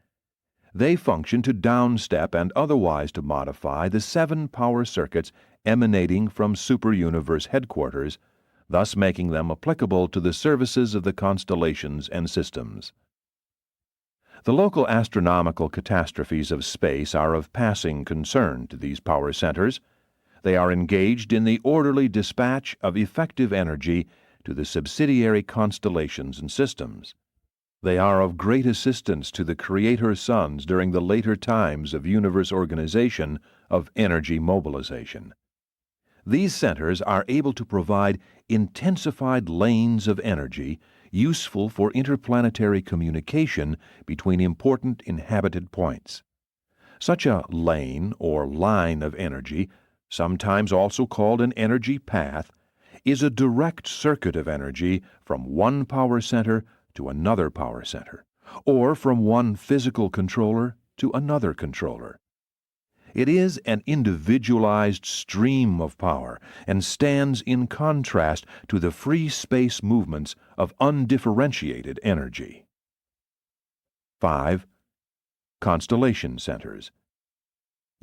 They function to downstep and otherwise to modify the 7 power circuits emanating from super-universe headquarters, thus making them applicable to the services of the constellations and systems. The local astronomical catastrophes of space are of passing concern to these power centers. They are engaged in the orderly dispatch of effective energy to the subsidiary constellations and systems. They are of great assistance to the Creator Suns during the later times of universe organization of energy mobilization. These centers are able to provide intensified lanes of energy useful for interplanetary communication between important inhabited points. Such a lane or line of energy, sometimes also called an energy path, is a direct circuit of energy from one power center to another power center, or from one physical controller to another controller. It is an individualized stream of power and stands in contrast to the free space movements of undifferentiated energy. 5. Constellation centers.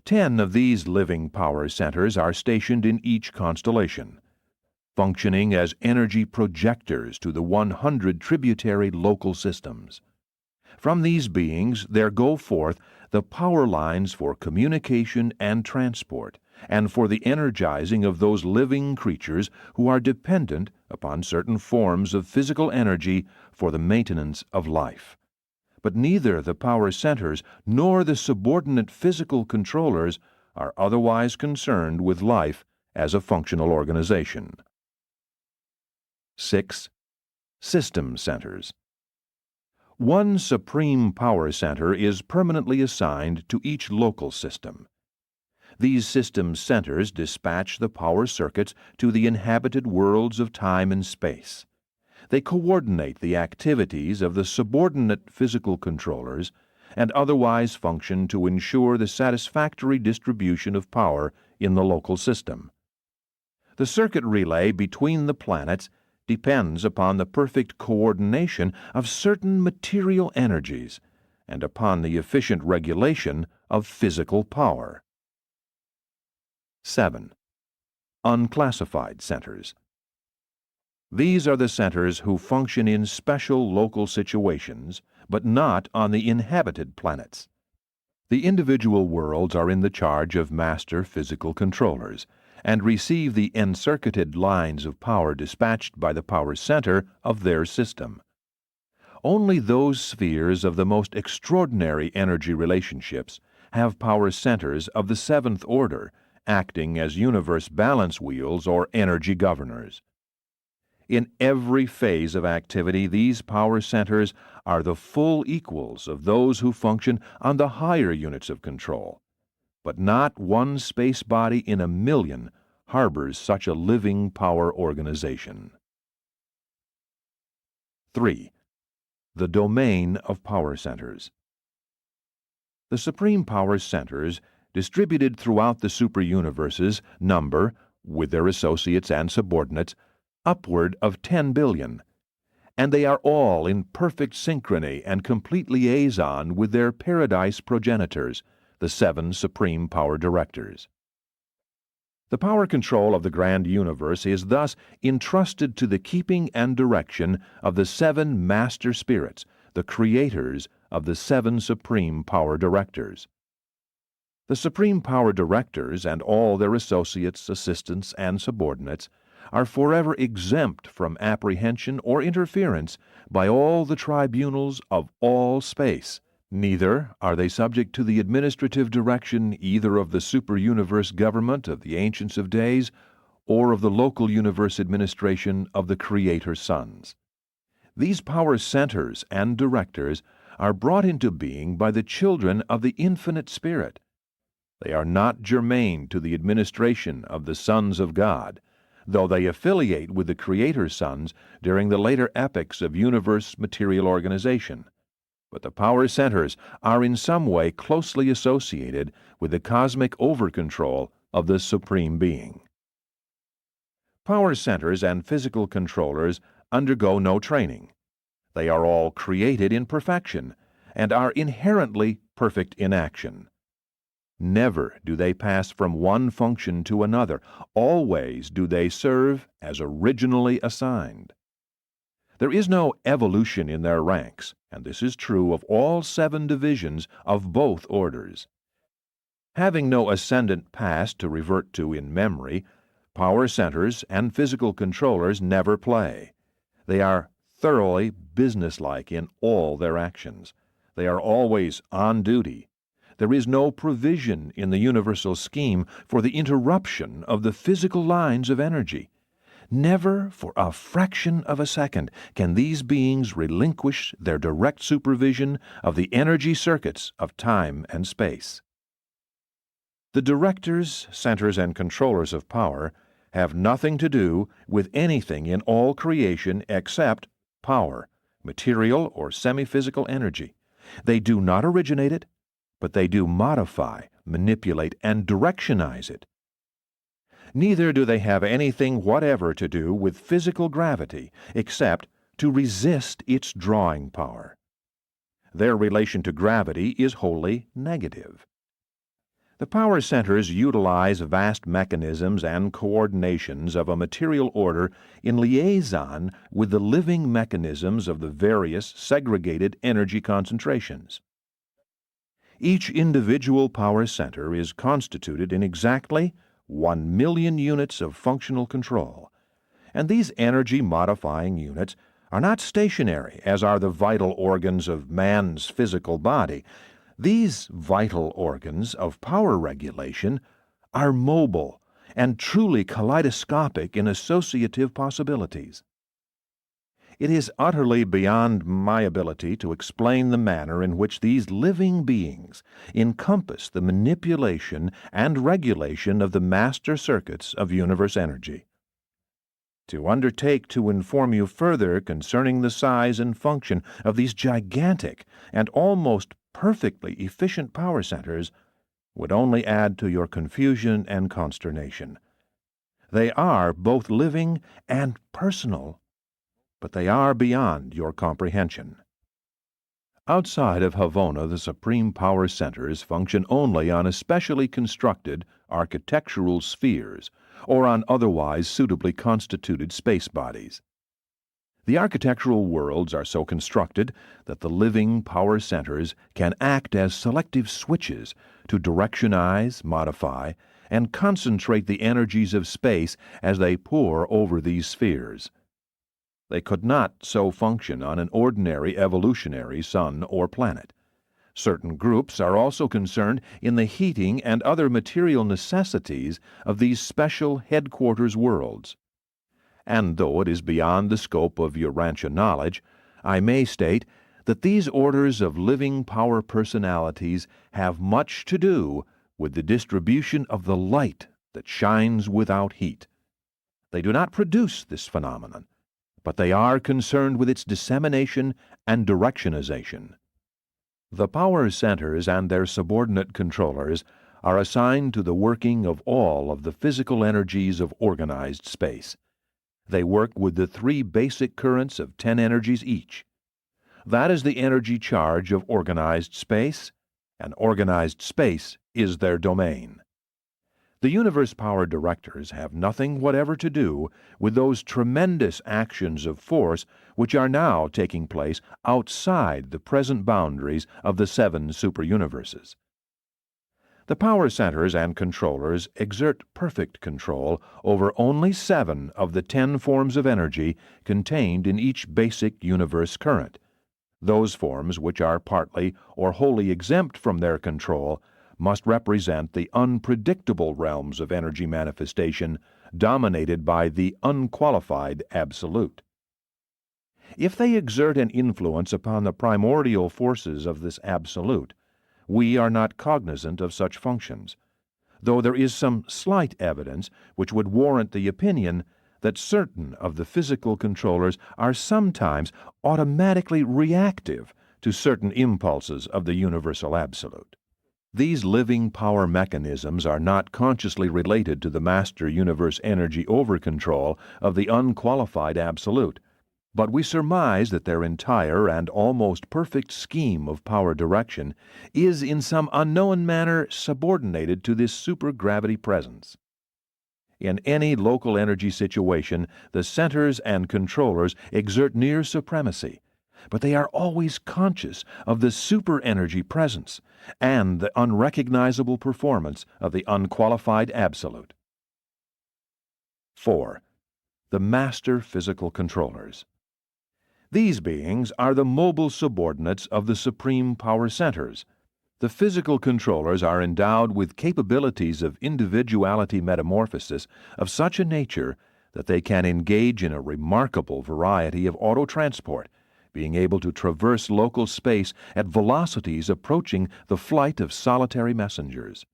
10 of these living power centers are stationed in each constellation, functioning as energy projectors to the 100 tributary local systems. From these beings there go forth the power lines for communication and transport, and for the energizing of those living creatures who are dependent upon certain forms of physical energy for the maintenance of life. But neither the power centers nor the subordinate physical controllers are otherwise concerned with life as a functional organization. 6. System centers. One supreme power center is permanently assigned to each local system. These system centers dispatch the power circuits to the inhabited worlds of time and space. They coordinate the activities of the subordinate physical controllers and otherwise function to ensure the satisfactory distribution of power in the local system. The circuit relay between the planets depends upon the perfect coordination of certain material energies and upon the efficient regulation of physical power. 7. Unclassified centers. These are the centers who function in special local situations, but not on the inhabited planets. The individual worlds are in the charge of master physical controllers, and receive the encircuited lines of power dispatched by the power center of their system. Only those spheres of the most extraordinary energy relationships have power centers of the 7th order, acting as universe balance wheels or energy governors. In every phase of activity, these power centers are the full equals of those who function on the higher units of control. But not one space body in a million harbors such a living power organization. 3. The domain of power centers. The supreme power centers, distributed throughout the super-universes, number, with their associates and subordinates, upward of 10 billion, and they are all in perfect synchrony and complete liaison with their paradise progenitors, the 7 supreme power directors. The power control of the grand universe is thus entrusted to the keeping and direction of the 7 master spirits, the creators of the 7 Supreme Power Directors. The Supreme Power Directors and all their associates, assistants, and subordinates are forever exempt from apprehension or interference by all the tribunals of all space. Neither are they subject to the administrative direction either of the super-universe government of the Ancients of Days or of the local universe administration of the Creator Sons. These power centers and directors are brought into being by the children of the Infinite Spirit. They are not germane to the administration of the sons of God, though they affiliate with the Creator Sons during the later epochs of universe material organization. But the power centers are in some way closely associated with the cosmic over-control of the Supreme Being. Power centers and physical controllers undergo no training. They are all created in perfection and are inherently perfect in action. Never do they pass from one function to another. Always do they serve as originally assigned. There is no evolution in their ranks, and this is true of all 7 divisions of both orders. Having no ascendant past to revert to in memory, power centers and physical controllers never play. They are thoroughly businesslike in all their actions. They are always on duty. There is no provision in the universal scheme for the interruption of the physical lines of energy. Never for a fraction of a second can these beings relinquish their direct supervision of the energy circuits of time and space. The directors, centers, and controllers of power have nothing to do with anything in all creation except power, material or semi-physical energy. They do not originate it, but they do modify, manipulate, and directionize it. Neither do they have anything whatever to do with physical gravity except to resist its drawing power. Their relation to gravity is wholly negative. The power centers utilize vast mechanisms and coordinations of a material order in liaison with the living mechanisms of the various segregated energy concentrations. Each individual power center is constituted in exactly 1,000,000 units of functional control, and these energy-modifying units are not stationary as are the vital organs of man's physical body. These vital organs of power regulation are mobile and truly kaleidoscopic in associative possibilities. It is utterly beyond my ability to explain the manner in which these living beings encompass the manipulation and regulation of the master circuits of universe energy. To undertake to inform you further concerning the size and function of these gigantic and almost perfectly efficient power centers would only add to your confusion and consternation. They are both living and personal, but they are beyond your comprehension. Outside of Havona, the supreme power centers function only on especially constructed architectural spheres or on otherwise suitably constituted space bodies. The architectural worlds are so constructed that the living power centers can act as selective switches to directionize, modify, and concentrate the energies of space as they pour over these spheres. They could not so function on an ordinary evolutionary sun or planet. Certain groups are also concerned in the heating and other material necessities of these special headquarters worlds. And though it is beyond the scope of Urantia knowledge, I may state that these orders of living power personalities have much to do with the distribution of the light that shines without heat. They do not produce this phenomenon, but they are concerned with its dissemination and directionization. The power centers and their subordinate controllers are assigned to the working of all of the physical energies of organized space. They work with the 3 basic currents of 10 energies each. That is the energy charge of organized space, and organized space is their domain. The universe power directors have nothing whatever to do with those tremendous actions of force which are now taking place outside the present boundaries of the 7 superuniverses. The power centers and controllers exert perfect control over only 7 of the 10 forms of energy contained in each basic universe current. Those forms which are partly or wholly exempt from their control must represent the unpredictable realms of energy manifestation dominated by the unqualified absolute. If they exert an influence upon the primordial forces of this absolute, we are not cognizant of such functions, though there is some slight evidence which would warrant the opinion that certain of the physical controllers are sometimes automatically reactive to certain impulses of the universal absolute. These living power mechanisms are not consciously related to the master universe energy over-control of the unqualified absolute, but we surmise that their entire and almost perfect scheme of power direction is in some unknown manner subordinated to this supergravity presence. In any local energy situation, the centers and controllers exert near supremacy, but they are always conscious of the super-energy presence and the unrecognizable performance of the unqualified absolute. 4. The master physical controllers. These beings are the mobile subordinates of the supreme power centers. The physical controllers are endowed with capabilities of individuality metamorphosis of such a nature that they can engage in a remarkable variety of auto-transport, being able to traverse local space at velocities approaching the flight of solitary messengers.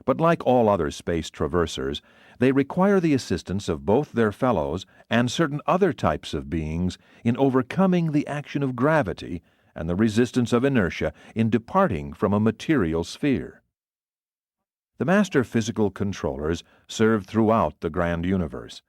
But like all other space traversers, they require the assistance of both their fellows and certain other types of beings in overcoming the action of gravity and the resistance of inertia in departing from a material sphere. The master physical controllers serve throughout the grand universe.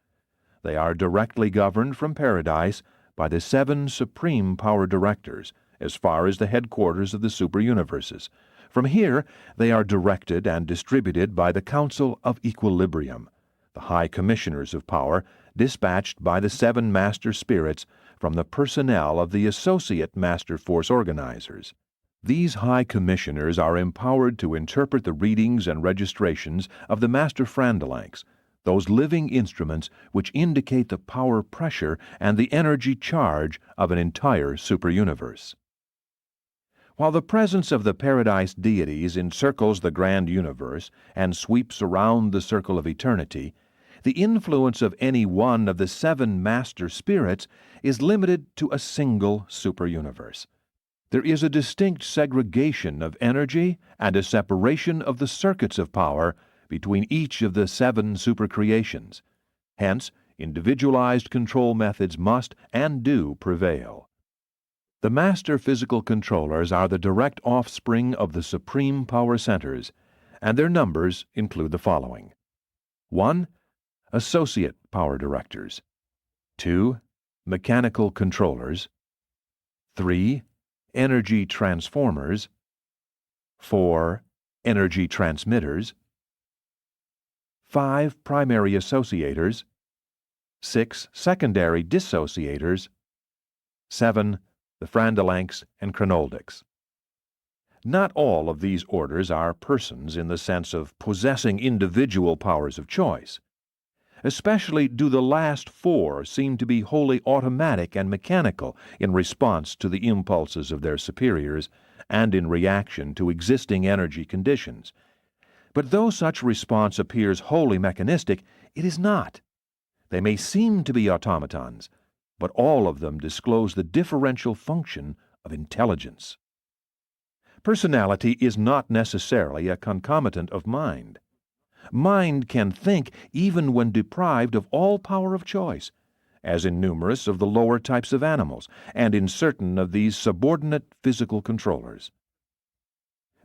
They are directly governed from paradise by the 7 supreme power directors, as far as the headquarters of the superuniverses. From here, they are directed and distributed by the Council of Equilibrium, the High Commissioners of Power, dispatched by the 7 Master Spirits from the personnel of the Associate Master Force Organizers. These High Commissioners are empowered to interpret the readings and registrations of the Master Frandalanks, those living instruments which indicate the power pressure and the energy charge of an entire superuniverse. While the presence of the paradise deities encircles the grand universe and sweeps around the circle of eternity, the influence of any one of the 7 master spirits is limited to a single superuniverse. There is a distinct segregation of energy and a separation of the circuits of power between each of the 7 supercreations. Hence, individualized control methods must and do prevail. The master physical controllers are the direct offspring of the supreme power centers, and their numbers include the following: 1. Associate power directors. 2. Mechanical controllers. 3. Energy transformers. 4. Energy transmitters. 5. Primary associators. 6. Secondary dissociators. 7. The Frandalanks and Chronoldics. Not all of these orders are persons in the sense of possessing individual powers of choice. Especially do the last 4 seem to be wholly automatic and mechanical in response to the impulses of their superiors and in reaction to existing energy conditions. But though such response appears wholly mechanistic, it is not. They may seem to be automatons, but all of them disclose the differential function of intelligence. Personality is not necessarily a concomitant of mind. Mind can think even when deprived of all power of choice, as in numerous of the lower types of animals and in certain of these subordinate physical controllers.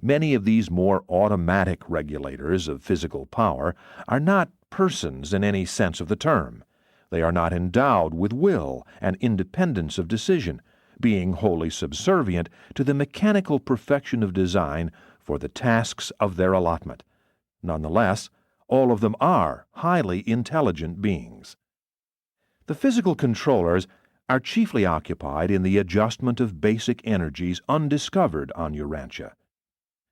Many of these more automatic regulators of physical power are not persons in any sense of the term. They are not endowed with will and independence of decision, being wholly subservient to the mechanical perfection of design for the tasks of their allotment. Nonetheless, All of them are highly intelligent beings. The physical controllers are chiefly occupied in the adjustment of basic energies undiscovered on Urantia.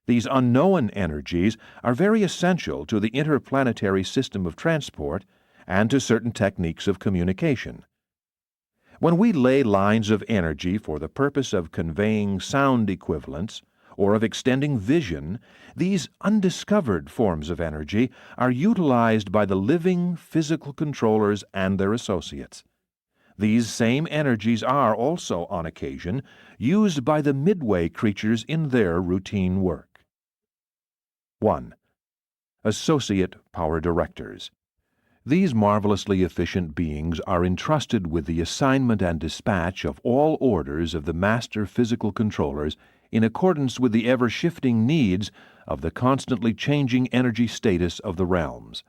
These unknown energies are very essential to the interplanetary system of transport and to certain techniques of communication. When we lay lines of energy for the purpose of conveying sound equivalents or of extending vision, these undiscovered forms of energy are utilized by the living physical controllers and their associates. These same energies are also, on occasion, used by the midway creatures in their routine work. 1. Associate Power Directors. These marvelously efficient beings are entrusted with the assignment and dispatch of all orders of the master physical controllers in accordance with the ever-shifting needs of the constantly changing energy status of the realms.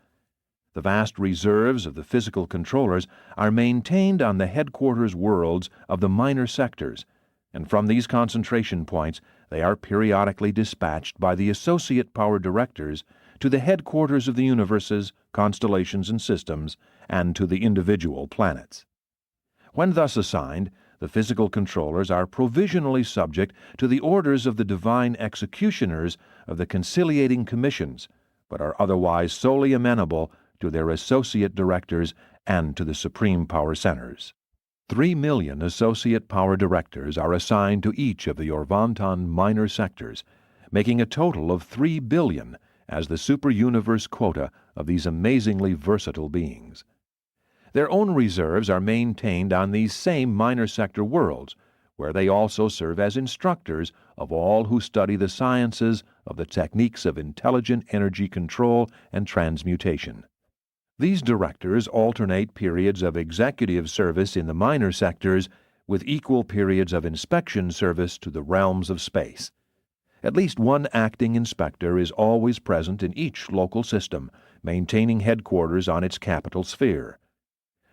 The vast reserves of the physical controllers are maintained on the headquarters worlds of the minor sectors, and from these concentration points they are periodically dispatched by the associate power directors to the headquarters of the universes, constellations, and systems, and to the individual planets. When thus assigned, the physical controllers are provisionally subject to the orders of the divine executioners of the conciliating commissions, but are otherwise solely amenable to their associate directors and to the supreme power centers. 3 million associate power directors are assigned to each of the Orvanton minor sectors, making a total of 3 billion as the super-universe quota of these amazingly versatile beings. Their own reserves are maintained on these same minor sector worlds, where they also serve as instructors of all who study the sciences of the techniques of intelligent energy control and transmutation. These directors alternate periods of executive service in the minor sectors with equal periods of inspection service to the realms of space. At least one acting inspector is always present in each local system, maintaining headquarters on its capital sphere.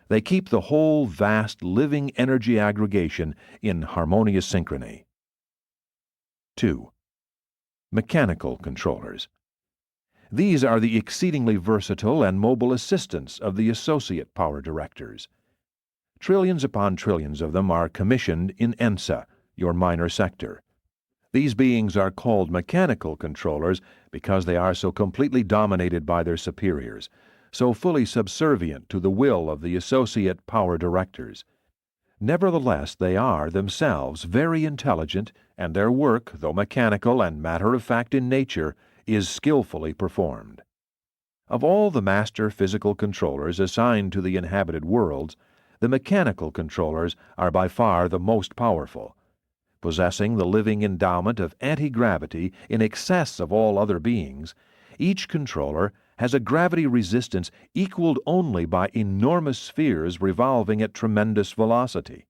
They keep the whole vast living energy aggregation in harmonious synchrony. 2. Mechanical controllers. These are the exceedingly versatile and mobile assistants of the associate power directors. Trillions upon trillions of them are commissioned in ENSA, your minor sector. These beings are called mechanical controllers because they are so completely dominated by their superiors, so fully subservient to the will of the associate power directors. Nevertheless, they are themselves very intelligent, and their work, though mechanical and matter-of-fact in nature, is skillfully performed. Of all the master physical controllers assigned to the inhabited worlds, the mechanical controllers are by far the most powerful. Possessing the living endowment of anti-gravity in excess of all other beings, each controller has a gravity resistance equaled only by enormous spheres revolving at tremendous velocity.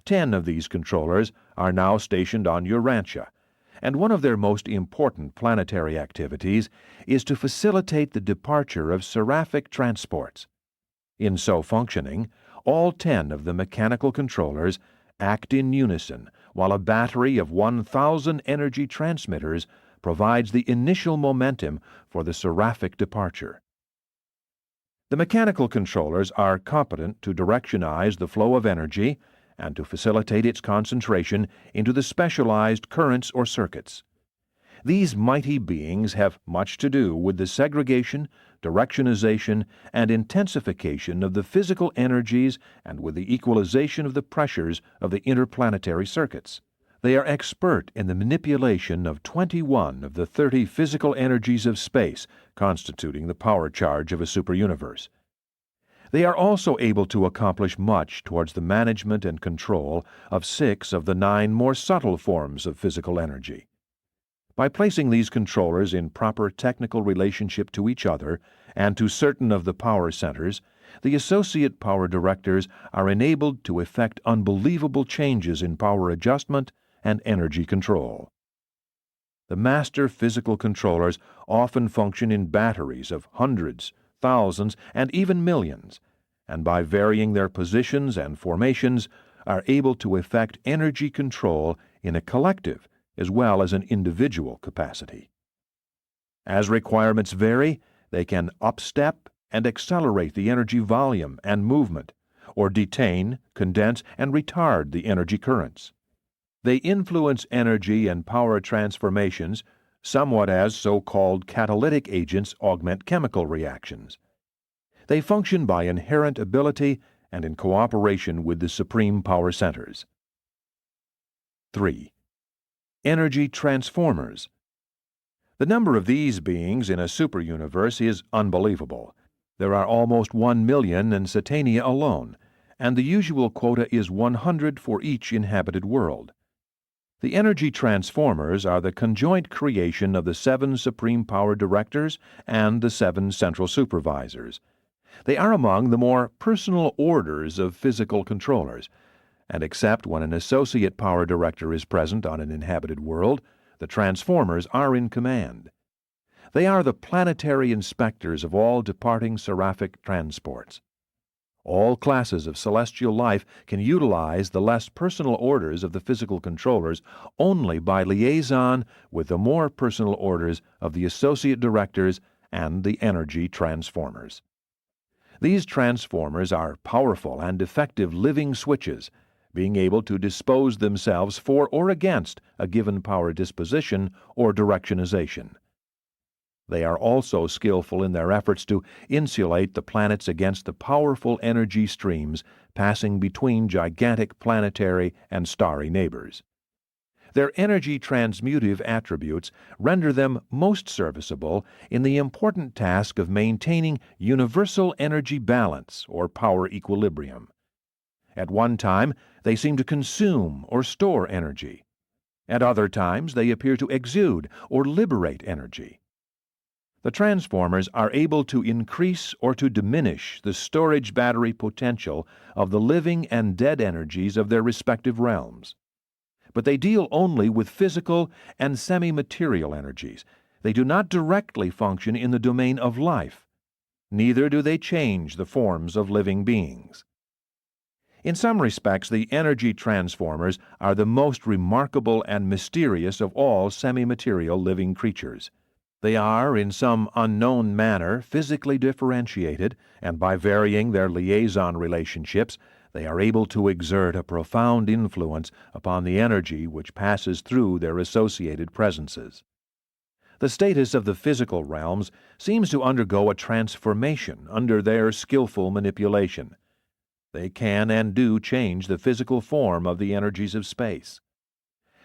10 of these controllers are now stationed on Urantia, and one of their most important planetary activities is to facilitate the departure of seraphic transports. In so functioning, all 10 of the mechanical controllers act in unison, while a battery of 1,000 energy transmitters provides the initial momentum for the seraphic departure. The mechanical controllers are competent to directionize the flow of energy and to facilitate its concentration into the specialized currents or circuits. These mighty beings have much to do with the segregation, directionization, and intensification of the physical energies and with the equalization of the pressures of the interplanetary circuits. They are expert in the manipulation of 21 of the 30 physical energies of space constituting the power charge of a superuniverse. They are also able to accomplish much towards the management and control of 6 of the 9 more subtle forms of physical energy. By placing these controllers in proper technical relationship to each other and to certain of the power centers, the associate power directors are enabled to effect unbelievable changes in power adjustment and energy control. The master physical controllers often function in batteries of hundreds, thousands, and even millions, and by varying their positions and formations are able to effect energy control in a collective as well as an individual capacity. As requirements vary, They can upstep and accelerate the energy volume and movement, or detain, condense, and retard the energy currents. They influence energy and power transformations somewhat as so-called catalytic agents augment chemical reactions. They function by inherent ability and in cooperation with the supreme power centers. 3. Energy transformers. The number of these beings in a superuniverse is unbelievable. There are almost 1 million in Satania alone, and the usual quota is 100 for each inhabited world. The energy transformers are the conjoint creation of the 7 Supreme Power Directors and the 7 Central Supervisors. They are among the more personal orders of physical controllers, and except when an associate power director is present on an inhabited world, the transformers are in command. They are the planetary inspectors of all departing seraphic transports. All classes of celestial life can utilize the less personal orders of the physical controllers only by liaison with the more personal orders of the associate directors and the energy transformers. These transformers are powerful and effective living switches, being able to dispose themselves for or against a given power disposition or directionization. They are also skillful in their efforts to insulate the planets against the powerful energy streams passing between gigantic planetary and starry neighbors. Their energy transmutive attributes render them most serviceable in the important task of maintaining universal energy balance or power equilibrium. At one time, they seem to consume or store energy. At other times, they appear to exude or liberate energy. The transformers are able to increase or to diminish the storage battery potential of the living and dead energies of their respective realms. But they deal only with physical and semi-material energies. They do not directly function in the domain of life. Neither do they change the forms of living beings. In some respects, the energy transformers are the most remarkable and mysterious of all semi-material living creatures. They are, in some unknown manner, physically differentiated, and by varying their liaison relationships, they are able to exert a profound influence upon the energy which passes through their associated presences. The status of the physical realms seems to undergo a transformation under their skillful manipulation. They can and do change the physical form of the energies of space.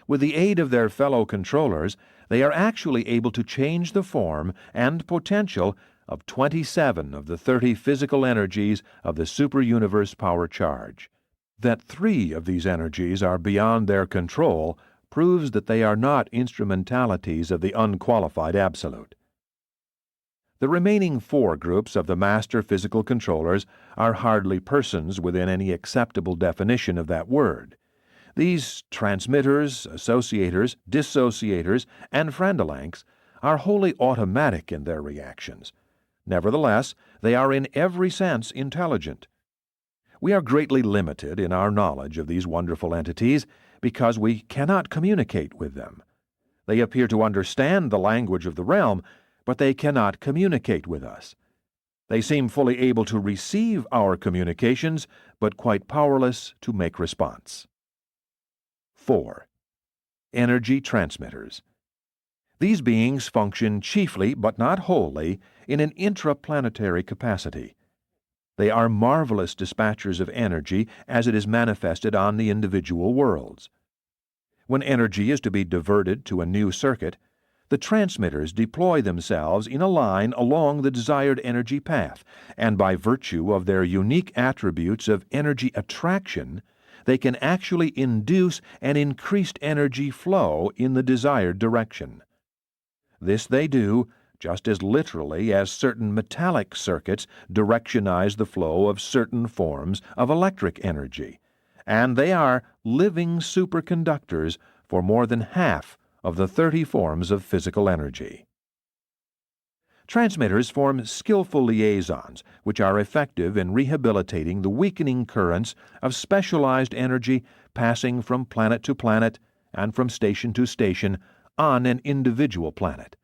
With the aid of their fellow controllers, they are actually able to change the form and potential of 27 of the 30 physical energies of the superuniverse power charge. That 3 of these energies are beyond their control proves that they are not instrumentalities of the unqualified absolute. The remaining 4 groups of the master physical controllers are hardly persons within any acceptable definition of that word. These transmitters, associators, dissociators, and friendalanks are wholly automatic in their reactions. Nevertheless, they are in every sense intelligent. We are greatly limited in our knowledge of these wonderful entities because we cannot communicate with them. They appear to understand the language of the realm, but they cannot communicate with us. They seem fully able to receive our communications, but quite powerless to make response. 4. Energy transmitters. These beings function chiefly, but not wholly, in an intraplanetary capacity. They are marvelous dispatchers of energy as it is manifested on the individual worlds. When energy is to be diverted to a new circuit, the transmitters deploy themselves in a line along the desired energy path, and by virtue of their unique attributes of energy attraction, they can actually induce an increased energy flow in the desired direction. This they do just as literally as certain metallic circuits directionize the flow of certain forms of electric energy, and they are living superconductors for more than half of the 30 forms of physical energy. Transmitters form skillful liaisons which are effective in rehabilitating the weakening currents of specialized energy passing from planet to planet and from station to station on an individual planet.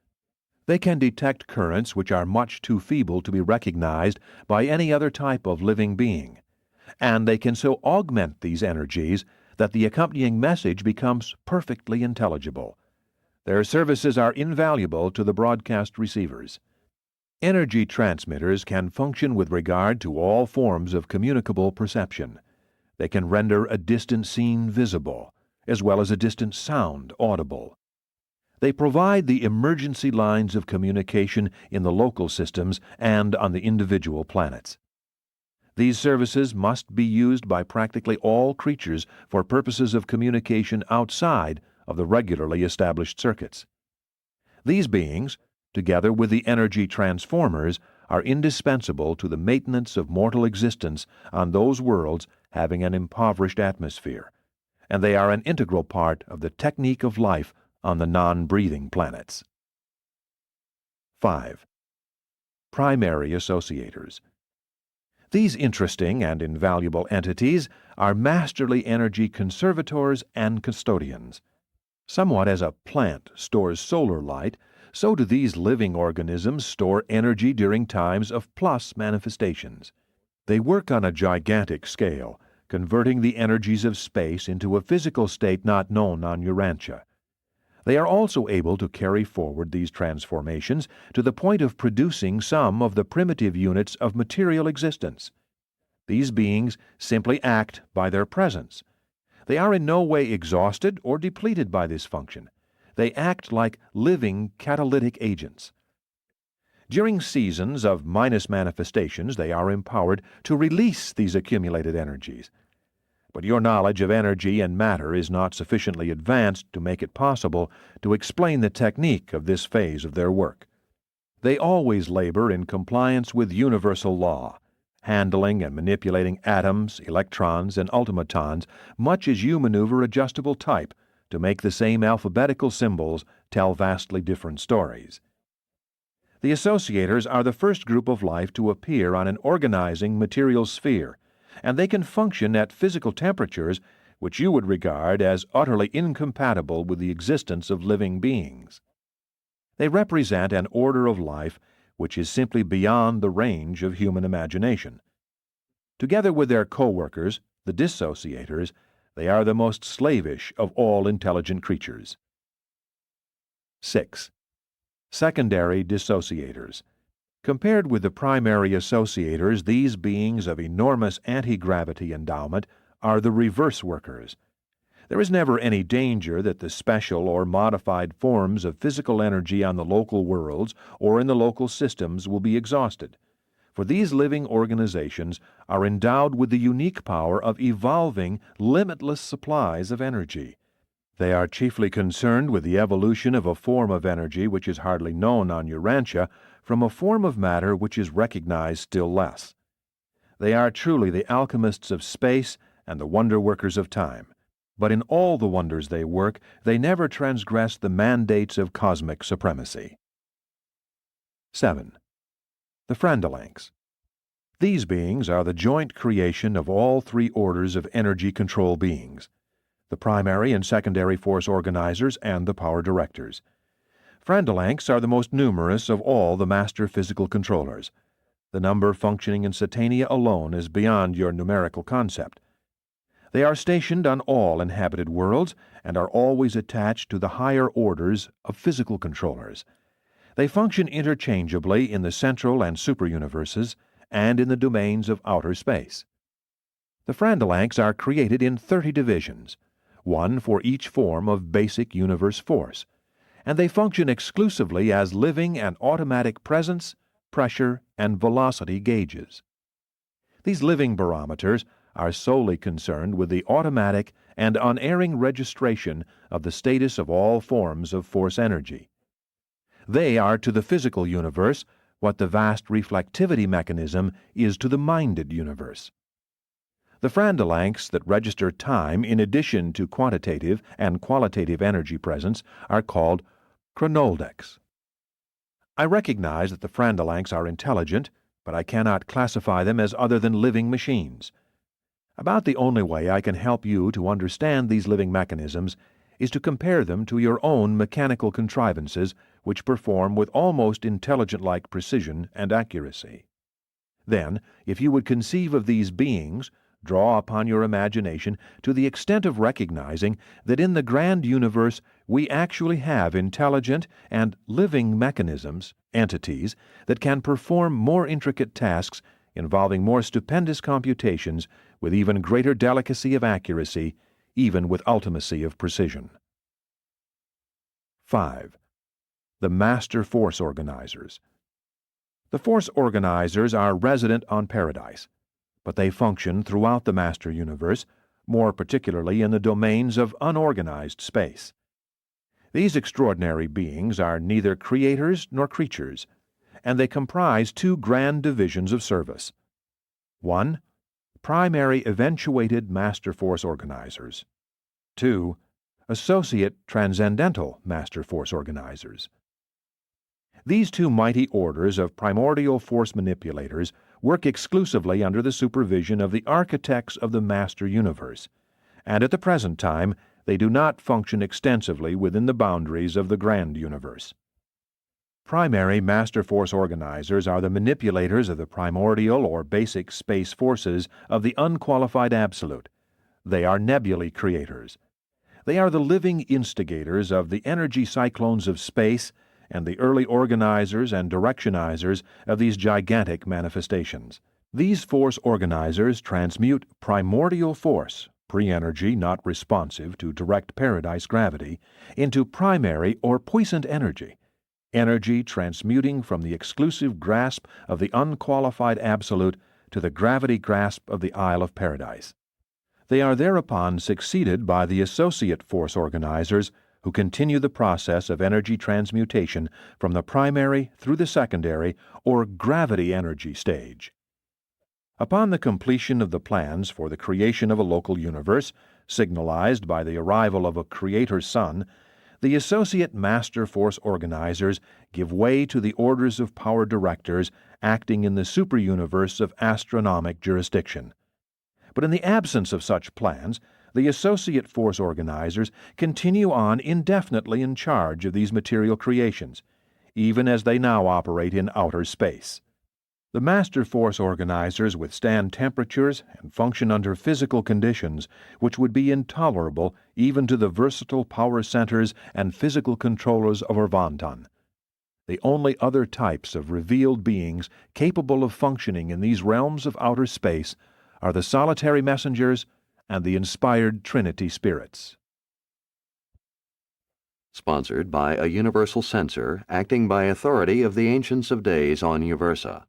They can detect currents which are much too feeble to be recognized by any other type of living being, and they can so augment these energies that the accompanying message becomes perfectly intelligible. Their services are invaluable to the broadcast receivers. Energy transmitters can function with regard to all forms of communicable perception. They can render a distant scene visible, as well as a distant sound audible. They provide the emergency lines of communication in the local systems and on the individual planets. These services must be used by practically all creatures for purposes of communication outside of the regularly established circuits. These beings, together with the energy transformers, are indispensable to the maintenance of mortal existence on those worlds having an impoverished atmosphere, and they are an integral part of the technique of life on the non-breathing planets. 5. Primary associators. These interesting and invaluable entities are masterly energy conservators and custodians. Somewhat as a plant stores solar light, so do these living organisms store energy during times of plus manifestations. They work on a gigantic scale, converting the energies of space into a physical state not known on Urantia. They are also able to carry forward these transformations to the point of producing some of the primitive units of material existence. These beings simply act by their presence. They are in no way exhausted or depleted by this function. They act like living catalytic agents. During seasons of minus manifestations, they are empowered to release these accumulated energies. But your knowledge of energy and matter is not sufficiently advanced to make it possible to explain the technique of this phase of their work. They always labor in compliance with universal law, handling and manipulating atoms, electrons, and ultimatons, much as you maneuver adjustable type to make the same alphabetical symbols tell vastly different stories. The associators are the first group of life to appear on an organizing material sphere, and they can function at physical temperatures which you would regard as utterly incompatible with the existence of living beings. They represent an order of life which is simply beyond the range of human imagination. Together with their co-workers, the dissociators, they are the most slavish of all intelligent creatures. 6. Secondary dissociators. Compared with the primary associators, these beings of enormous anti-gravity endowment are the reverse workers. There is never any danger that the special or modified forms of physical energy on the local worlds or in the local systems will be exhausted, for these living organizations are endowed with the unique power of evolving limitless supplies of energy. They are chiefly concerned with the evolution of a form of energy which is hardly known on Urantia from a form of matter which is recognized still less. They are truly the alchemists of space and the wonder-workers of time. But in all the wonders they work, they never transgress the mandates of cosmic supremacy. 7. The Frandalanks. These beings are the joint creation of all three orders of energy control beings, the primary and secondary force organizers and the power directors. Frandalanks are the most numerous of all the master physical controllers. The number functioning in Satania alone is beyond your numerical concept. They are stationed on all inhabited worlds and are always attached to the higher orders of physical controllers. They function interchangeably in the central and super-universes and in the domains of outer space. The Frandalanks are created in 30 divisions, one for each form of basic universe force, and they function exclusively as living and automatic presence, pressure, and velocity gauges. These living barometers are solely concerned with the automatic and unerring registration of the status of all forms of force energy. They are to the physical universe what the vast reflectivity mechanism is to the minded universe. The Frandalanks that register time in addition to quantitative and qualitative energy presence are called chronoldecs. I recognize that the Frandalanks are intelligent, but I cannot classify them as other than living machines. About the only way I can help you to understand these living mechanisms is to compare them to your own mechanical contrivances which perform with almost intelligent-like precision and accuracy. Then, if you would conceive of these beings, draw upon your imagination to the extent of recognizing that in the grand universe we actually have intelligent and living mechanisms, entities, that can perform more intricate tasks involving more stupendous computations with even greater delicacy of accuracy, even with ultimacy of precision. 5. The Master Force Organizers. The force organizers are resident on Paradise, but they function throughout the master universe, more particularly in the domains of unorganized space. These extraordinary beings are neither creators nor creatures, and they comprise two grand divisions of service. 1. Primary eventuated master force organizers. 2. Associate transcendental master force organizers. These two mighty orders of primordial force manipulators work exclusively under the supervision of the architects of the master universe, and at the present time they do not function extensively within the boundaries of the grand universe. Primary master force organizers are the manipulators of the primordial or basic space forces of the unqualified absolute. They are nebulae creators. They are the living instigators of the energy cyclones of space and the early organizers and directionizers of these gigantic manifestations. These force organizers transmute primordial force, pre-energy not responsive to direct paradise gravity, into primary or puissant energy, energy transmuting from the exclusive grasp of the unqualified absolute to the gravity grasp of the Isle of Paradise. They are thereupon succeeded by the associate force organizers, who continue the process of energy transmutation from the primary through the secondary or gravity energy stage. Upon the completion of the plans for the creation of a local universe, signalized by the arrival of a creator sun, the associate master force organizers give way to the orders of power directors acting in the superuniverse of astronomic jurisdiction. But in the absence of such plans, the associate force organizers continue on indefinitely in charge of these material creations, even as they now operate in outer space. The master force organizers withstand temperatures and function under physical conditions which would be intolerable even to the versatile power centers and physical controllers of Orvanton. The only other types of revealed beings capable of functioning in these realms of outer space are the solitary messengers and the inspired Trinity spirits. Sponsored by a universal censor acting by authority of the Ancients of Days on Uversa.